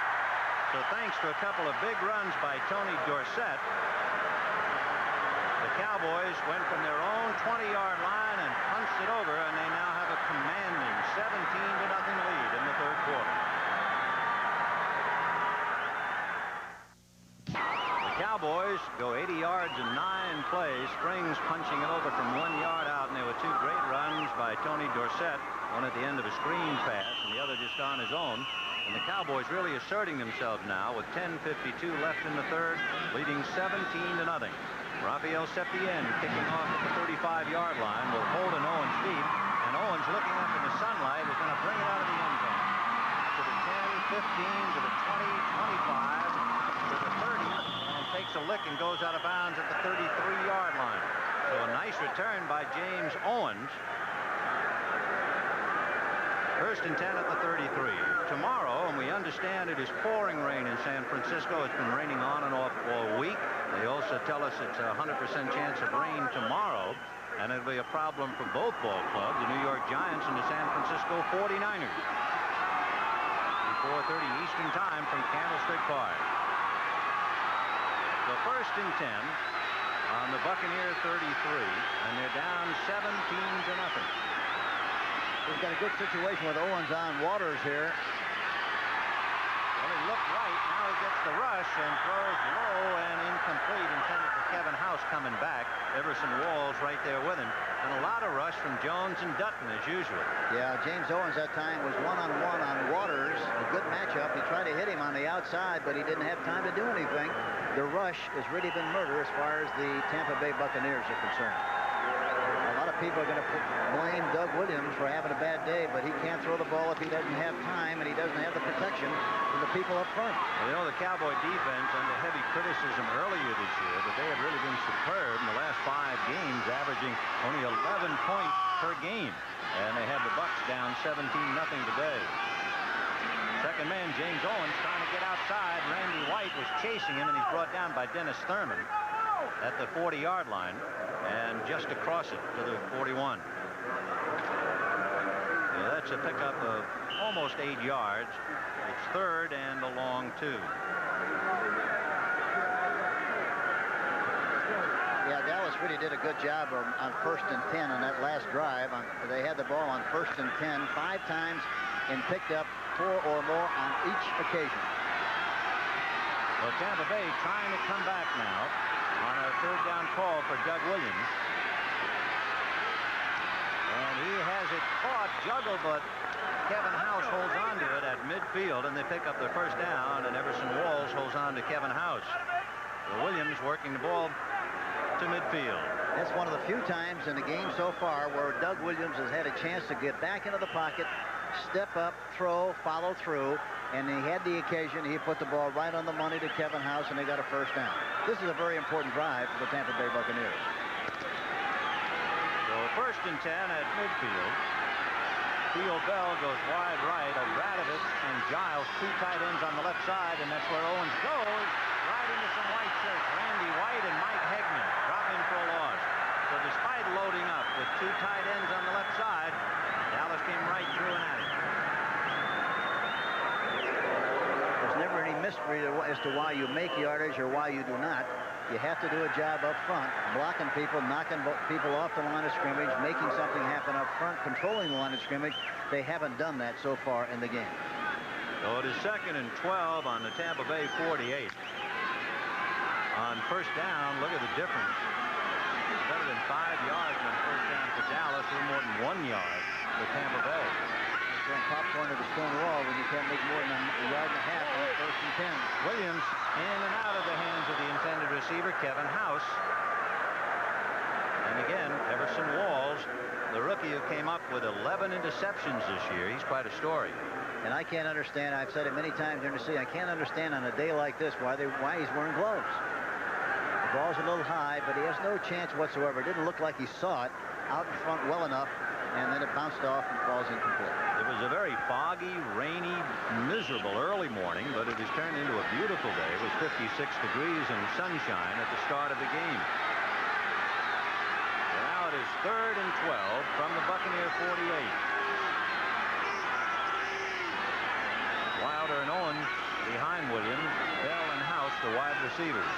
So thanks to a couple of big runs by Tony Dorsett, the Cowboys went from their own 20-yard line and punched it over, and they now have a commanding 17-0 lead in the third quarter. The Cowboys go 80 yards in 9 plays. Springs punching it over from 1 yard out, and there were 2 great runs by Tony Dorsett, one at the end of a screen pass and the other just on his own. And the Cowboys really asserting themselves now with 10:52 left in the third, leading 17-0. Raphael Septien kicking off at the 35-yard line will hold an Owens feet, and Owens looking up in the sunlight is going to bring it out of the end zone. To the 10, 15, to the 20, 25, to the 30, and takes a lick and goes out of bounds at the 33-yard line. So a nice return by James Owens. First and 10 at the 33. Tomorrow, and we understand it is pouring rain in San Francisco. It's been raining on and off all week. They also tell us it's a 100% chance of rain tomorrow, and it'll be a problem for both ball clubs, the New York Giants and the San Francisco 49ers. 4:30 Eastern Time from Candlestick Park. So first and 10 on the Buccaneer 33, and they're down 17-0. He's got a good situation with Owens on Waters here. Well, he looked right. Now he gets the rush and throws low and incomplete, intended for Kevin House coming back. Everson Walls right there with him. And a lot of rush from Jones and Dutton as usual. Yeah, James Owens that time was one-on-one on Waters. A good matchup. He tried to hit him on the outside, but he didn't have time to do anything. The rush has really been murder as far as the Tampa Bay Buccaneers are concerned. A lot of people are going to blame Doug Williams for having a bad day, but he can't throw the ball if he doesn't have time, and he doesn't have the protection from the people up front. Well, you know, the Cowboy defense under heavy criticism earlier this year, but they have really been superb in the last 5 games, averaging only 11 points per game. And they have the Bucs down 17-0 today. Second man, James Owens, trying to get outside. Randy White was chasing him, and he's brought down by Dennis Thurman at the 40-yard line and just across it to the 41. So that's a pickup of almost 8 yards. It's third and a long 2. Yeah, Dallas really did a good job on first and 10 on that last drive. They had the ball on first and 10 5 times and picked up 4 or more on each occasion. Well, Tampa Bay trying to come back now. on a third down call for Doug Williams. And he has it caught, juggled, but Kevin House holds on to it at midfield, and they pick up their first down, and Everson Walls holds on to Kevin House. So Williams working the ball to midfield. That's one of the few times in the game so far where Doug Williams has had a chance to get back into the pocket, step up, throw, follow through, and he had the occasion. He put the ball right on the money to Kevin House, and they got a first down. This is a very important drive for the Tampa Bay Buccaneers. So first and 10 at midfield. Theo Bell goes wide right. O'Bradovich and Giles, two tight ends on the left side, and that's where Owens goes. Right into some white shirts. Randy White and Mike Hegman drop in for a loss. So despite loading up with two tight ends on the left side, Dallas came right through and at it. There's never any mystery as to why you make yardage or why you do not. You have to do a job up front, blocking people, knocking people off the line of scrimmage, making something happen up front, controlling the line of scrimmage. They haven't done that so far in the game. So it is 2nd and 12 on the Tampa Bay 48. On first down, look at the difference. Better than 5 yards on first down for Dallas, a little more than 1 yard for Tampa Bay. Throwing popcorn to the stone wall when you can't make more than a yard and a half on first and 10. Williams in and out of the hands of the intended receiver, Kevin House. And again, Everson Walls, the rookie who came up with 11 interceptions this year. He's quite a story. And I can't understand, I've said it many times during the season, I can't understand on a day like this why he's wearing gloves. The ball's a little high, but he has no chance whatsoever. It didn't look like he saw it out in front well enough, and then it bounced off and falls incomplete. It was a very foggy, rainy, miserable early morning, but it has turned into a beautiful day. It was 56 degrees and sunshine at the start of the game. So now it is 3rd and 12 from the Buccaneer 48. Wilder and Owens behind Williams, Bell and House, the wide receivers.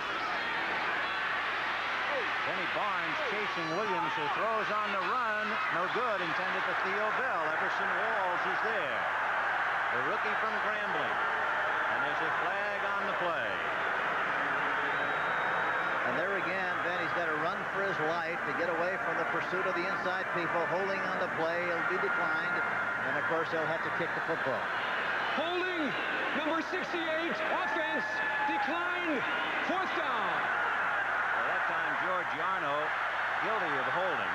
Benny Barnes chasing Williams, who throws on the run. No good, intended for Theo Bell. Everson Walls is there. The rookie from Grambling. And there's a flag on the play. And there again, Benny's got to run for his life to get away from the pursuit of the inside people. Holding on the play, he'll be declined. And of course, they'll have to kick the football. Holding, number 68, offense, declined, 4th down. George Yarno guilty of holding,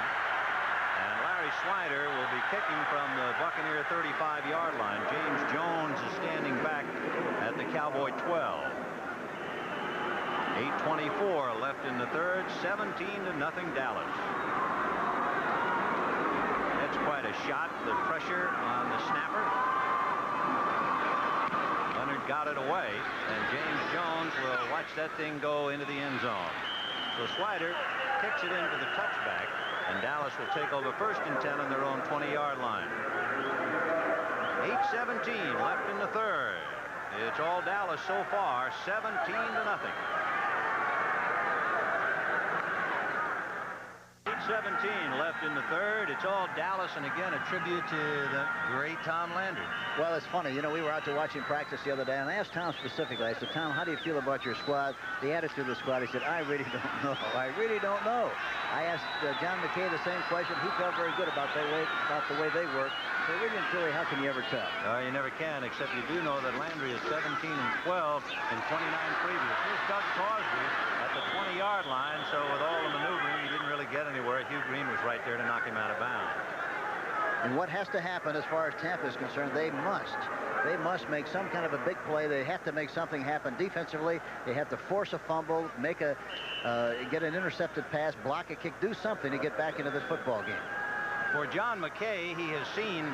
and Larry Slider will be kicking from the Buccaneer 35-yard line. James Jones is standing back at the Cowboy 12. 8:24 left in the third. 17-0 Dallas. That's quite a shot. The pressure on the snapper. Leonard got it away, and James Jones will watch that thing go into the end zone. So Slider kicks it into the touchback, and Dallas will take over 1st and 10 on their own 20-yard line. 8:17 left in the third. It's all Dallas so far, 17-0. 8:17 left in the third. It's all Dallas, and again, a tribute to the great Tom Landry. Well, it's funny. You know, we were out to watch him practice the other day, and I asked Tom specifically. I said, Tom, how do you feel about your squad, the attitude of the squad? He said, I really don't know. I really don't know. I asked John McKay the same question. He felt very good about the way they work. So really and truly, how can you ever tell? You never can, except you do know that Landry is 17-12 in 29 previous. Here's Doug Crosby at the 20-yard line, so with all the maneuvering, he didn't really get anywhere. Hugh Green was right there to knock him out of bounds. And what has to happen as far as Tampa is concerned, they must make some kind of a big play. They have to make something happen defensively. They have to force a fumble, get an intercepted pass, block a kick, do something to get back into this football game. For John McKay, he has seen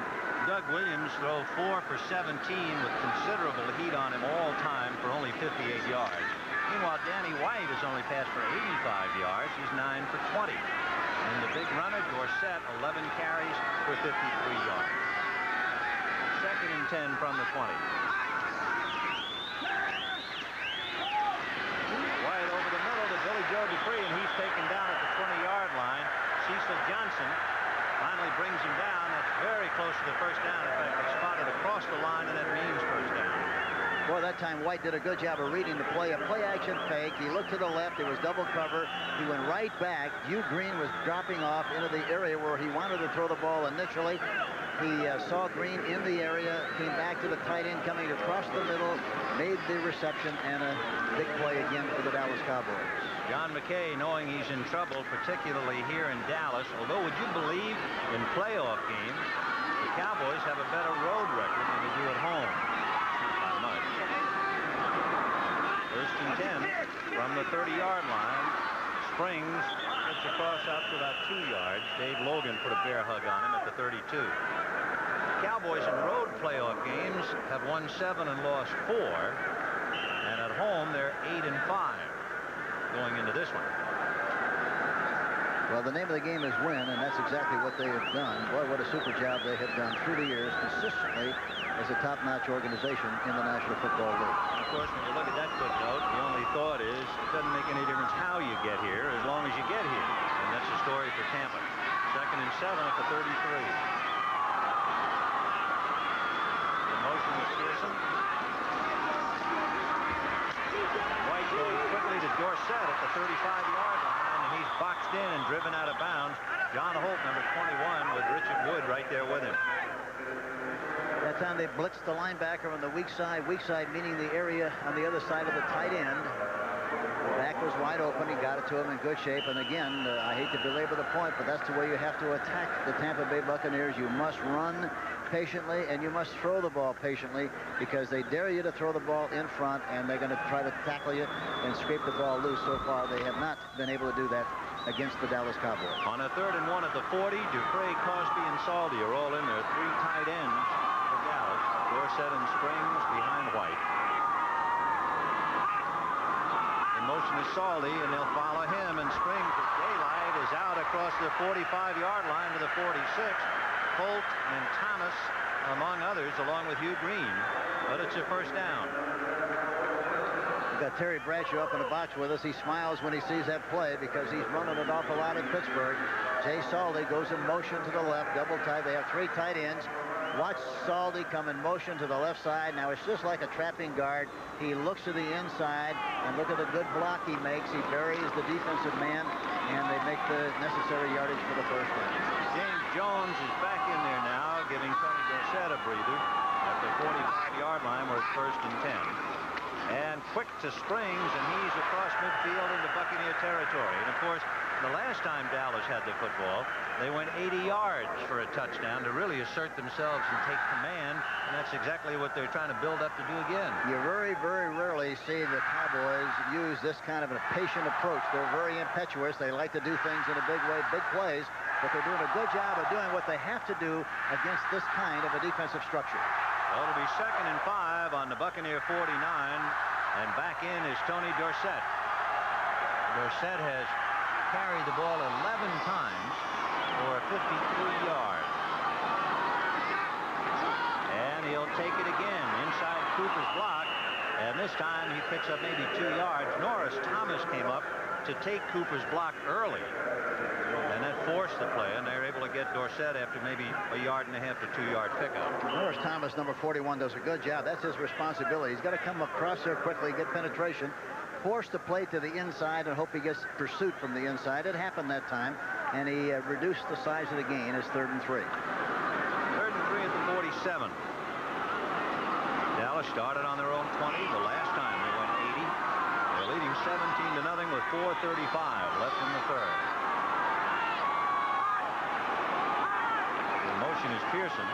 Doug Williams throw 4 for 17 with considerable heat on him all time for only 58 yards. Meanwhile, Danny White has only passed for 85 yards. He's 9 for 20. And the big runner, Dorsett, 11 carries for 53 yards. 2nd and 10 from the 20. White over the middle to Billy Joe Dupree, and he's taken down at the 20-yard line. Cecil Johnson finally brings him down. That's very close to the first down. In fact, they spotted across the line, and that means first down. Boy, that time White did a good job of reading the play. A play-action fake. He looked to the left. It was double cover. He went right back. Hugh Green was dropping off into the area where he wanted to throw the ball initially. He saw Green in the area, came back to the tight end, coming across the middle, made the reception, and a big play again for the Dallas Cowboys. John McKay, knowing he's in trouble, particularly here in Dallas, although would you believe in playoff games, the Cowboys have a better road record than they do at home. Not much. First and 10 from the 30-yard line. Springs gets across out to about 2 yards. Dave Logan put a bear hug on him at the 32. Cowboys in road playoff games have won 7 and lost 4. And at home, they're 8 and 5 going into this one. Well, the name of the game is win, and that's exactly what they have done. Boy, what a super job they have done through the years consistently as a top-notch organization in the National Football League. And of course, when you look at that footnote, the only thought is it doesn't make any difference how you get here as long as you get here. And that's the story for Tampa. Second and 7 at the 33. The motion is Pearson. White going quickly to Dorsett at the 35-yard line, and he's boxed in and driven out of bounds. John Holt, number 21, with Richard Wood right there with him. That time they blitzed the linebacker on the weak side meaning the area on the other side of the tight end. The back was wide open. He got it to him in good shape. And again, I hate to belabor the point, but that's the way you have to attack the Tampa Bay Buccaneers. You must run patiently, and you must throw the ball patiently, because they dare you to throw the ball in front, and they're going to try to tackle you and scrape the ball loose. So far, they have not been able to do that against the Dallas Cowboys. On a 3rd and 1 at the 40, Dupre, Cosby, and Saldi are all in there. 3 tight ends for Dallas. Dorsett and Springs behind White. In motion is Saldi, and they'll follow him, and Springs with daylight is out across the 45-yard line to the 46. Holt and Thomas, among others, along with Hugh Green. But it's a first down. We've got Terry Bradshaw up in the box with us. He smiles when he sees that play because he's running an awful lot in Pittsburgh. Jay Saldi goes in motion to the left, double tight. They have 3 tight ends. Watch Saldi come in motion to the left side. Now it's just like a trapping guard. He looks to the inside, and look at the good block he makes. He buries the defensive man, and they make the necessary yardage for the first down. James Jones is back in there now, giving Tony Dorsett a breather at the 45-yard line where it's 1st and 10. And quick to Springs, and he's across midfield into Buccaneer territory. And of course, the last time Dallas had the football, they went 80 yards for a touchdown to really assert themselves and take command, and that's exactly what they're trying to build up to do again. You very, very rarely see the Cowboys use this kind of a patient approach. They're very impetuous. They like to do things in a big way, big plays, but they're doing a good job of doing what they have to do against this kind of a defensive structure. Well, it'll be 2nd and 5 on the Buccaneer 49, and back in is Tony Dorsett. Dorsett has carried the ball 11 times for 53 yards. And he'll take it again inside Cooper's block, and this time he picks up maybe 2 yards. Norris Thomas came up to take Cooper's block early, and that forced the play, and they were able to get Dorsett after maybe a 1.5 to 2-yard pickup. Norris Thomas, number 41, does a good job. That's his responsibility. He's got to come across there quickly, get penetration, force the play to the inside, and hope he gets pursuit from the inside. It happened that time, and he reduced the size of the gain. It's 3rd and 3. 3rd and 3 at the 47. Dallas started on their own 20 the last time they went 80. They're leading 17-0 with 4:35 left in the 3rd. The motion is Pearson.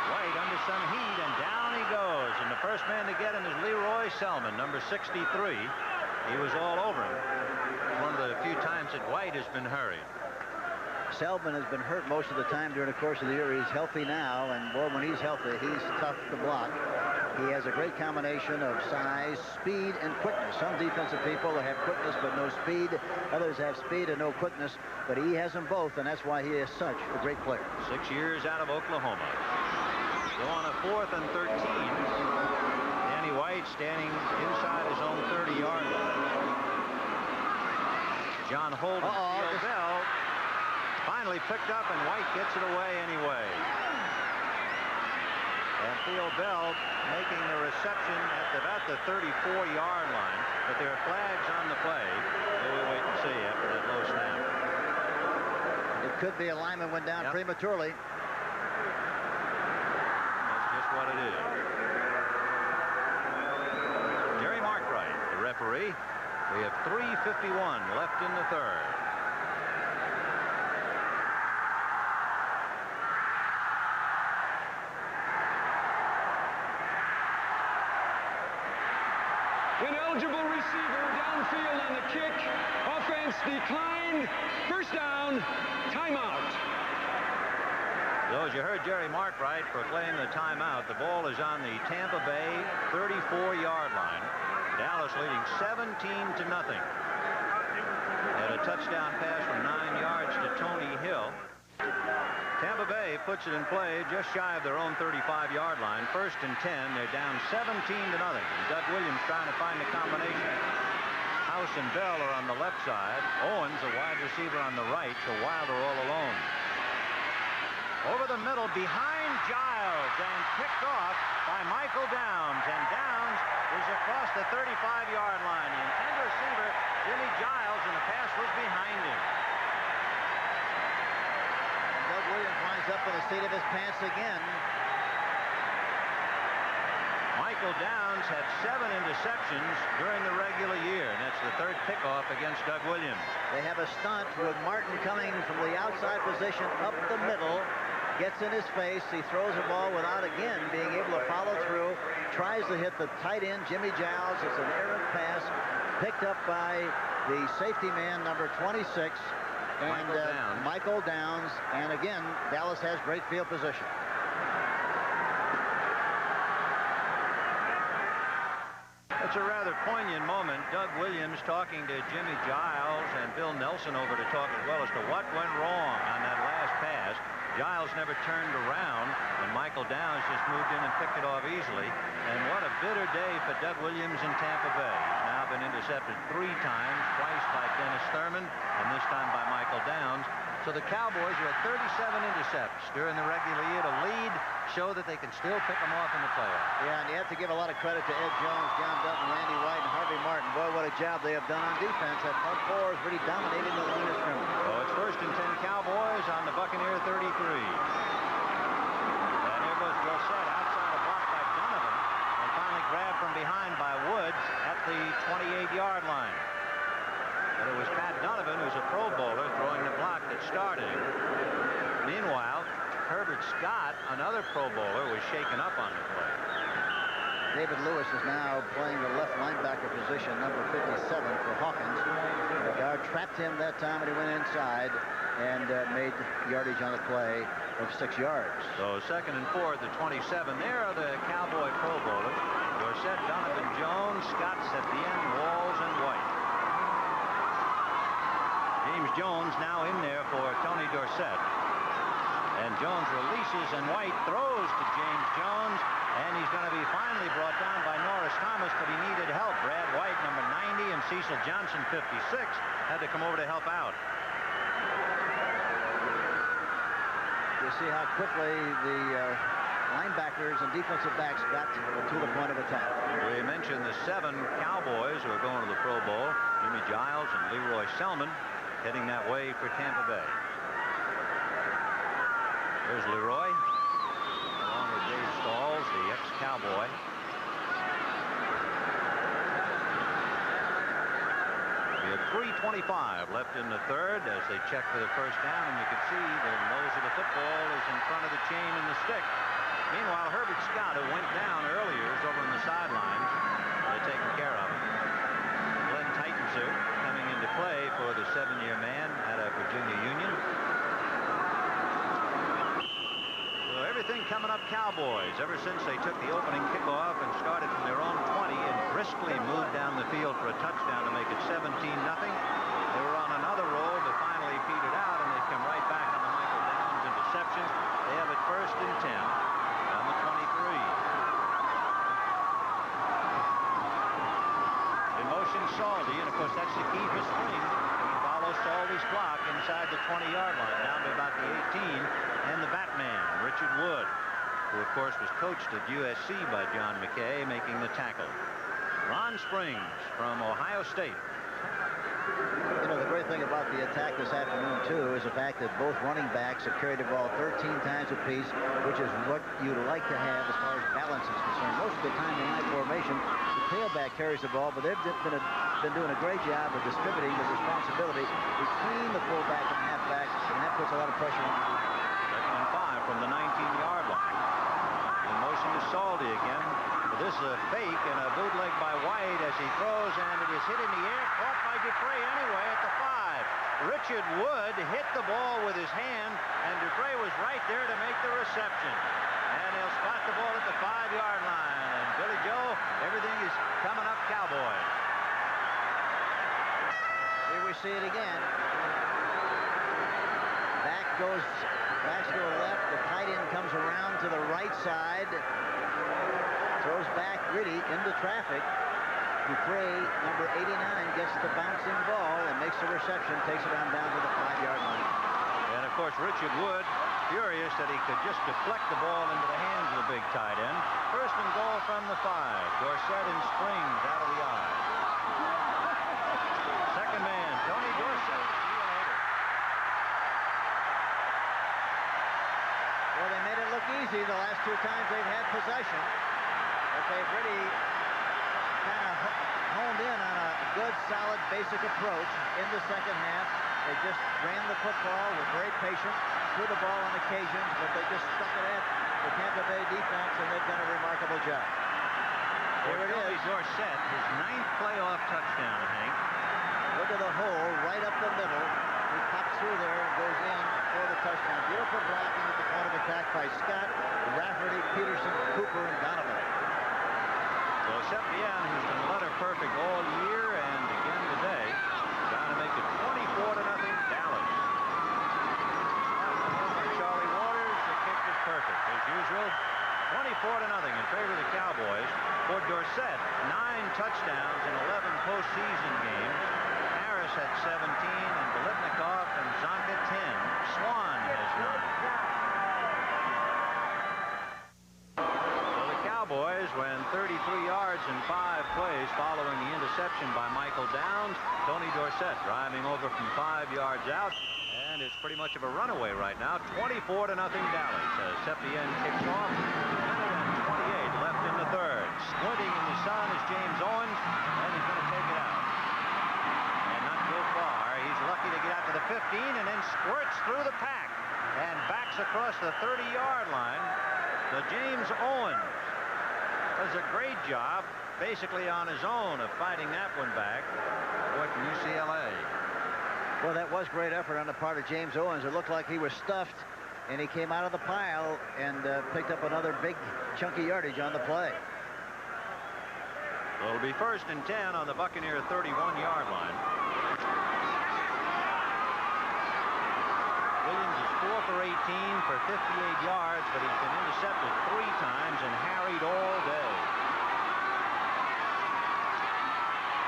White under some heat, and down he goes. And the first man to get him is Leroy Selman, number 63. He was all over him. One of the few times that White has been hurried. Selman has been hurt most of the time during the course of the year. He's healthy now, and boy, when he's healthy, he's tough to block. He has a great combination of size, speed, and quickness. Some defensive people have quickness but no speed. Others have speed and no quickness, but he has them both, and that's why he is such a great player. 6 years out of Oklahoma. So on a 4th and 13, Danny White standing inside his own 30-yard line. John Holden, Bell, finally picked up, and White gets it away anyway. And Theo Bell making the reception at about the 34-yard line. But there are flags on the play. We'll wait and see after that low snap. It could be a lineman went down prematurely. That's just what it is. Jerry Markwright, the referee. We have 3:51 left in the third. Ineligible receiver downfield on the kick. Offense declined. First down. Timeout. So as you heard Jerry Markwright proclaim the timeout, the ball is on the Tampa Bay 34-yard line. Dallas leading 17-0. Had a touchdown pass from 9 yards to Tony Hill. Tampa Bay puts it in play just shy of their own 35-yard line. First and 10. They're down 17-0. And Doug Williams trying to find the combination. House and Bell are on the left side. Owens, a wide receiver, on the right. So Wilder all alone. Over the middle behind Giles and picked off by Michael Downs. And Downs is across the 35-yard line. The intended receiver, Jimmy Giles, and the pass was behind him. Doug Williams winds up in the seat of his pants again. Michael Downs had 7 interceptions during the regular year, and that's the third pickoff against Doug Williams. They have a stunt with Martin coming from the outside position up the middle. Gets in his face. He throws the ball without, again, being able to follow through. Tries to hit the tight end, Jimmy Giles. It's an errant pass picked up by the safety man, number 26. Michael Downs. And again, Dallas has great field position. It's a rather poignant moment. Doug Williams talking to Jimmy Giles and Bill Nelson over to talk as well as to what went wrong on that last pass. Giles never turned around, and Michael Downs just moved in and picked it off easily. And what a bitter day for Doug Williams in Tampa Bay. He's now been intercepted 3 times, twice by Dennis Thurman, and this time by Michael Downs. So the Cowboys, who had 37 intercepts during the regular year to lead, show that they can still pick them off in the playoffs. Yeah, and you have to give a lot of credit to Ed Jones, John Dutton, Randy White, and Harvey Martin. Boy, what a job they have done on defense. That front four is really dominating the line of scrimmage. So it's first and 10 Cowboys on the Buccaneer 33. And here goes Dorsett outside a block by Donovan, and finally grabbed from behind by Woods at the 28-yard line. But it was Pat Donovan, who's a Pro Bowler, throwing the block that started him. Meanwhile, Herbert Scott, another Pro Bowler, was shaken up on the play. David Lewis is now playing the left linebacker position, number 57 for Hawkins. The guard trapped him that time, and he went inside and made yardage on the play of 6 yards. So second and 4 at the 27. There are the Cowboy Pro Bowlers. Dorsett, Donovan, Jones, Scott, Septien, Walls, and White. James Jones now in there for Tony Dorsett. And Jones releases, and White throws to James Jones, and he's going to be finally brought down by Norris Thomas, but he needed help. Brad White, number 90, and Cecil Johnson, 56, had to come over to help out. You see how quickly the linebackers and defensive backs got to the point of attack. We mentioned the 7 Cowboys who are going to the Pro Bowl. Jimmy Giles and Leroy Selman heading that way for Tampa Bay. There's Leroy, along with Dave Stalls, the ex-Cowboy. We have 3:25 left in the third as they check for the first down, and you can see the nose of the football is in front of the chain and the stick. Meanwhile, Herbert Scott, who went down earlier, is over on the sidelines. They're taking care of him. Glenn Titansu coming into play for the 7-year man out of Virginia Union. Everything coming up Cowboys ever since they took the opening kickoff and started from their own 20 and briskly moved down the field for a touchdown to make it 17-0. They were on another roll, but finally petered out, and they've come right back on the Michael Downs interception. They have it first and 10 on the 23. In motion, Saldi, and of course that's the key for Spring. He follows Saldi's block inside the 20-yard line down to about the 18. And the Batman, Richard Wood. who of course was coached at USC by John McKay, making the tackle. Ron Springs from Ohio State. You know, the great thing about the attack this afternoon, too, is the fact that both running backs have carried the ball 13 times apiece, which is what you'd like to have as far as balance is concerned. Most of the time in line formation, the tailback carries the ball, but they've been doing a great job of distributing the responsibility between the fullback and halfback, and that puts a lot of pressure on the defense. 2nd and 5 from the 19-yard line. In motion to Saldi again. This is a fake and a bootleg by White as he throws, and it is hit in the air, caught by Dupre anyway at the 5. Richard Wood hit the ball with his hand, and Dupre was right there to make the reception. And they'll spot the ball at the 5-yard line. And Billy Joe, everything is coming up Cowboys. Here we see it again. Back to the left. The tight end comes around to the right side. Throws back Gritty into traffic. Dupre, number 89, gets the bouncing ball and makes the reception, takes it on down to the 5-yard line. And of course, Richard Wood, furious that he could just deflect the ball into the hands of the big tight end. 1st and goal from the 5. Dorsett and Springs out of the eye. 2nd man, Tony Dorsett. See you later. Well, they made it look easy the last 2 times they've had possession. But they've really kind of honed in on a good, solid, basic approach in the 2nd half. They just ran the football, were very patient, threw the ball on occasions, but they just stuck it at the Tampa Bay defense, and they've done a remarkable job. Here it is. Dorsett, his 9th playoff touchdown, Hank. Look at the hole right up the middle. He pops through there and goes in for the touchdown. Beautiful blocking at the point of attack by Scott, Rafferty, Peterson, Cooper, and Donovan. So Septien, who's been letter perfect all year and again today, trying to make it 24-0 Dallas. Charlie Waters, the kick is perfect as usual. 24-0 in favor of the Cowboys. For Dorsett, 9 touchdowns in 11 postseason games. Harris had 17, and Biletnikoff and Zonka 10. Swan has 9. So the Cowboys win 33 yards in 5 plays following the interception by Michael Downs. Tony Dorsett driving over from 5 yards out, and it's pretty much of a runaway right now. 24-0 Dallas as Septien kicks off. 1:28 left in the 3rd. Squinting in the sun is James Owens, and he's going to take it out. And not go far. He's lucky to get out to the 15 and then squirts through the pack and backs across the 30-yard line. The James Owens does a great job, basically on his own, of fighting that one back. Boy from UCLA. Well, that was great effort on the part of James Owens. It looked like he was stuffed, and he came out of the pile and picked up another big chunky yardage on the play. It'll be 1st and 10 on the Buccaneer 31-yard line. Williams is 4 for 18 for 58 yards, but he's been intercepted 3 times and harried all day.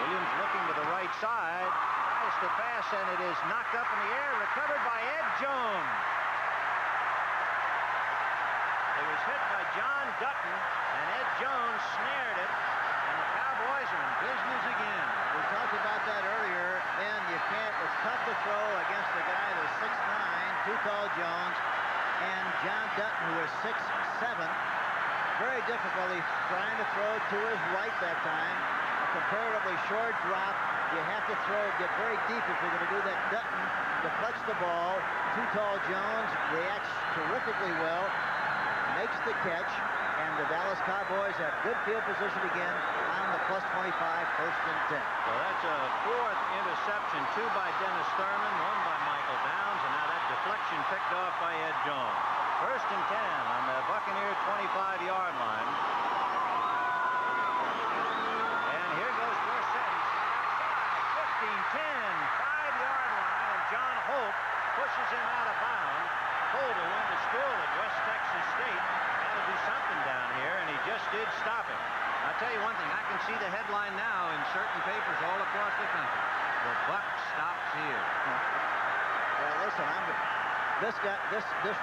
Williams looking to the right side, tries to pass, and it is knocked up in the air, recovered by Ed Jones. It was hit by John Dutton, and Ed Jones snared it, and the Cowboys are in business again. We talked about that earlier, and it's tough to throw against a guy that's 6'9", too tall Jones, and John Dutton, who is 6'7". Very difficult. He's trying to throw to his right that time. A comparatively short drop. You have to get very deep if you're going to do that. Dutton deflects the ball. Too tall Jones reacts terrifically well, makes the catch, and the Dallas Cowboys have good field position again on the +25, 1st and 10. So that's a 4th interception, 2 by Dennis Thurman, 1 by Michael Downs, and now that deflection picked off by Ed Jones. 1st and 10 on the Buccaneer 25-yard line. And here goes Dorsett. He's outside, 15-10, 5-yard line, and John Hope pushes him out of bounds. Holder understood at West Texas State had to do something down here, and he just did stop him. I'll tell you one thing, I can see the headline now in certain papers all across the country. The buck stops here. Well, listen, This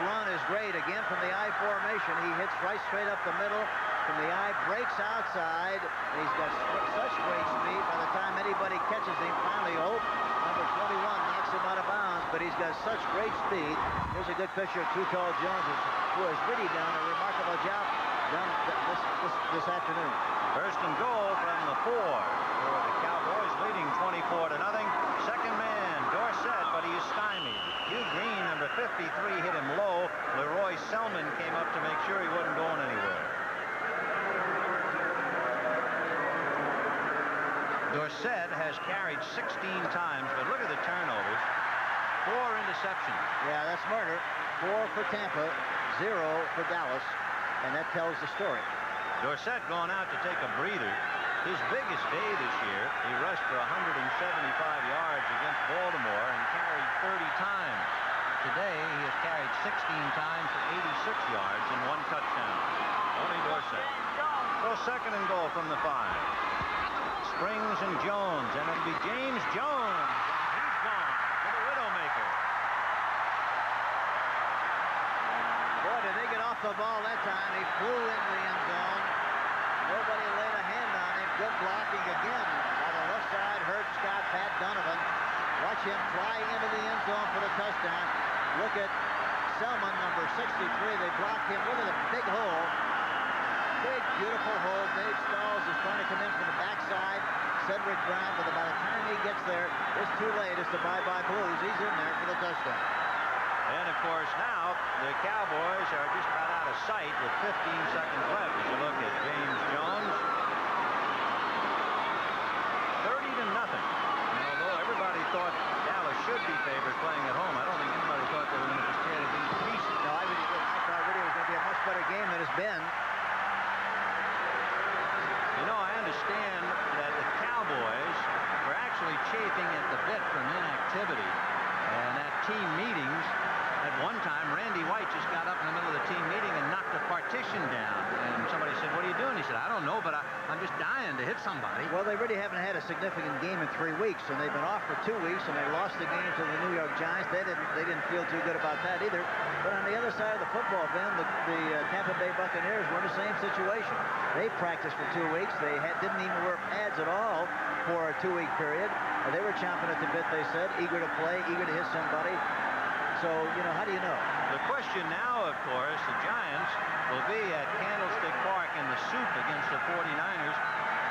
run is great. Again from the I formation. He hits right straight up the middle. From the I, breaks outside. He's got such great speed. By the time anybody catches him, finally, number 21 knocks him out of bounds. But he's got such great speed. Here's a good picture of Too Tall Jones, who has really done a remarkable job this afternoon. First and goal from the 4 for the Cowboys, leading 24-0. Second man, Dorsett, but he's stymied. Hugh Green, number 53, hit him low. Leroy Selman came up to make sure he wasn't going anywhere. Dorsett has carried 16 times, but look at the turnovers. 4 interceptions. Yeah, that's murder. 4 for Tampa, 0 for Dallas, and that tells the story. Dorsett going out to take a breather. His biggest day this year, he rushed for 175 yards against Baltimore and carried 30 times. Today, he has carried 16 times for 86 yards and 1 touchdown. Only Dorsett. So second and goal from the 5. Springs and Jones, and it'll be James Jones. He's gone for the Widowmaker. Boy, did they get off the ball that time. He flew into the end zone. Nobody laid a hand on him. Good blocking again. On the left side, Herb Scott, Pat Donovan. Watch him fly into the end zone for the touchdown. Look at Selman, number 63. They blocked him. Look at the big hole. Big, beautiful hole. Dave Stalls is trying to come in from the backside. Cedric Brown, but by the time he gets there, it's too late. It's the bye-bye Blues. He's in there for the touchdown. And, of course, now the Cowboys are just about out of sight with 15 seconds left. As you look at James Jones, 30-0. And although everybody thought Dallas should be favored playing at home, I don't think anybody thought they were going to be scared of being pieces. No, I thought really it was going to be a much better game than it's been. You know, I understand that the Cowboys were actually chafing at the bit from inactivity. And at team meetings, at one time, Randy White just got up in the middle of the team meeting and knocked a partition down. And somebody said, "What are you doing?" He said, "I don't know, but I'm just dying to hit somebody." Well, they really haven't had a significant game in 3 weeks, and they've been off for 2 weeks, and they lost the game to the New York Giants. They didn't feel too good about that either. But on the other side of the football, Ben, the Tampa Bay Buccaneers were in the same situation. They practiced for 2 weeks. They didn't even wear pads at all for a 2-week period. They were chomping at the bit, they said, eager to play, eager to hit somebody. So, you know, how do you know? The question now, of course, the Giants will be at Candlestick Park in the soup against the 49ers.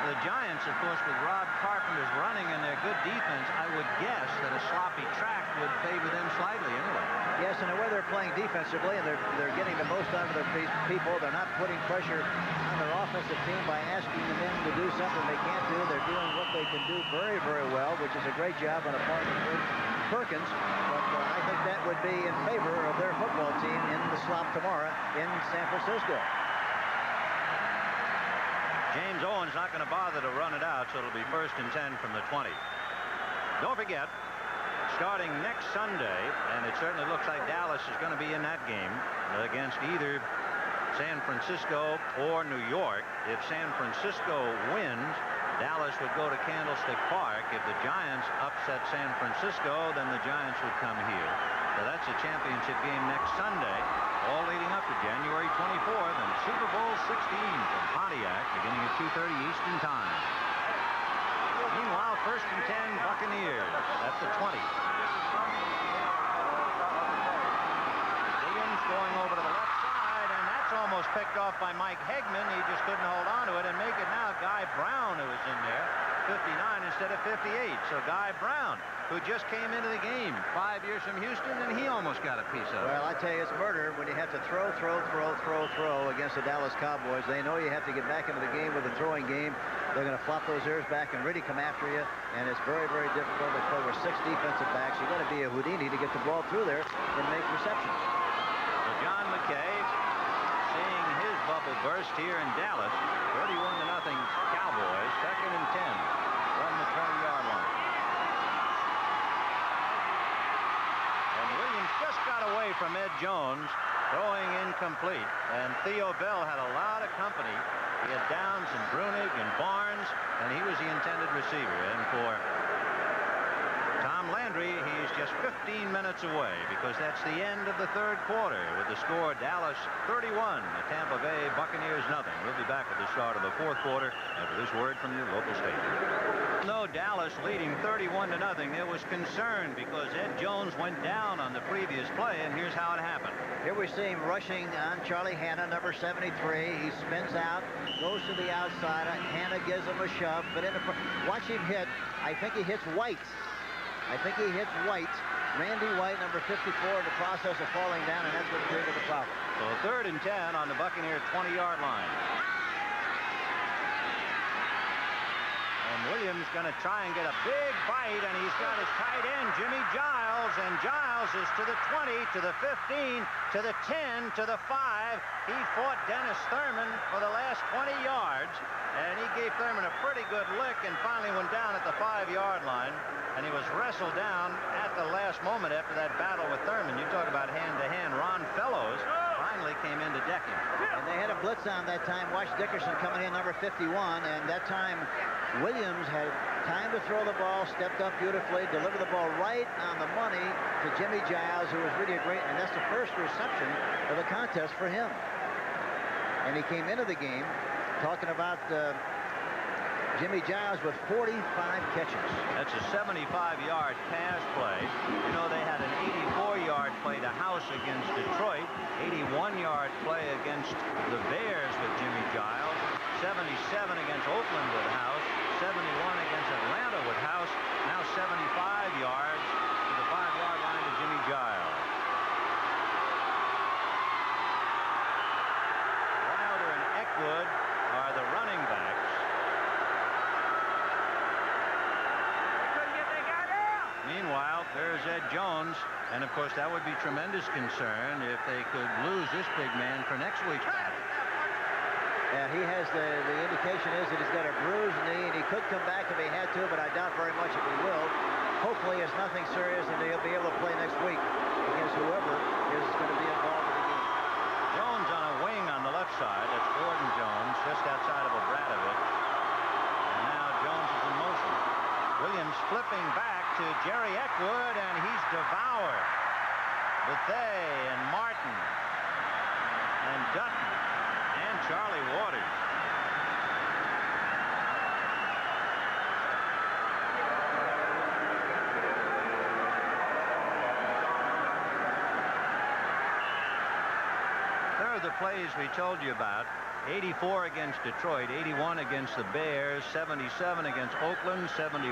The Giants, of course, with Rob Carpenter's running and their good defense, I would guess that a sloppy track would favor them slightly anyway. Yes, and the way they're playing defensively, and they're getting the most out of their people. They're not putting pressure on their offensive team by asking them to do something they can't do. They're doing what they can do very, very well, which is a great job on the part of Perkins. But I think that would be in favor of their football team in the slop tomorrow in San Francisco. James Owens not going to bother to run it out, so it'll be 1st and 10 from the 20. Don't forget, starting next Sunday, and it certainly looks like Dallas is going to be in that game against either San Francisco or New York. If San Francisco wins, Dallas would go to Candlestick Park. If the Giants upset San Francisco, then the Giants would come here. So that's a championship game next Sunday, all leading up to January 24th and Super Bowl 16 from Pontiac, beginning at 2:30 Eastern Time. Meanwhile, 1st and 10 Buccaneers at the 20. Williams going over to the left side, and that's almost picked off by Mike Hegman. He just couldn't hold on to it and make it now Guy Brown, who was in there, 59 instead of 58. So Guy Brown, who just came into the game 5 years from Houston, and he almost got a piece of it. Well, I tell you, it's murder when you have to throw against the Dallas Cowboys. They know you have to get back into the game with a throwing game. They're going to flop those ears back and really come after you, and it's very, very difficult. They play with 6 defensive backs. You've got to be a Houdini to get the ball through there and make receptions. So John McKay, seeing his bubble burst here in Dallas, 31-0 Cowboys, 2nd and 10 from the 20-yard line. And Williams just got away from Ed Jones, throwing incomplete. And Theo Bell had a lot of company. He had Downs and Brunig and Barnes, and he was the intended receiver. And for Tom Landry, he's just just 15 minutes away, because that's the end of the third quarter with the score Dallas 31, the Tampa Bay Buccaneers nothing. We'll be back with the start of the fourth quarter after this word from your local station. Though Dallas leading 31-0, there was concern because Ed Jones went down on the previous play, and here's how it happened. Here we see him rushing on Charlie Hanna, number 73. He spins out, goes to the outside. Hanna gives him a shove, but watch him hit. I think he hits White. Randy White, number 54, in the process of falling down, and that's what triggered the problem. So 3rd and 10 on the Buccaneer 20-yard line. And Williams going to try and get a big bite, and he's got his tight end, Jimmy Giles, and Giles is to the 20, to the 15, to the 10, to the 5. He fought Dennis Thurman for the last 20 yards, and he gave Thurman a pretty good lick and finally went down at the 5-yard line. And he was wrestled down at the last moment after that battle with Thurman. You talk about hand-to-hand. Ron Fellows finally came in to deck him. And they had a blitz on that time. Watch Dickerson coming in, number 51. And that time, Williams had time to throw the ball, stepped up beautifully, delivered the ball right on the money to Jimmy Giles, who was really a great, and that's the first reception of the contest for him. And he came into the game talking about Jimmy Giles with 45 catches. That's a 75-yard pass play. You know, they had an 84-yard play to House against Detroit, 81-yard play against the Bears with Jimmy Giles, 77 against Oakland with House, 71 against Atlanta with House, now 75 yards to the 5-yard line to Jimmy Giles. Wilder and Eckwood are the running backs. Meanwhile, there's Ed Jones, and of course that would be tremendous concern if they could lose this big man for next week's battle. Yeah, he has the indication is that he's got a bruised knee, and he could come back if he had to, but I doubt very much if he will. Hopefully it's nothing serious, and he'll be able to play next week against whoever is going to be involved in the game. Jones on a wing on the left side. That's Gordon Jones, just outside of Obradovich. And now Jones is in motion. Williams flipping back to Jerry Eckwood, and he's devoured. Bethea and Martin and Dutton and Charlie Waters. There are the plays we told you about. 84 against Detroit, 81 against the Bears, 77 against Oakland, 71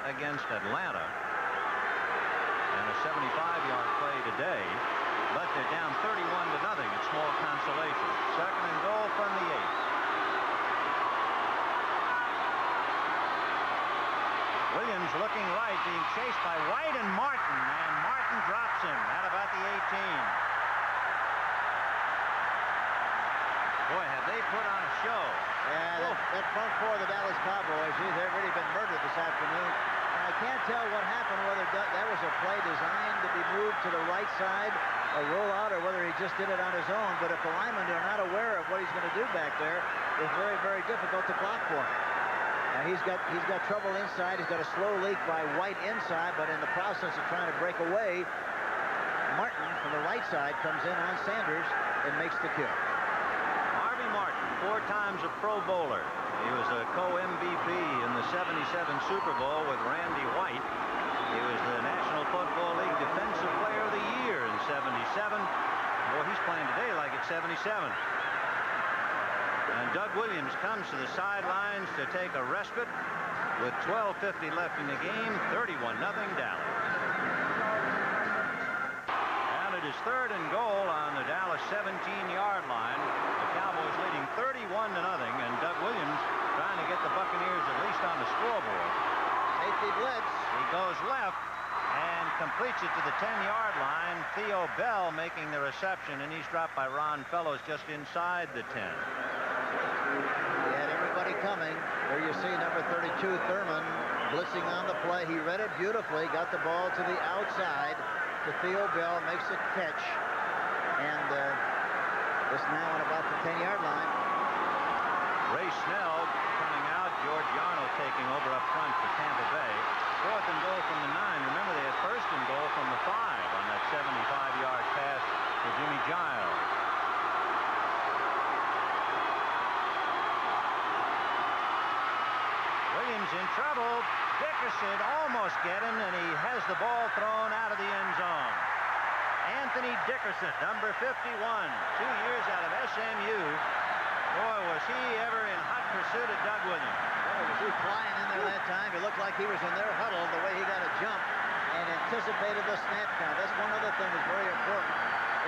against Atlanta, and a 75-yard play today. But they're down 31-0 at small consolation. 2nd and goal from the 8. Williams looking right, being chased by White and Martin drops him at about the 18. Boy, have they put on a show. Yeah, that front four of the Dallas Cowboys, they've really been murdered this afternoon. And I can't tell what happened, whether that was a play designed to be moved to the right side, a rollout, or whether he just did it on his own. But if the linemen are not aware of what he's going to do back there, it's very, very difficult to block for him. Now he's got trouble inside. He's got a slow leak by White inside, but in the process of trying to break away, Martin from the right side comes in on Sanders and makes the kill. 4 times a Pro Bowler. He was a co-MVP in the '77 Super Bowl with Randy White. He was the National Football League Defensive Player of the Year in '77. Boy, he's playing today like it's '77. And Doug Williams comes to the sidelines to take a respite with 12:50 left in the game. 31-0 Dallas. And it is 3rd and goal on the Dallas 17-yard line. The Cowboys leading 31-0, and Doug Williams trying to get the Buccaneers at least on the scoreboard. Safety blitz. He goes left and completes it to the 10-yard line. Theo Bell making the reception, and he's dropped by Ron Fellows just inside the 10. He had everybody coming. There you see number 32, Thurman, blitzing on the play. He read it beautifully, got the ball to the outside to Theo Bell, makes a catch, and is now on about the 10-yard line. Ray Snell coming out. George Yarno taking over up front for Tampa Bay. 4th and goal from the 9. Remember, they had 1st and goal from the ball thrown out of the end zone. Anthony Dickerson, number 51, 2 years out of SMU. Boy, was he ever in hot pursuit of Doug Williams. Boy, was he flying in there that time. It looked like he was in their huddle the way he got a jump and anticipated the snap count. That's one other thing that's very important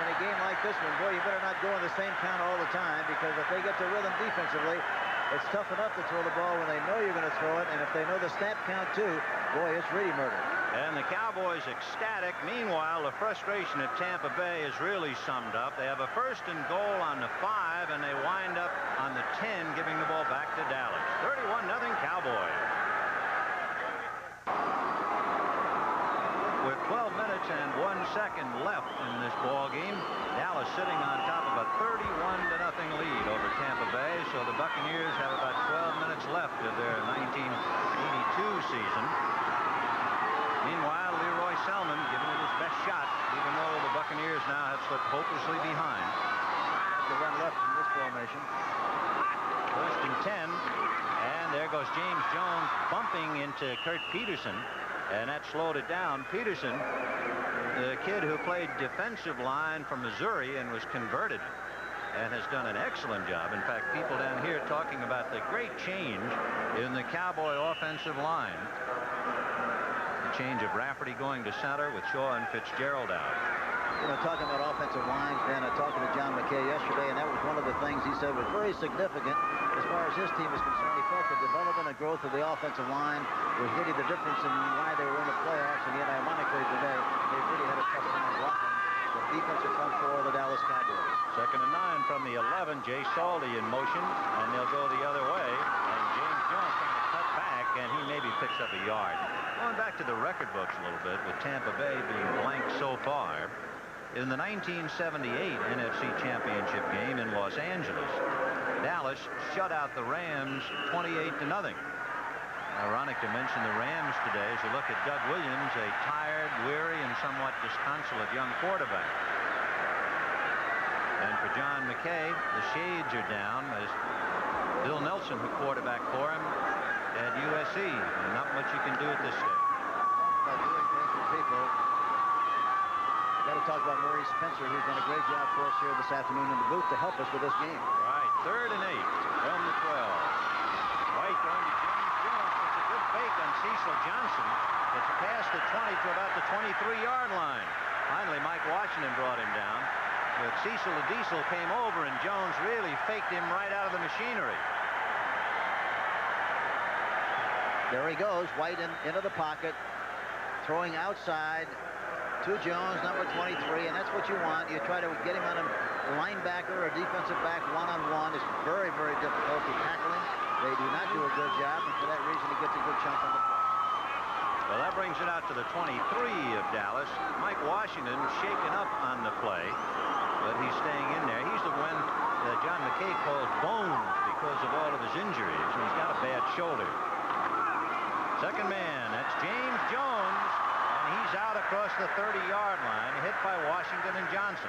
in a game like this one. Boy, you better not go in the same count all the time, because if they get to rhythm defensively, it's tough enough to throw the ball when they know you're going to throw it, and if they know the snap count too, boy, it's really murder. And the Cowboys ecstatic. Meanwhile, the frustration at Tampa Bay is really summed up. They have a 1st and goal on the 5, and they wind up on the 10, giving the ball back to Dallas. 31-0 Cowboys. With 12 minutes and 1 second left in this ball game, Dallas sitting on top of a 31-0 lead over Tampa Bay. So the Buccaneers have about 12 minutes left of their 1982 season. Meanwhile, Leroy Selman giving it his best shot, even though the Buccaneers now have slipped hopelessly behind. To run left in this formation. 1st and 10, and there goes James Jones bumping into Kurt Peterson, and that slowed it down. Peterson, the kid who played defensive line from Missouri and was converted and has done an excellent job. In fact, people down here talking about the great change in the Cowboy offensive line. Change of Rafferty going to center with Shaw and Fitzgerald out. You know, talking about offensive lines, Ben, I talked to John McKay yesterday, and that was one of the things he said was very significant as far as his team is concerned. He felt the development and growth of the offensive line was really the difference in why they were in the playoffs, and yet ironically today, they really had a tough time blocking the defensive front four of the Dallas Cowboys. 2nd and 9 from the 11. Jay Saldy in motion, and they'll go the other way, and James Jones trying to cut back, and he maybe picks up a yard. Going back to the record books a little bit, with Tampa Bay being blank so far, in the 1978 NFC Championship game in Los Angeles, Dallas shut out the Rams 28-0. Ironic to mention the Rams today as you look at Doug Williams, a tired, weary, and somewhat disconsolate young quarterback. And for John McKay, the shades are down as Bill Nelson, who quarterbacked for him at USC, and not much you can do at this stage. About doing things for people. Got to talk about Maurice Spencer, who's done a great job for us here this afternoon in the booth to help us with this game. Right, 3rd and 8 from the 12. White going to James Jones. It's a good fake on Cecil Johnson. It's past the 20 to about the 23-yard line. Finally, Mike Washington brought him down. But Cecil the Diesel came over, and Jones really faked him right out of the machinery. There he goes, White into the pocket, throwing outside to Jones, number 23, and that's what you want. You try to get him on a linebacker or defensive back one-on-one. It's very, very difficult to tackle him. They do not do a good job, and for that reason, he gets a good chunk on the play. Well, that brings it out to the 23 of Dallas. Mike Washington shaken up on the play, but he's staying in there. He's the one that John McKay calls bones because of all of his injuries, and he's got a bad shoulder. 2nd man, that's James Jones, and he's out across the 30-yard line, hit by Washington and Johnson.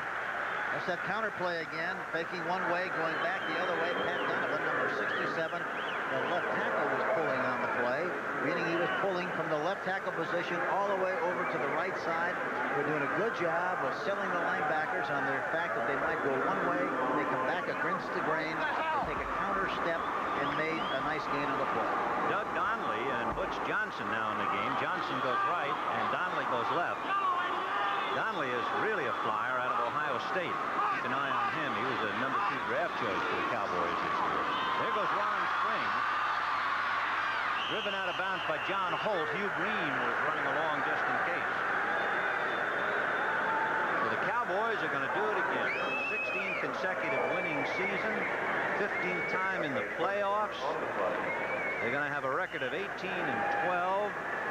That's that counter play again, faking one way, going back the other way. Pat Donovan, number 67, the left tackle was pulling on the play, meaning he was pulling from the left tackle position all the way over to the right side. They're doing a good job of selling the linebackers on the fact that they might go one way, and they come back against the grain, they take a counter step, and made a nice gain on the play. Doug Donnelly and Butch Johnson now in the game. Johnson goes right, and Donnelly goes left. Donnelly is really a flyer out of Ohio State. Keep an eye on him. He was a number 2 draft choice for the Cowboys this year. There goes Ron Spring. Driven out of bounds by John Holt. Hugh Green was running along just in case. So the Cowboys are going to do it again. 16 consecutive winning season. 15th time in the playoffs. They're going to have a record of 18-12.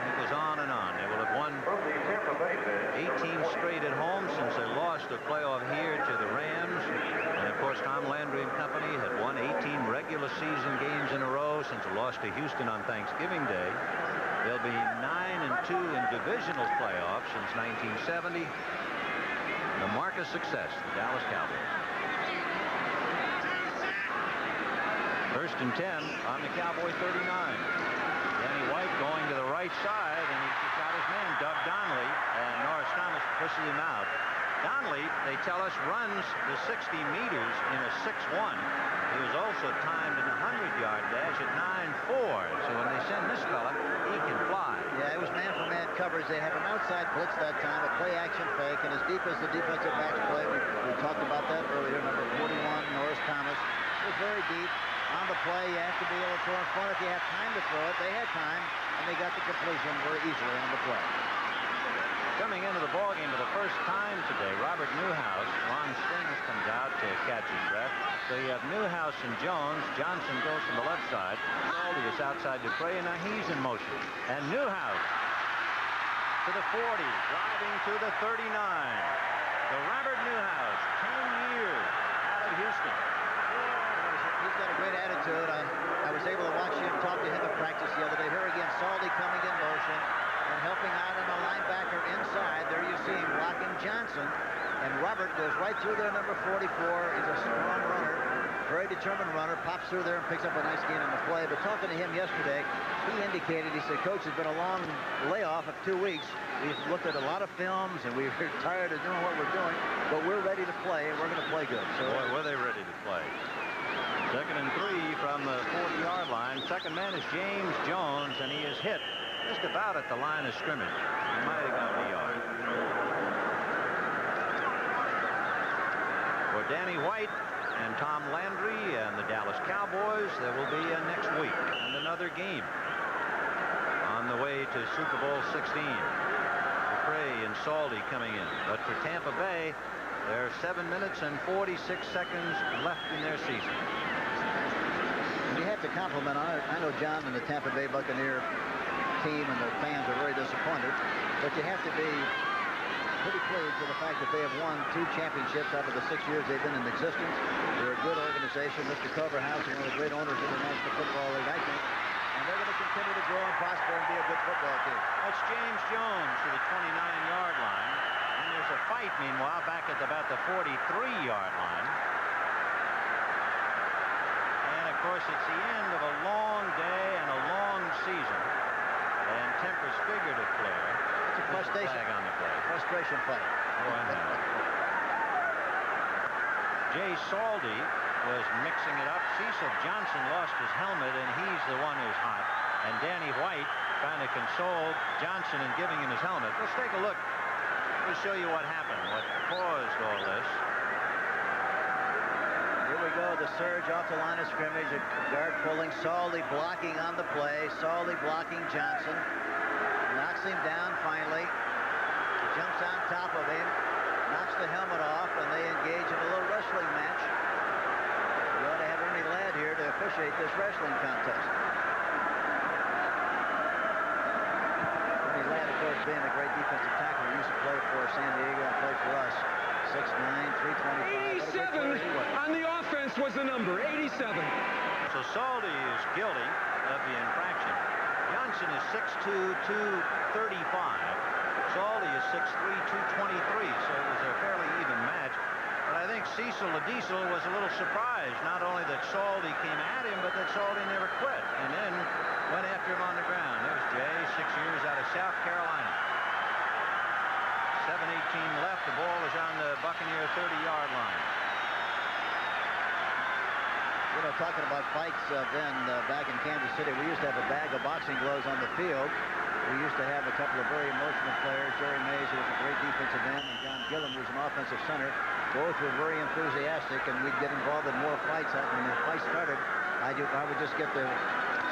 And it goes on and on. They will have won 18 straight at home since they lost the playoff here to the Rams. And of course, Tom Landry and company had won 18 regular season games in a row since the loss to Houston on Thanksgiving Day. They'll be 9-2 in divisional playoffs since 1970. The mark of success, the Dallas Cowboys. 1st and 10 on the Cowboy 39. Danny White going to the right side, and he's got his his man, Doug Donnelly, and Norris Thomas pushes him out. Donnelly, they tell us, runs the 60 meters in a 6.1. He was also timed in a 100-yard dash at 9.4. So when they send this fella, he can fly. Yeah, it was man-for-man coverage. They had an outside blitz that time, a play-action fake, and as deep as the defensive backs play, we talked about that earlier. Number 41, Norris Thomas, was very deep. On the play, you have to be able to throw in front if you have time to throw it. They had time, and they got the completion very easily on the play. Coming into the ballgame for the first time today, Robert Newhouse. Ron Springs comes out to catch his breath. So you have Newhouse and Jones. Johnson goes from the left side. Scully is outside to Dupre, and now he's in motion. And Newhouse to the 40, driving to the 39. So Robert Newhouse, 10 years out of Houston. He's got a great attitude. I was able to watch him, talk to him at practice the other day. Here again, Salty coming in motion and helping out on the linebacker inside. There you see him blocking Johnson. And Robert goes right through there, number 44. He's a strong runner, very determined runner, pops through there and picks up a nice gain on the play. But talking to him yesterday, he indicated, he said, Coach, it's been a long layoff of 2 weeks. We've looked at a lot of films, and we're tired of doing what we're doing, but we're ready to play, and we're going to play good. So, boy, were they ready to play. 2nd and 3 from the 40-yard line. Second man is James Jones, and he is hit just about at the line of scrimmage. He might have gone a yard. For Danny White and Tom Landry and the Dallas Cowboys, there will be a next week and another game on the way to Super Bowl 16. Dupre and Salty coming in. But for Tampa Bay, there are 7 minutes and 46 seconds left in their season. You have to compliment on it. I know John and the Tampa Bay Buccaneer team and their fans are very disappointed, but you have to be pretty pleased with the fact that they have won 2 championships out of the 6 years they've been in existence. They're a good organization. Mr. Culverhouse is one of the great owners of the National Football League, I think. And they're going to continue to grow and prosper and be a good football team. That's James Jones to the 29-yard line. And there's a fight, meanwhile, back at about the 43-yard line. And, of course, it's the end of a long day and a long season. And tempers figure to Flair. It's a frustration. On the play. Frustration fight. Oh, I know. Jay Salty was mixing it up. Cecil Johnson lost his helmet, and he's the one who's hot. And Danny White trying to console Johnson and giving him his helmet. Let's take a look. We'll show you what happened, what caused all this. Here we go, the surge off the line of scrimmage. A guard pulling, Salty blocking on the play. Salty blocking Johnson. Knocks him down finally. He jumps on top of him, knocks the helmet off, and they engage in a little wrestling match. We ought to have Ernie Ladd here to officiate this wrestling contest. Ernie Ladd, of course, being a great defensive tackle, he used to play for San Diego and play for us. 6'9", 325. 87 on the offense was the number, 87. So Salty is guilty of the infraction. Johnson is 6'2", 235. Salty is 6'3", 223. So it was a fairly even match. But I think Cecil the Diesel was a little surprised, not only that Salty came at him, but that Salty never quit. And then went after him on the ground. There's Jay, 6 years out of South Carolina. 7:18 left. The ball is on the Buccaneer 30-yard line. You know, talking about fights, back in Kansas City, we used to have a bag of boxing gloves on the field. We used to have a couple of very emotional players. Jerry Mays, who was a great defensive end, and John Gillum, who was an offensive center. Both were very enthusiastic, and we'd get involved in more fights. When the fight started, I would just get the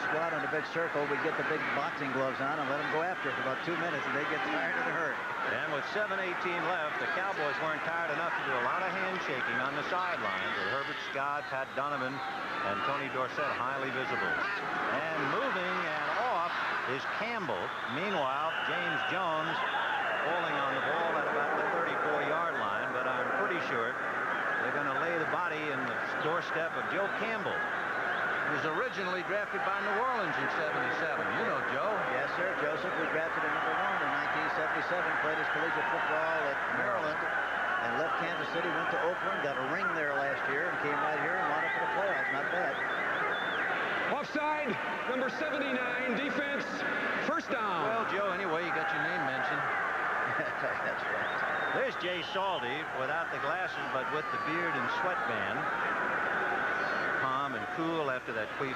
squad in a big circle. We'd get the big boxing gloves on and let them go after it for about 2 minutes, and they'd get tired in a hurry. And with 7:18 left, the Cowboys weren't tired enough to do a lot of handshaking on the sidelines with Herbert Scott, Pat Donovan, and Tony Dorsett highly visible. And moving and off is Campbell. Meanwhile, James Jones falling on the ball at about the 34-yard line, but I'm pretty sure they're going to lay the body in the doorstep of Joe Campbell. He was originally drafted by New Orleans in '77. You know Joe. Yes, sir. Joseph was drafted at number 1 in 1977. Played his collegiate football at Maryland and left Kansas City, went to Oakland, got a ring there last year, and came right here and wound up for the playoffs. Not bad. Offside, number 79, defense, first down. Well, Joe, anyway, you got your name mentioned. That's right. There's Jay Saldy without the glasses, but with the beard and sweatband. Calm and cool after that brief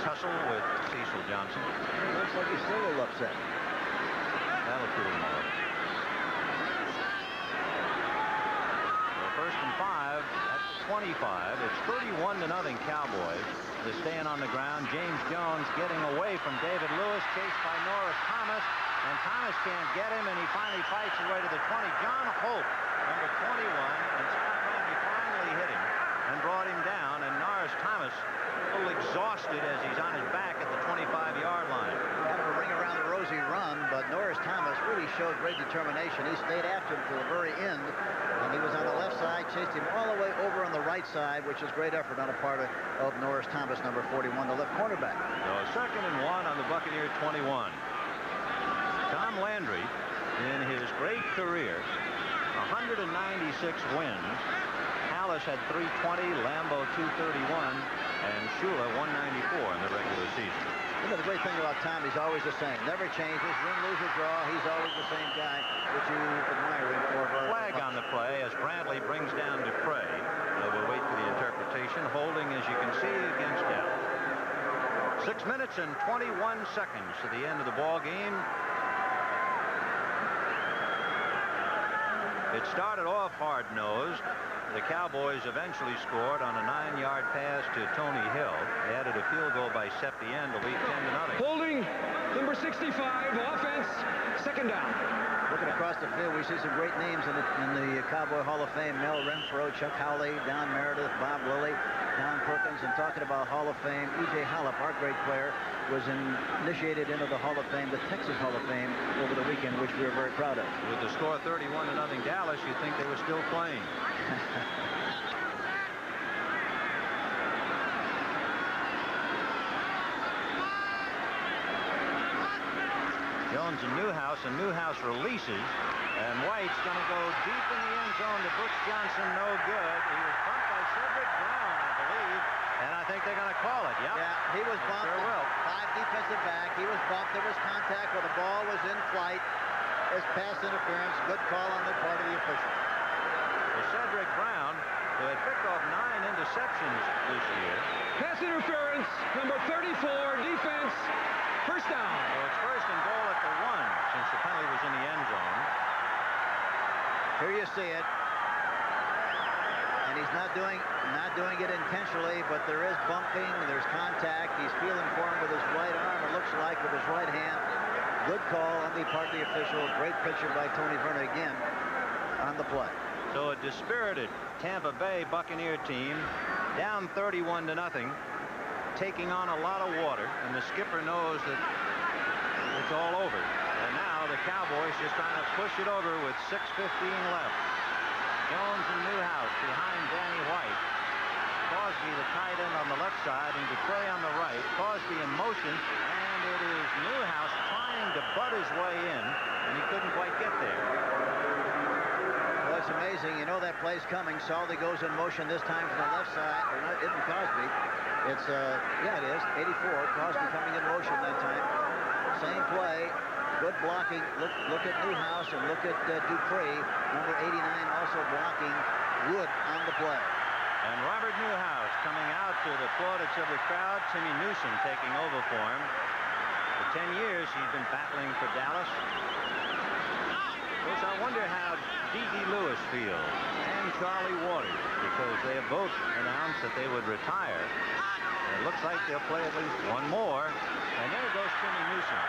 tussle with Cecil Johnson. Looks like he's still a little upset. That'll cool him off. Well, 1st and 5 at the 25. It's 31-0 Cowboys. They're staying on the ground. James Jones getting away from David Lewis, chased by Norris Thomas. And Thomas can't get him, and he finally fights his way to the 20. John Hope, number 21, and Scott Landry finally hit him and brought him down. And Norris Thomas, a little exhausted as he's on his back at the 25-yard line. Kind of a ring around the rosy run, but Norris Thomas really showed great determination. He stayed after him to the very end, and he was on the left side, chased him all the way over on the right side, which is great effort on the part of Norris Thomas, number 41, the left cornerback. So 2nd and 1 on the Buccaneer 21. Tom Landry, in his great career, 196 wins. Hallis had 320, Lambeau 231, and Shula 194 in the regular season. You know, the great thing about Tom, he's always the same. Never changes, win, lose, or draw. He's always the same guy, which you admire him for. Flag on the play as Brantley brings down Dupre. We'll wait for the interpretation. Holding, as you can see, against Dallas. 6 minutes and 21 seconds to the end of the ball game. It started off hard-nosed. The Cowboys eventually scored on a 9-yard pass to Tony Hill. They added a field goal by Septien to lead 10-0. Holding, number 65, offense, 2nd down. Looking across the field, we see some great names in the Cowboy Hall of Fame. Mel Renfro, Chuck Howley, Don Meredith, Bob Lilly, Don Perkins. And talking about Hall of Fame, E.J. Hollop, our great player, was initiated into the Hall of Fame, the Texas Hall of Fame, over the weekend, which we were very proud of. With the score 31-0 Dallas, you'd think they were still playing. Jones and Newhouse releases, and White's going to go deep in the end zone to Brooks Johnson, no good. He was bumped by Cedric Brown, I believe, and I think they're going to call it. Yep. Yeah, he was bumped. Sure will. 5 defensive back. He was bumped. There was contact where the ball was in flight. It's pass interference. Good call on the part of the official. Well, Cedric Brown, who had picked off 9 interceptions this year. Pass interference, number 34, defense, first down. So it's 1st and goal at the 1 since the penalty was in the end zone. Here you see it. And he's not doing it intentionally, but there is bumping, there's contact. He's feeling for him with his right arm, it looks like, with his right hand. Good call on the part of the official. Great picture by Tony Verna again on the play. So a dispirited Tampa Bay Buccaneer team down 31-0, taking on a lot of water, and the skipper knows that it's all over. And now the Cowboys just trying to push it over with 6:15 left. Jones and Newhouse behind Danny White. Crosby, the tight end, on the left side, and Dupre on the right. Crosby in motion, and it is Newhouse trying to butt his way in, and he couldn't quite get there. Well, it's amazing. You know that play's coming. Saldy goes in motion this time from the left side. Or not, isn't Crosby. It's, yeah, it is. 84. Crosby coming in motion that time. Same play. Good blocking. Look at Newhouse and look at Dupre. Number 89 also blocking Wood on the play. And Robert Newhouse coming out to the plaudits of the crowd. Timmy Newsom taking over for him. For 10 years, he's been battling for Dallas. Of course, I wonder how D.D. Lewis feels and Charlie Waters, because they have both announced that they would retire. And it looks like they'll play at least one more. And there goes Timmy Newsom.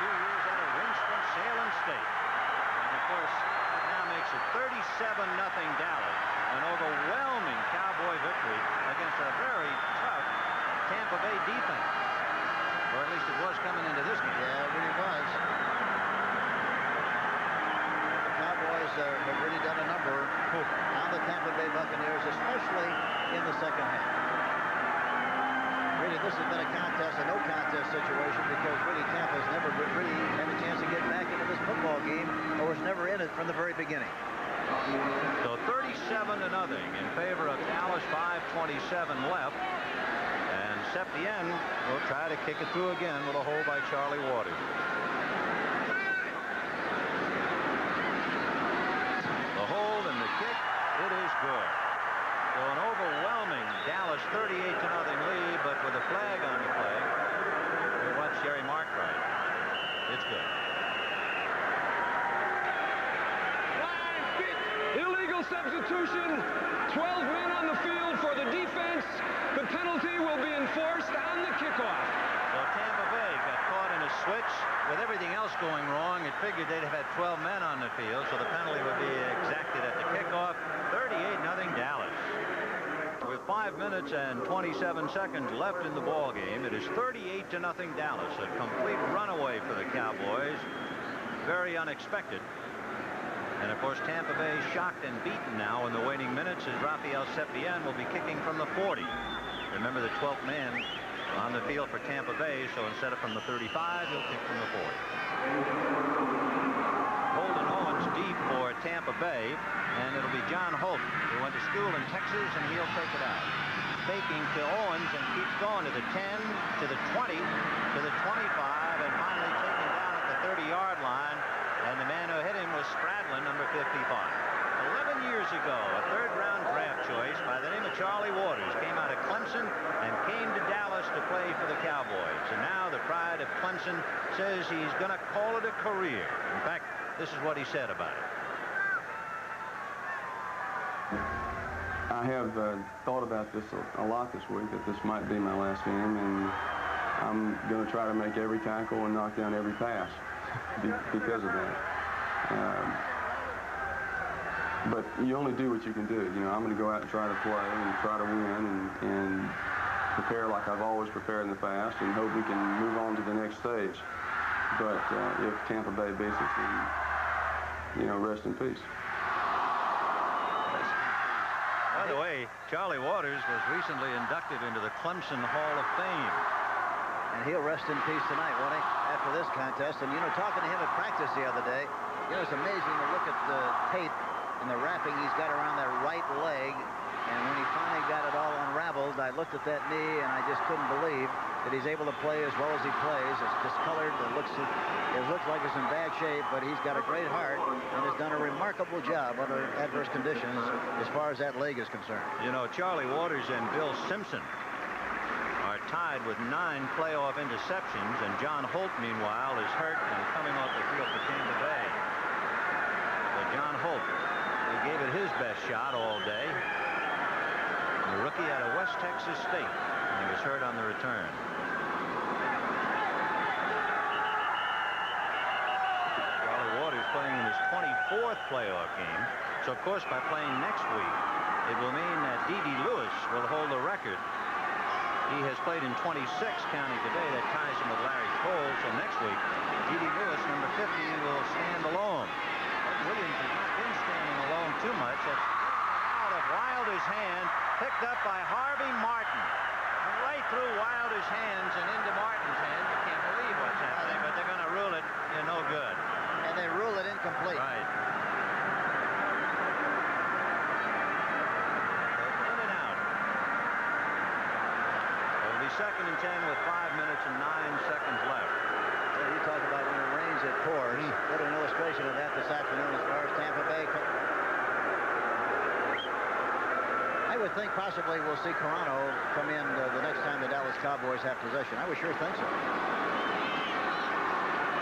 2 years out of Winston Salem State. And of course, that now makes it 37-0 Dallas. An overwhelming Cowboy victory against a very tough Tampa Bay defense. Or at least it was coming into this game. Yeah, it really was. The Cowboys have really done a number on the Tampa Bay Buccaneers, especially in the second half. Really, this has been a contest, a no-contest situation, because really Tampa's never really had a chance to get back into this football game, or was never in it from the very beginning. So 37-0 in favor of Dallas, 5:27 left. And Septien will try to kick it through again with a hole by Charlie Waters. The hold and the kick, it is good. So an overwhelming Dallas 38-0 lead, but with a flag on the play. We'll watch Jerry Markright. It's good. Illegal substitution. 12 men on the field for the defense. The penalty will be enforced on the kickoff. So Tampa Bay got caught in a switch. With everything else going wrong, it figured they'd have had 12 men on the field, so the penalty would be exacted at the kickoff. 38-0 Dallas. With 5 minutes and 27 seconds left in the ball game, it is 38-0 Dallas. A complete runaway for the Cowboys. Very unexpected. And of course, Tampa Bay shocked and beaten now in the waning minutes as Rafael Septien will be kicking from the 40. Remember, the 12th man on the field for Tampa Bay, so instead of from the 35, he'll kick from the 40. Holden Owens deep for Tampa Bay, and it'll be John Holt, who went to school in Texas, and he'll take it out. Faking to Owens and keeps going to the 10, to the 20, to the 25, and finally taken down at the 30-yard line. And the man who hit him was Stradlin, number 55. 11 years ago, a third-round draft choice by the name of Charlie Waters came out of Clemson and came to Dallas to play for the Cowboys. And now the pride of Clemson says he's going to call it a career. In fact, this is what he said about it. I have thought about this a lot this week, that this might be my last game, and I'm going to try to make every tackle and knock down every pass because of that. But you only do what you can do. You know, I'm going to go out and try to play and try to win and prepare like I've always prepared in the past and hope we can move on to the next stage. But if Tampa Bay beats us, then, you know, rest in peace. By the way, Charlie Waters was recently inducted into the Clemson Hall of Fame. And he'll rest in peace tonight, won't he, after this contest? And, you know, talking to him at practice the other day, you know, it's amazing to look at the tape and the wrapping he's got around that right leg. And when he finally got it all unraveled, I looked at that knee, and I just couldn't believe that he's able to play as well as he plays. It's discolored. It looks like it's in bad shape, but he's got a great heart and has done a remarkable job under adverse conditions as far as that leg is concerned. You know, Charlie Waters and Bill Simpson are tied with 9 playoff interceptions, and John Holt, meanwhile, is hurt and coming off the field for Tampa Bay. But John Holt, who gave it his best shot all day, the rookie out of West Texas State, and he was hurt on the return. Charlie Waters playing in his 24th playoff game. So, of course, by playing next week, it will mean that D.D. Lewis will hold the record. He has played in 26, counting today. That ties him with Larry Cole. So next week, D.D. Lewis, number 50, will stand alone. But Williams has not been standing alone too much. That's out of Wilder's hand, picked up by Harvey Martin. Right through Wilder's hands and into Martin's hands. You can't believe what's happening, but they're going to rule it no good. And they rule it incomplete. Right. Second and 10 with 5 minutes and 9 seconds left. Well, you talk about when it rains, it pours. What an illustration of that this afternoon as far as Tampa Bay. I would think possibly we'll see Carano come in the next time the Dallas Cowboys have possession. I would sure think so.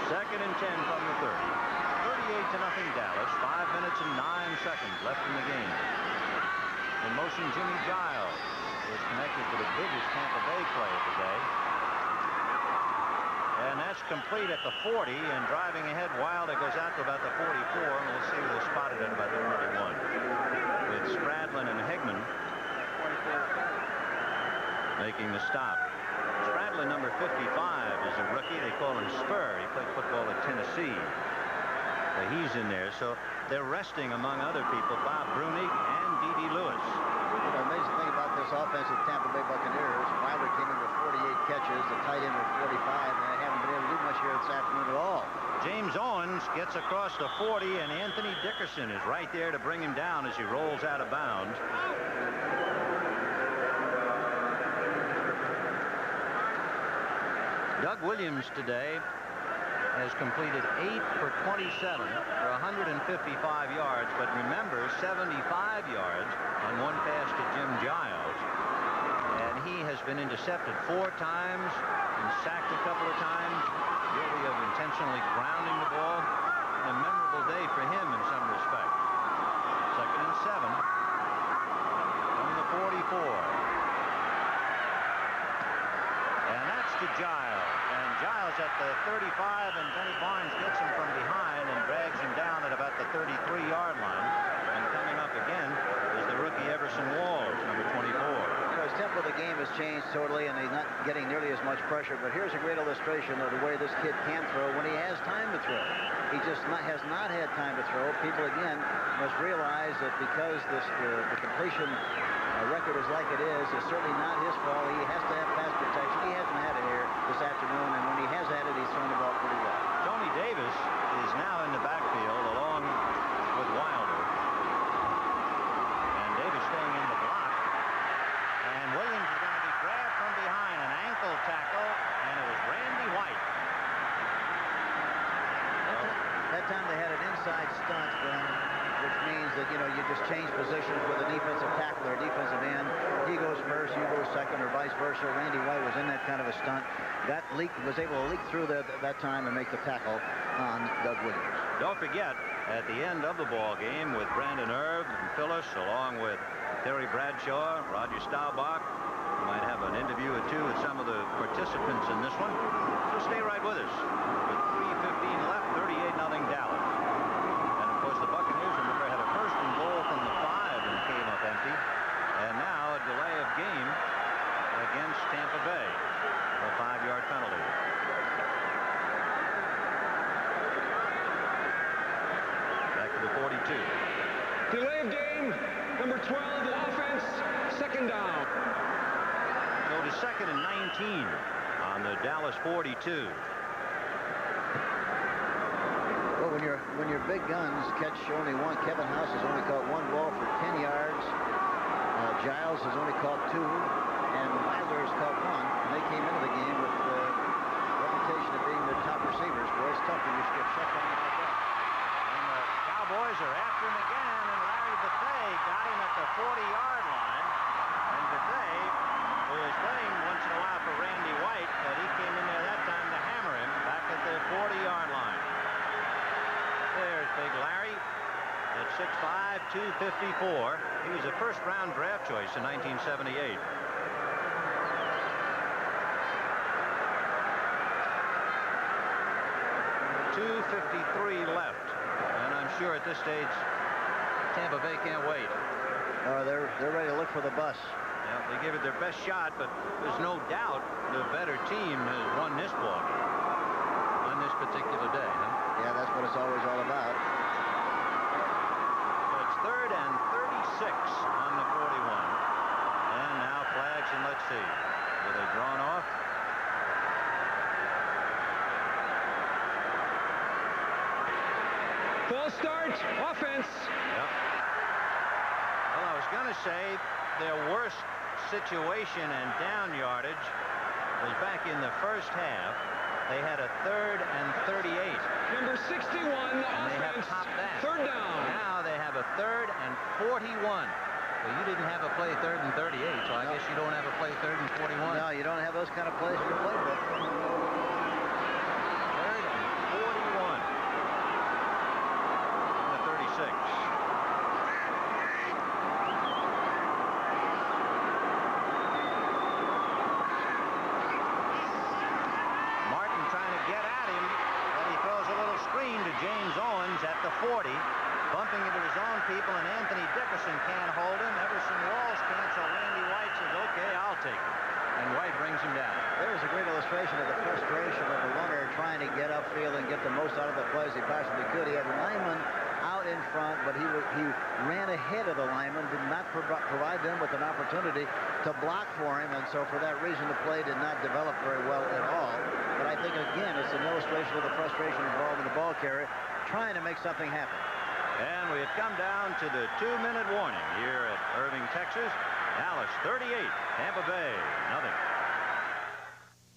Second and 10 from the 30. 38-0 Dallas. 5 minutes and 9 seconds left in the game. In motion, Jimmy Giles is connected to the biggest Tampa Bay play of the day. And that's complete at the 40, and driving ahead, Wilder goes out to about the 44, and we'll see who they spotted at about the 41. With Stradlin and Hegman making the stop. Stradlin, number 55, is a rookie. They call him Spur. He played football at Tennessee. But he's in there, so they're resting, among other people, Bob Brunig and D.D. Lewis. The amazing thing about this offense of Tampa Bay Buccaneers, Wilder came in with 48 catches, the tight end with 45, and they haven't been able to do much here this afternoon at all. James Owens gets across the 40, and Anthony Dickerson is right there to bring him down as he rolls out of bounds. Doug Williams today has completed 8 for 27 for 155 yards, but remember 75 yards on one pass to Jim Giles. And he has been intercepted 4 times and sacked a couple of times, guilty of intentionally grounding the ball. A memorable day for him in some respects. 2nd and 7 from the 44. And that's to Giles. And Giles at the 35, and Benny Barnes gets him from behind and drags him down at about the 33-yard line. And coming up again is the rookie Everson Walls, number 24. His tempo of the game has changed totally, and he's not getting nearly as much pressure. But here's a great illustration of the way this kid can throw when he has time to throw. He just has not had time to throw. People, again, must realize that because the completion record is like it is, it's certainly not his fault. He has to have pass protection. He hasn't had it here this afternoon, and when he has had it, he's thrown the ball pretty well. Tony Davis is now in the backfield along with Wilder. And Davis staying in the block. And Williams is going to be grabbed from behind, an ankle tackle, and it was Randy White. That time they had an inside stunt, Ben, which means that, you know, you just change positions with a defensive tackle or defensive end. He goes first, you go second, or vice versa. Randy White was in that kind of a stunt. That was able to leak through that time and make the tackle on Doug Williams. Don't forget, at the end of the ball game with Brandon Irv and Phyllis, along with Terry Bradshaw, Roger Staubach, we might have an interview or two with some of the participants in this one. So stay right with us. With 3:15 left, 38-0 Dallas. And of course the Buccaneers, remember, had a 1st and goal from the 5 and came up empty. And now a delay of game against Tampa Bay. A 5-yard penalty. Back to the 42. Delay of game, number 12, offense, 2nd down. So to 2nd and 19 on the Dallas 42. Well, when your big guns catch only one, Kevin House has only caught 1 ball for 10 yards. Giles has only caught 2, and Wilder has caught 1. And they came into the game with the reputation of being the top receivers. Boy, it's tough when you get shut down like that. And the Cowboys are after him again, and Larry Buffet got him at the 40-yard line. And Buffet, who is playing once in a while for Randy White, but he came in there that time to hammer him back at the 40-yard line. There's Big Larry at 6'5", 254. He was a 1st-round draft choice in 1978. .253 left, and I'm sure at this stage Tampa Bay can't wait. They're ready to look for the bus. Yeah, they gave it their best shot, but there's no doubt the better team has won this ball game on this particular day. Huh? Yeah, that's what it's always all about. So it's 3rd and 36 on the 41, and now flags, and let's see, were they drawn off? False start, offense. Yep. Well, I was going to say their worst situation and down yardage was back in the 1st half. They had a 3rd and 38. Number 61, And they have offense, topped that. 3rd down. Now they have a 3rd and 41. Well, you didn't have a play 3rd and 38, so I guess you don't have a play 3rd and 41. No, you don't have those kind of plays in your playbook. 3rd and 41. The 36. Martin trying to get at him, but he throws a little screen to James Owens at the 40. Bumping into his own people, and Anthony Dickerson can't hold him. Everson Walls can't, so Randy White says, okay, I'll take it. And White brings him down. There's a great illustration of the frustration of the runner trying to get upfield and get the most out of the play as he possibly could. He had linemen out in front, but he ran ahead of the linemen, did not provide them with an opportunity to block for him, and so for that reason the play did not develop very well at all. But I think, again, it's an illustration of the frustration involved in the ball carrier trying to make something happen. And we have come down to the 2-minute warning here at Irving, Texas. Dallas 38, Tampa Bay nothing.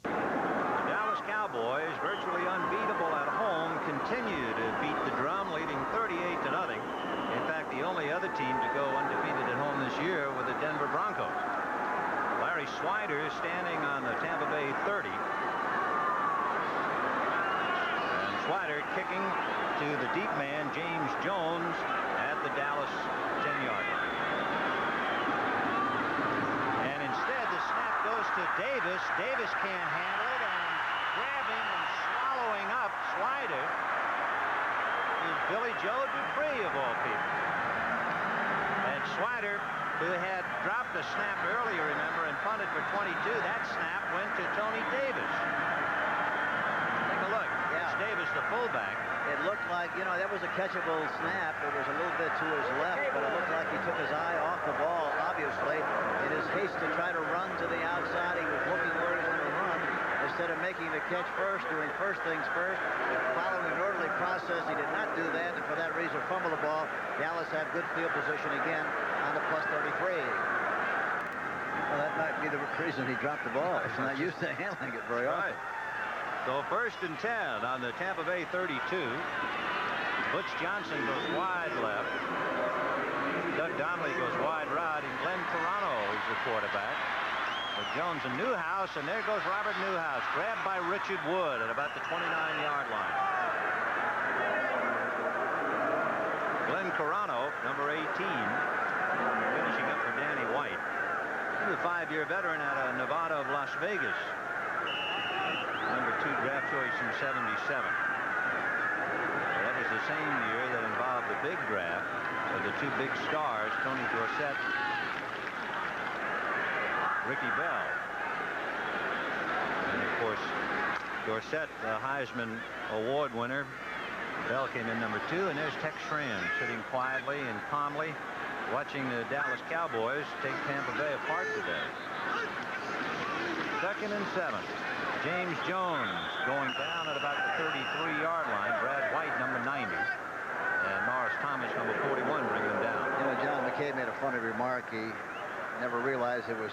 The Dallas Cowboys, virtually unbeatable at home, continue to beat the drum, leading 38-0. In fact, the only other team to go undefeated at home this year were the Denver Broncos. Larry Swider is standing on the Tampa Bay 30. And Swider kicking to the deep man, James Jones, at the Dallas 10-yard line. And instead, the snap goes to Davis. Davis can't handle it, and grabbing and swallowing up Swider is Billy Joe Dupree, of all people. And Swider, who had dropped a snap earlier, remember, and punted for 22, that snap went to Tony Davis. Take a look. Yeah. It's Davis, the fullback. It looked like, you know, that was a catchable snap. It was a little bit to his left, but it looked like he took his eye off the ball, obviously. In his haste to try to run to the outside, he was looking where he was going to run. Instead of making the catch first, doing first things first, following an orderly process, he did not do that, and for that reason fumbled the ball. Dallas had good field position again on the plus 33. Well, that might be the reason he dropped the ball. He's not used to handling it very often. So 1st and 10 on the Tampa Bay 32. Butch Johnson goes wide left. Doug Donnelly goes wide right, and Glenn Carano is the quarterback. With Jones and Newhouse, and there goes Robert Newhouse, grabbed by Richard Wood at about the 29-yard line. Glenn Carano, number 18, finishing up for Danny White. He's a 5-year veteran out of Nevada of Las Vegas. Number 2 draft choice in '77. That was the same year that involved the big draft of the 2 big stars, Tony Dorsett, Ricky Bell. And of course, Dorsett, the Heisman Award winner. Bell came in number 2, and there's Tex Schramm sitting quietly and calmly watching the Dallas Cowboys take Tampa Bay apart today. 2nd and 7. James Jones going down at about the 33-yard line. Brad White, number 90. And Morris Thomas, number 41, bringing him down. You know, John McKay made a funny remark. He never realized it was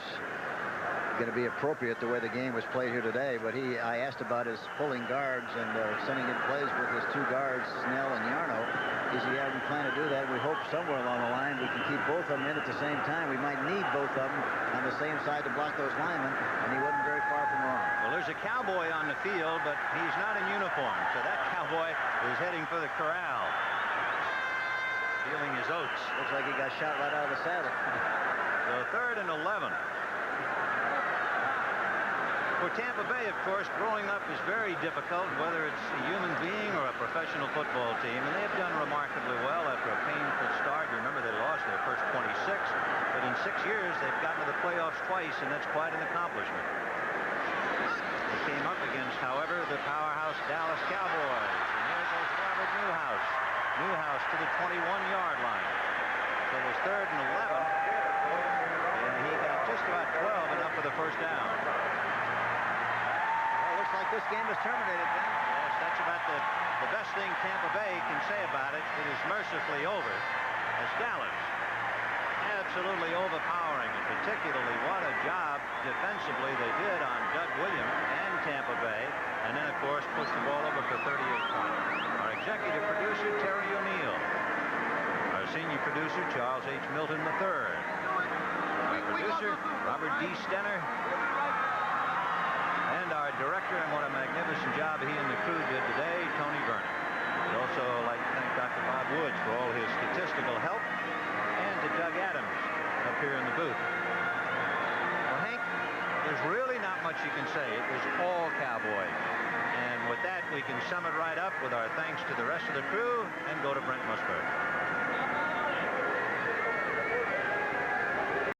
going to be appropriate the way the game was played here today. But I asked about his pulling guards and sending in plays with his 2 guards, Snell and Yarno. He said, yeah, we plan to do that. We hope somewhere along the line we can keep both of them in at the same time. We might need both of them on the same side to block those linemen. And he wasn't very far from wrong. Well, there's a Cowboy on the field, but he's not in uniform. So that Cowboy is heading for the corral, feeling his oats. Looks like he got shot right out of the saddle. So 3rd and 11. For Tampa Bay, of course, growing up is very difficult, whether it's a human being or a professional football team. And they have done remarkably well after a painful start. You remember they lost their first 26. But in 6 years, they've gotten to the playoffs twice, and that's quite an accomplishment. They came up against, however, the powerhouse Dallas Cowboys. And there goes Robert Newhouse. Newhouse to the 21-yard line. So it was 3rd and 11. And he got just about 12, enough for the first down. Looks like this game is terminated, Ben. Yes, that's about the best thing Tampa Bay can say about it. It is mercifully over, as Dallas absolutely overpowering, and particularly what a job defensively they did on Doug Williams and Tampa Bay, and then of course pushed the ball over for 38 points. Our executive producer, Terry O'Neill. Our senior producer, Charles H. Milton III. Our producer, Robert D. Stenner. And our director, and what a magnificent job he and the crew did today, Tony Vernon. I'd also like to thank Dr. Bob Woods for all his statistical help, and to Doug Adams up here in the booth. Well, Hank, there's really not much you can say. It was all Cowboys. And with that, we can sum it right up with our thanks to the rest of the crew and go to Brent Musburg.